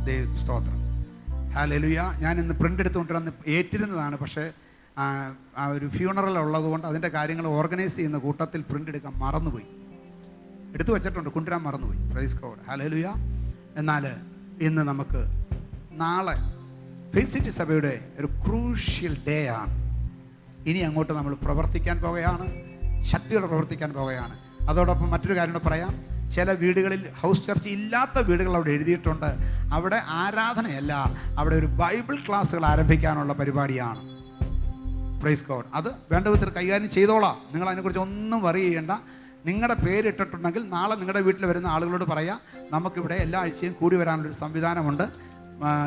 ദൈവ സ്തോത്രം. ഹല്ലേലൂയ. ഞാൻ ഇന്ന് പ്രിൻ്റ് എടുത്തുകൊണ്ടിരുന്ന് ഏറ്റിരുന്നതാണ്. പക്ഷേ ആ ഒരു ഫ്യൂണറൽ ഉള്ളതുകൊണ്ട് അതിൻ്റെ കാര്യങ്ങൾ ഓർഗനൈസ് ചെയ്യുന്ന കൂട്ടത്തിൽ പ്രിൻ്റ് എടുക്കാൻ മറന്നുപോയി. എടുത്തു വെച്ചിട്ടുണ്ട്, കൊണ്ടുവരാൻ മറന്നുപോയി. Price God. ഹല്ലേലൂയ. എന്നാൽ ഇന്ന് നമുക്ക് നാളെ ഫെയ്ത്ത് സിറ്റി സഭയുടെ ഒരു ക്രൂഷ്യൽ ഡേ ആണ്. ഇനി അങ്ങോട്ട് നമ്മൾ പ്രവർത്തിക്കാൻ പോകുകയാണ്, ശക്തിയോടെ പ്രവർത്തിക്കാൻ പോകുകയാണ്. അതോടൊപ്പം മറ്റൊരു കാര്യം കൂടെ പറയാം. ചില വീടുകളിൽ ഹൗസ് ചർച്ച് ഇല്ലാത്ത വീടുകൾ അവിടെ എഴുതിയിട്ടുണ്ട്. അവിടെ ആരാധനയല്ല, അവിടെ ഒരു ബൈബിൾ ക്ലാസ്സുകൾ ആരംഭിക്കാനുള്ള പരിപാടിയാണ്. Praise God. അത് വേണ്ട വിധത്തിൽ കൈകാര്യം ചെയ്തോളാം. നിങ്ങൾ അതിനെക്കുറിച്ച് ഒന്നും വറി ചെയ്യേണ്ട. നിങ്ങളുടെ പേരിട്ടിട്ടുണ്ടെങ്കിൽ നാളെ നിങ്ങളുടെ വീട്ടിൽ വരുന്ന ആളുകളോട് പറയാം, നമുക്കിവിടെ എല്ലാ ആഴ്ചയും കൂടി വരാനുള്ളൊരു സംവിധാനമുണ്ട്.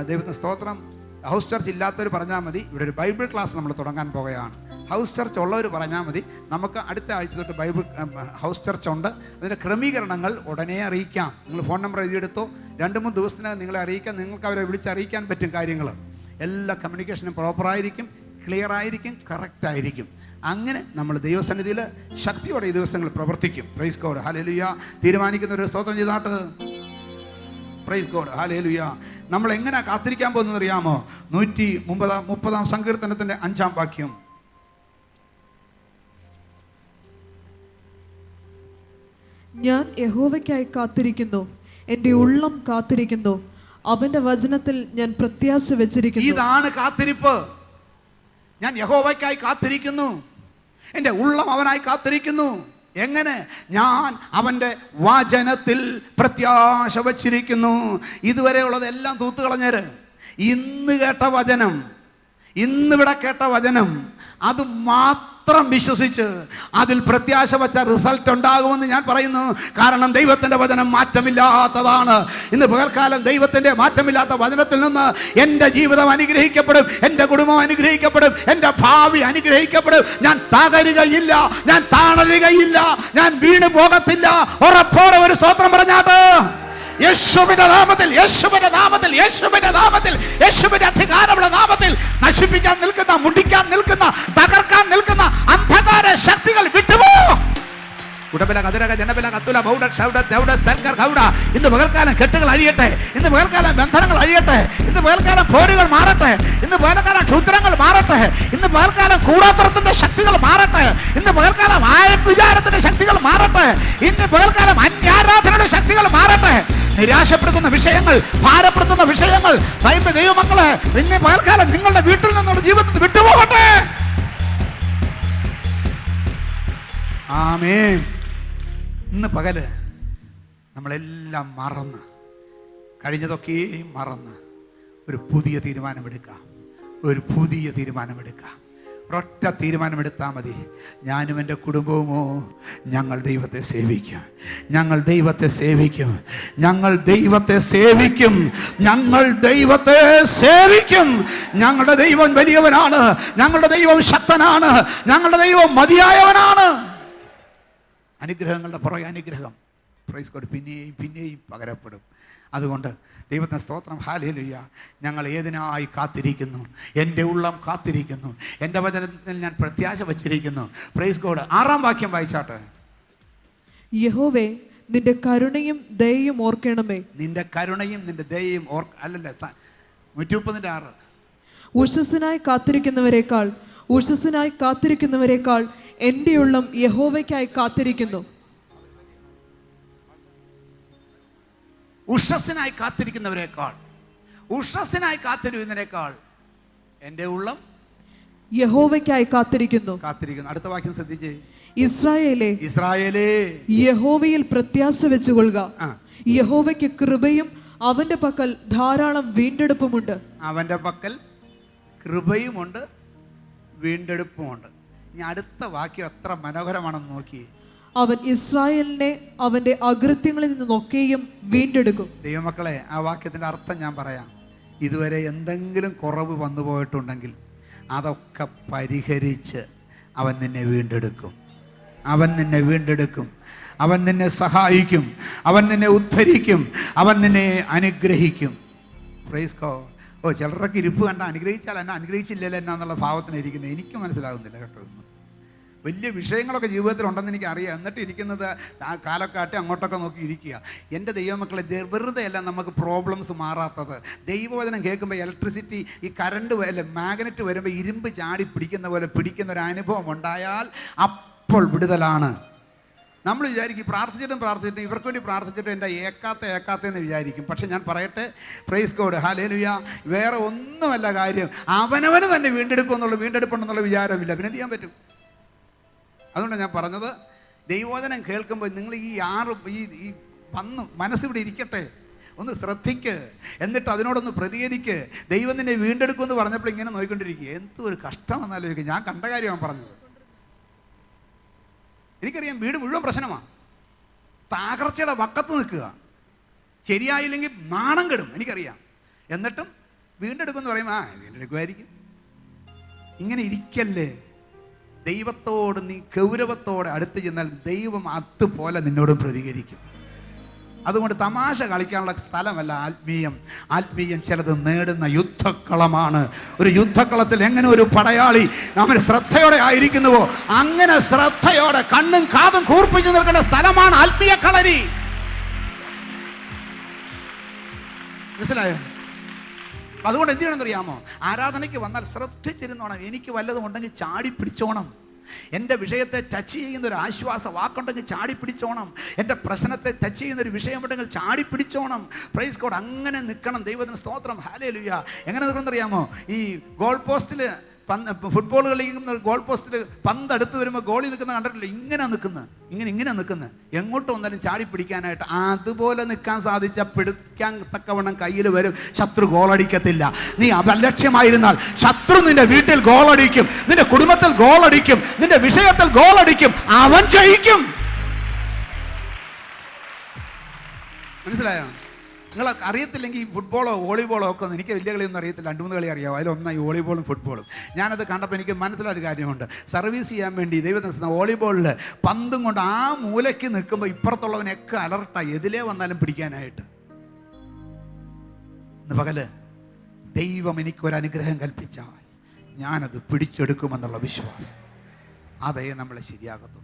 ദൈവത്തിന് സ്തോത്രം. ഹൗസ് ചർച്ച് ഇല്ലാത്തവർ പറഞ്ഞാൽ മതി, ഇവിടെ ഒരു ബൈബിൾ ക്ലാസ് നമ്മൾ തുടങ്ങാൻ പോകുകയാണ്. ഹൗസ് ചർച്ച് ഉള്ളവർ പറഞ്ഞാൽ മതി, നമുക്ക് അടുത്ത ആഴ്ച തൊട്ട് ബൈബിൾ ഹൗസ് ചർച്ച് ഉണ്ട്. അതിൻ്റെ ക്രമീകരണങ്ങൾ ഉടനെ അറിയിക്കാം. നിങ്ങൾ ഫോൺ നമ്പർ എഴുതിയെടുത്തോ. 2-3 ദിവസത്തിനകം നിങ്ങളെ അറിയിക്കാം. നിങ്ങൾക്ക് അവരെ വിളിച്ചറിയിക്കാൻ പറ്റും കാര്യങ്ങൾ. എല്ലാ കമ്മ്യൂണിക്കേഷനും പ്രോപ്പറായിരിക്കും, ക്ലിയർ ആയിരിക്കും, കറക്റ്റ് ആയിരിക്കും. അങ്ങനെ നമ്മൾ ദൈവസന്നിധിയിൽ ശക്തിയോടെ ഈ ദിവസങ്ങൾ പ്രവർത്തിക്കും. Price God. ഹല്ലേലൂയ. തീരുമാനിക്കുന്ന ഒരു സ്തോത്രം ചെയ്താട്ട്. Price God. ഹല്ലേലൂയ. നമ്മൾ എങ്ങനെ കാത്തിരിക്കാൻ പോകുന്നത് അറിയാമോ? 130 സങ്കീർത്തനത്തിൻ്റെ 5-ാം വാക്യം. ഞാൻ യഹോവയ്ക്കായി കാത്തിരിക്കുന്നു, എൻ്റെ ഉള്ളം കാത്തിരിക്കുന്നു, അവന്റെ വചനത്തിൽ ഞാൻ പ്രത്യാശ വെച്ചിരിക്കുന്നു. ഇതാണ് കാത്തിരിപ്പ്. ഞാൻ യഹോവയ്ക്കായി കാത്തിരിക്കുന്നു, എൻ്റെ ഉള്ളം അവനായി കാത്തിരിക്കുന്നു. എങ്ങനെ? ഞാൻ അവൻ്റെ വചനത്തിൽ പ്രത്യാശ വച്ചിരിക്കുന്നു. ഇതുവരെയുള്ളതെല്ലാം തൂത്തുകളഞ്ഞേര്. ഇന്ന് കേട്ട വചനം, ഇന്നിവിടെ കേട്ട വചനം, അത് മാത്രം വിശ്വസിച്ച് അതിൽ പ്രത്യാശ വച്ച റിസൾട്ട് ഉണ്ടാകുമെന്ന് ഞാൻ പറയുന്നു. കാരണം ദൈവത്തിൻ്റെ വചനം മാറ്റമില്ലാത്തതാണ്. ഇന്ന് പകൽക്കാലം ദൈവത്തിൻ്റെ മാറ്റമില്ലാത്ത വചനത്തിൽ നിന്ന് എൻ്റെ ജീവിതം അനുഗ്രഹിക്കപ്പെടും, എൻ്റെ കുടുംബം അനുഗ്രഹിക്കപ്പെടും, എൻ്റെ ഭാവി അനുഗ്രഹിക്കപ്പെടും. ഞാൻ തകരുകയില്ല, ഞാൻ താണരുകയില്ല, ഞാൻ വീണ് പോകത്തില്ല. ഉറപ്പോടെ ഒരു സ്തോത്രം പറഞ്ഞാട്ട്. യേശുവിന്റെ നാമത്തിൽ, യേശുവിന്റെ നാമത്തിൽ, യേശുവിന്റെ നാമത്തിൽ, യേശുവിന്റെ അധികാരമുള്ള നാമത്തിൽ നശിപ്പിക്കാൻ നിൽക്കുന്ന, മുടിക്കാൻ നിൽക്കുന്ന, തകർക്കാൻ നിൽക്കുന്ന അന്ധകാര ശക്തികൾ വിട്ടുപോ. ഇന്ന് പകൽക്കാലം കെട്ടുകൾ അഴിയട്ടെ, ഇന്ന് പകൽക്കാലം ബന്ധനങ്ങൾ അഴിയട്ടെ, ഇന്ന് പകൽക്കാലം പോരുകൾ മാറട്ടെ, ഇന്ന് പകൽക്കാലം ക്ഷുദ്രങ്ങൾ മാറട്ടെ, ഇന്ന് പകൽക്കാലം കൂടാത്രത്തിന്റെ ശക്തികൾ മാറട്ടെ, ഇന്ന് പകൽക്കാലം വിചാരത്തിന്റെ ശക്തികൾ മാറട്ടെ, ഇന്ന് പകൽക്കാലം അന്യാരാധനയുടെ ശക്തികൾ മാറട്ടെ. നിരാശപ്പെടുത്തുന്ന വിഷയങ്ങൾ, ഭാരപ്പെടുത്തുന്ന വിഷയങ്ങൾ, ദൈവമക്കളെ ഇന്ന് പകൽക്കാലം നിങ്ങളുടെ വീട്ടിൽ നിന്നുള്ള ജീവിതത്തിൽ വിട്ടുപോകട്ടെ. ആമേൻ. ഇന്ന് പകല് നമ്മളെല്ലാം മറന്ന്, കഴിഞ്ഞതൊക്കെയും മറന്ന് ഒരു പുതിയ തീരുമാനമെടുക്കാം. ഒരു പുതിയ തീരുമാനമെടുക്കാം. ഒരൊറ്റ തീരുമാനമെടുത്താൽ മതി. ഞാനും എൻ്റെ കുടുംബവുമോ ഞങ്ങൾ ദൈവത്തെ സേവിക്കും, ഞങ്ങൾ ദൈവത്തെ സേവിക്കും, ഞങ്ങൾ ദൈവത്തെ സേവിക്കും, ഞങ്ങൾ ദൈവത്തെ സേവിക്കും. ഞങ്ങളുടെ ദൈവം വലിയവനാണ്, ഞങ്ങളുടെ ദൈവം ശക്തനാണ്, ഞങ്ങളുടെ ദൈവം മതിയായവനാണ്. അനുഗ്രഹങ്ങളുടെ പുറകെ അനുഗ്രഹം, പ്രൈസ് ഗോഡ്, പിന്നെയും പിന്നെയും പകരപ്പെടും. അതുകൊണ്ട് ദൈവത്തിന് സ്തോത്രം. ഹല്ലേലൂയ. ഞങ്ങൾ ഏതിനായി കാത്തിരിക്കുന്നു? എൻ്റെ ഉള്ളം കാത്തിരിക്കുന്നു, എൻ്റെ വചനത്തിൽ ഞാൻ പ്രത്യാശ വച്ചിരിക്കുന്നു. Praise God. 6-ാം വാക്യം വായിച്ചാട്ടെ. യഹോവേ, നിന്റെ കരുണയും ദയയും ഓർക്കണമേ. നിന്റെ കരുണയും നിന്റെ ദയയും അല്ലല്ല, 130-ന്റെ 6. ഉഷസ്സിനായി കാത്തിരിക്കുന്നവരെക്കാൾ ഉഷസ്സിനായി കാത്തിരിക്കുന്നവരെക്കാൾ എൻ്റെ ഉള്ളം യഹോവയ്ക്കായി കാത്തിരിക്കുന്നു. ഉഷസ്സിനായി കാത്തിരിക്കുന്നവരെക്കാൾ എൻ്റെ ഉള്ളം യഹോവയ്ക്കായി കാത്തിരിക്കുന്നു. അടുത്ത വാക്യം ശ്രദ്ധിച്ചേ. ഇസ്രായേലേ യഹോവയിൽ പ്രത്യാശ വെച്ചുകൊള്ളുക. യഹോവയ്ക്ക് കൃപയും അവന്റെ പക്കൽ ധാരാളം വീണ്ടെടുപ്പുമുണ്ട്. അവന്റെ പക്കൽ കൃപയുമുണ്ട്, വീണ്ടെടുപ്പുമുണ്ട്. ഇനി അടുത്ത വാക്യം എത്ര മനോഹരമാണെന്ന് നോക്കിയേ. അവൻ ഇസ്രായേലിനെ അവന്റെ അകൃത്യങ്ങളിൽ നിന്നൊക്കെയും വീണ്ടെടുക്കും. ദൈവമക്കളെ, ആ വാക്യത്തിന്റെ അർത്ഥം ഞാൻ പറയാം. ഇതുവരെ എന്തെങ്കിലും കുറവ് വന്നു പോയിട്ടുണ്ടെങ്കിൽ അതൊക്കെ പരിഹരിച്ച് അവൻ നിന്നെ വീണ്ടെടുക്കും. അവൻ നിന്നെ സഹായിക്കും, അവൻ നിന്നെ ഉദ്ധരിക്കും, അവൻ നിന്നെ അനുഗ്രഹിക്കും. Praise God. ചിലരൊക്കെ ഇരിപ്പ് കണ്ട അനുഗ്രഹിച്ചാൽ എന്നെ, അനുഗ്രഹിച്ചില്ലല്ലോ എന്നാന്നുള്ള ഭാവത്തിനിരിക്കുന്നത്. എനിക്ക് മനസ്സിലാകുന്നില്ല കേട്ടോ. വലിയ വിഷയങ്ങളൊക്കെ ജീവിതത്തിൽ ഉണ്ടെന്ന് എനിക്കറിയാം. എന്നിട്ട് ഇരിക്കുന്നത് ആ കാലൊക്കെ അങ്ങോട്ടൊക്കെ നോക്കി ഇരിക്കുക. എൻ്റെ ദൈവമക്കളെ, വെറുതെ അല്ല നമുക്ക് പ്രോബ്ലംസ് മാറാത്തത്. ദൈവവചനം കേൾക്കുമ്പോൾ ഇലക്ട്രിസിറ്റി, ഈ കറണ്ട് മാഗ്നറ്റ് വരുമ്പോൾ ഇരുമ്പ് ചാടി പിടിക്കുന്ന പോലെ പിടിക്കുന്ന ഒരു അനുഭവം ഉണ്ടായാൽ അപ്പോൾ വിടുതലാണ്. നമ്മൾ വിചാരിക്കും പ്രാർത്ഥിച്ചിട്ടും ഇവർക്ക് വേണ്ടി പ്രാർത്ഥിച്ചിട്ടും എൻ്റെ ഏക്കാത്തെന്ന് വിചാരിക്കും. പക്ഷെ ഞാൻ പറയട്ടെ, പ്രൈസ് ഗോഡ്, ഹല്ലേലൂയ, വേറെ ഒന്നുമല്ല കാര്യം. അവനവന് തന്നെ വീണ്ടെടുപ്പുണ്ടെന്നുള്ള വിചാരമില്ല. പിന്നെ എന്ത് ചെയ്യാൻ പറ്റും? അതുകൊണ്ടാണ് ഞാൻ പറഞ്ഞത്, ദൈവവചനം കേൾക്കുമ്പോൾ നിങ്ങൾ ഈ മനസ്സിവിടെ ഇരിക്കട്ടെ, ഒന്ന് ശ്രദ്ധിക്ക്, എന്നിട്ട് അതിനോടൊന്ന് പ്രതികരിക്ക്. ദൈവം നിന്നെ വീണ്ടെടുക്കുമെന്ന് പറഞ്ഞപ്പോൾ ഇങ്ങനെ നോക്കിക്കൊണ്ടിരിക്കുക. എന്തൊരു കഷ്ടമെന്നാലോചിക്കുക. ഞാൻ കണ്ട കാര്യമാണ് പറഞ്ഞത്. എനിക്കറിയാം, വീട് മുഴുവൻ പ്രശ്നമാണ്. തകർച്ചയുടെ വക്കത്ത് നിൽക്കുക. ശരിയായില്ലെങ്കിൽ നാണം കെടും, എനിക്കറിയാം. എന്നിട്ടും വീണ്ടെടുക്കുമെന്ന് പറയുമ്പോൾ വീണ്ടെടുക്കുമായിരിക്കും. ഇങ്ങനെ ഇരിക്കല്ലേ. ദൈവത്തോട് നീ ഗൗരവത്തോടെ അടുത്ത് ചെന്നാൽ ദൈവം അതുപോലെ നിന്നോട് പ്രതികരിക്കും. അതുകൊണ്ട് തമാശ കളിക്കാനുള്ള സ്ഥലമല്ല ആത്മീയം ചിലത് നേടുന്ന യുദ്ധക്കളമാണ്. ഒരു യുദ്ധക്കളത്തിൽ എങ്ങനെ ഒരു പടയാളി അവൻ ശ്രദ്ധയോടെ ആയിരിക്കുന്നുവോ അങ്ങനെ ശ്രദ്ധയോടെ കണ്ണും കാതും കൂർപ്പിച്ചു നിൽക്കേണ്ട സ്ഥലമാണ് ആത്മീയ കളരി. മനസ്സിലായോ? അതുകൊണ്ട് എന്ത് ചെയ്യണമെന്ന് അറിയാമോ? ആരാധനയ്ക്ക് വന്നാൽ ശ്രദ്ധിച്ചിരുന്നോണം. എനിക്ക് വല്ലതും ഉണ്ടെങ്കിൽ ചാടി പിടിച്ചോണം. എൻ്റെ വിഷയത്തെ ടച്ച് ചെയ്യുന്ന ഒരു ആശ്വാസ വാക്കുണ്ടെങ്കിൽ ചാടി പിടിച്ചോണം. എൻ്റെ പ്രശ്നത്തെ ടച്ച് ചെയ്യുന്ന ഒരു വിഷയമുണ്ടെങ്കിൽ ചാടി പിടിച്ചോണം. Praise God. അങ്ങനെ നിൽക്കണം. ദൈവത്തിന് സ്തോത്രം. ഹല്ലേലൂയ. എങ്ങനെ നിൽക്കണം അറിയാമോ? ഈ ഗോൾ പോസ്റ്റിൽ ഫുട്ബോൾ കളിക്കുന്ന ഗോൾ പോസ്റ്റിൽ പന്ത് അടുത്ത് വരുമ്പോൾ ഗോളി നിൽക്കുന്ന കണ്ടിട്ടില്ല? ഇങ്ങനെ നിൽക്കുന്നത് എങ്ങോട്ട് വന്നാലും ചാടി പിടിക്കാനായിട്ട്. അതുപോലെ നിൽക്കാൻ പിടിക്കാൻ തക്കവണ്ണം കയ്യിൽ വരും. ശത്രു ഗോളടിക്കത്തില്ല. നീ അലക്ഷ്യമായിരുന്നാൽ ശത്രു നിന്റെ വീട്ടിൽ ഗോളടിക്കും, നിന്റെ കുടുംബത്തിൽ ഗോളടിക്കും, നിന്റെ വിഷയത്തിൽ ഗോളടിക്കും. അവൻ ജയിക്കും. മനസ്സിലായോ? നിങ്ങൾ അറിയത്തില്ലെങ്കിൽ ഈ ഫുട്ബോളോ വോളിബോളോ ഒക്കെ ഒന്നും എനിക്ക് വലിയ കളിയൊന്നും അറിയത്തില്ല. 2-3 കളി അറിയാമോ. അതിലൊന്നായി വോളിബോളും ഫുട്ബോളും. ഞാനത് കണ്ടപ്പോൾ എനിക്ക് മനസ്സിലായൊരു കാര്യമുണ്ട്. സർവീസ് ചെയ്യാൻ വേണ്ടി ദൈവത്തിന് വോളിബോളിൽ പന്തും കൊണ്ട് ആ മൂലയ്ക്ക് നിൽക്കുമ്പോൾ ഇപ്പുറത്തുള്ളവനൊക്കെ അലർട്ടായി എതിലേ വന്നാലും പിടിക്കാനായിട്ട്. ഇന്ന് പകല് ദൈവം എനിക്കൊരനുഗ്രഹം കൽപ്പിച്ചാൽ ഞാനത് പിടിച്ചെടുക്കുമെന്നുള്ള വിശ്വാസം, അതേ നമ്മളെ ശരിയാകത്തുള്ളൂ.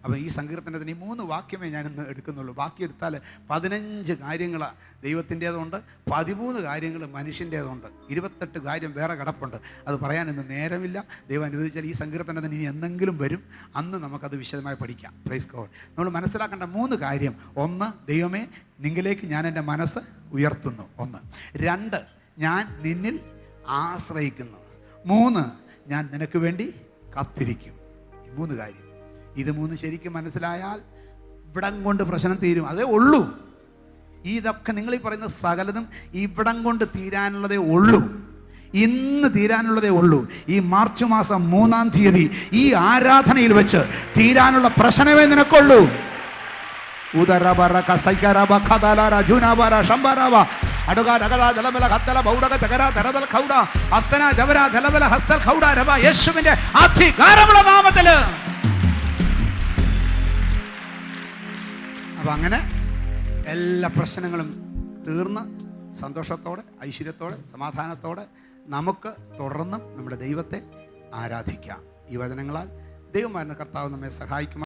അപ്പോൾ ഈ സങ്കീർത്തനത്തിന് ഈ 3 വാക്യമേ ഞാനിന്ന് എടുക്കുന്നുള്ളൂ. ബാക്കി എടുത്താൽ 15 കാര്യങ്ങൾ ദൈവത്തിൻ്റേതുണ്ട്, 13 കാര്യങ്ങൾ മനുഷ്യൻ്റേതുണ്ട്, 28 കാര്യം വേറെ കിടപ്പുണ്ട്. അത് പറയാനിന്ന് നേരമില്ല. ദൈവം അനുവദിച്ചാൽ ഈ സങ്കീർത്തനത്തിന് ഇനി എന്തെങ്കിലും വരും, അന്ന് നമുക്കത് വിശദമായി പഠിക്കാം. Praise God. നമ്മൾ മനസ്സിലാക്കേണ്ട 3 കാര്യം: 1, ദൈവമേ നിങ്കിലേക്ക് ഞാൻ എൻ്റെ മനസ്സ് ഉയർത്തുന്നു. 1. 2, ഞാൻ നിന്നിൽ ആശ്രയിക്കുന്നു. 3, ഞാൻ നിനക്ക് വേണ്ടി കാത്തിരിക്കും. ഈ 3 കാര്യം. ഇത് 3 ശരിക്കും മനസ്സിലായാൽ ഇവിടം കൊണ്ട് പ്രശ്നം തീരും. അതേ ഉള്ളൂ. ഇതൊക്കെ നിങ്ങൾ ഈ പറയുന്ന സകലതും ഇവിടം കൊണ്ട് തീരാനുള്ളതേ ഉള്ളൂ. ഇന്ന് തീരാനുള്ളതേ ഉള്ളൂ. ഈ മാർച്ച് മാസം 3-ാം തീയതി ഈ ആരാധനയിൽ വെച്ച് തീരാനുള്ള പ്രശ്നമേ നിനക്കുള്ളൂ. യേശുവിന്റെ അധികാരമുള്ള നാമത്തില്. അപ്പം അങ്ങനെ എല്ലാ പ്രശ്നങ്ങളും തീർന്ന് സന്തോഷത്തോടെ, ഐശ്വര്യത്തോടെ, സമാധാനത്തോടെ നമുക്ക് തുടർന്നും നമ്മുടെ ദൈവത്തെ ആരാധിക്കാം. ഈ വചനങ്ങളാൽ ദൈവമായിരുന്ന കർത്താവ് നമ്മെ സഹായിക്കും.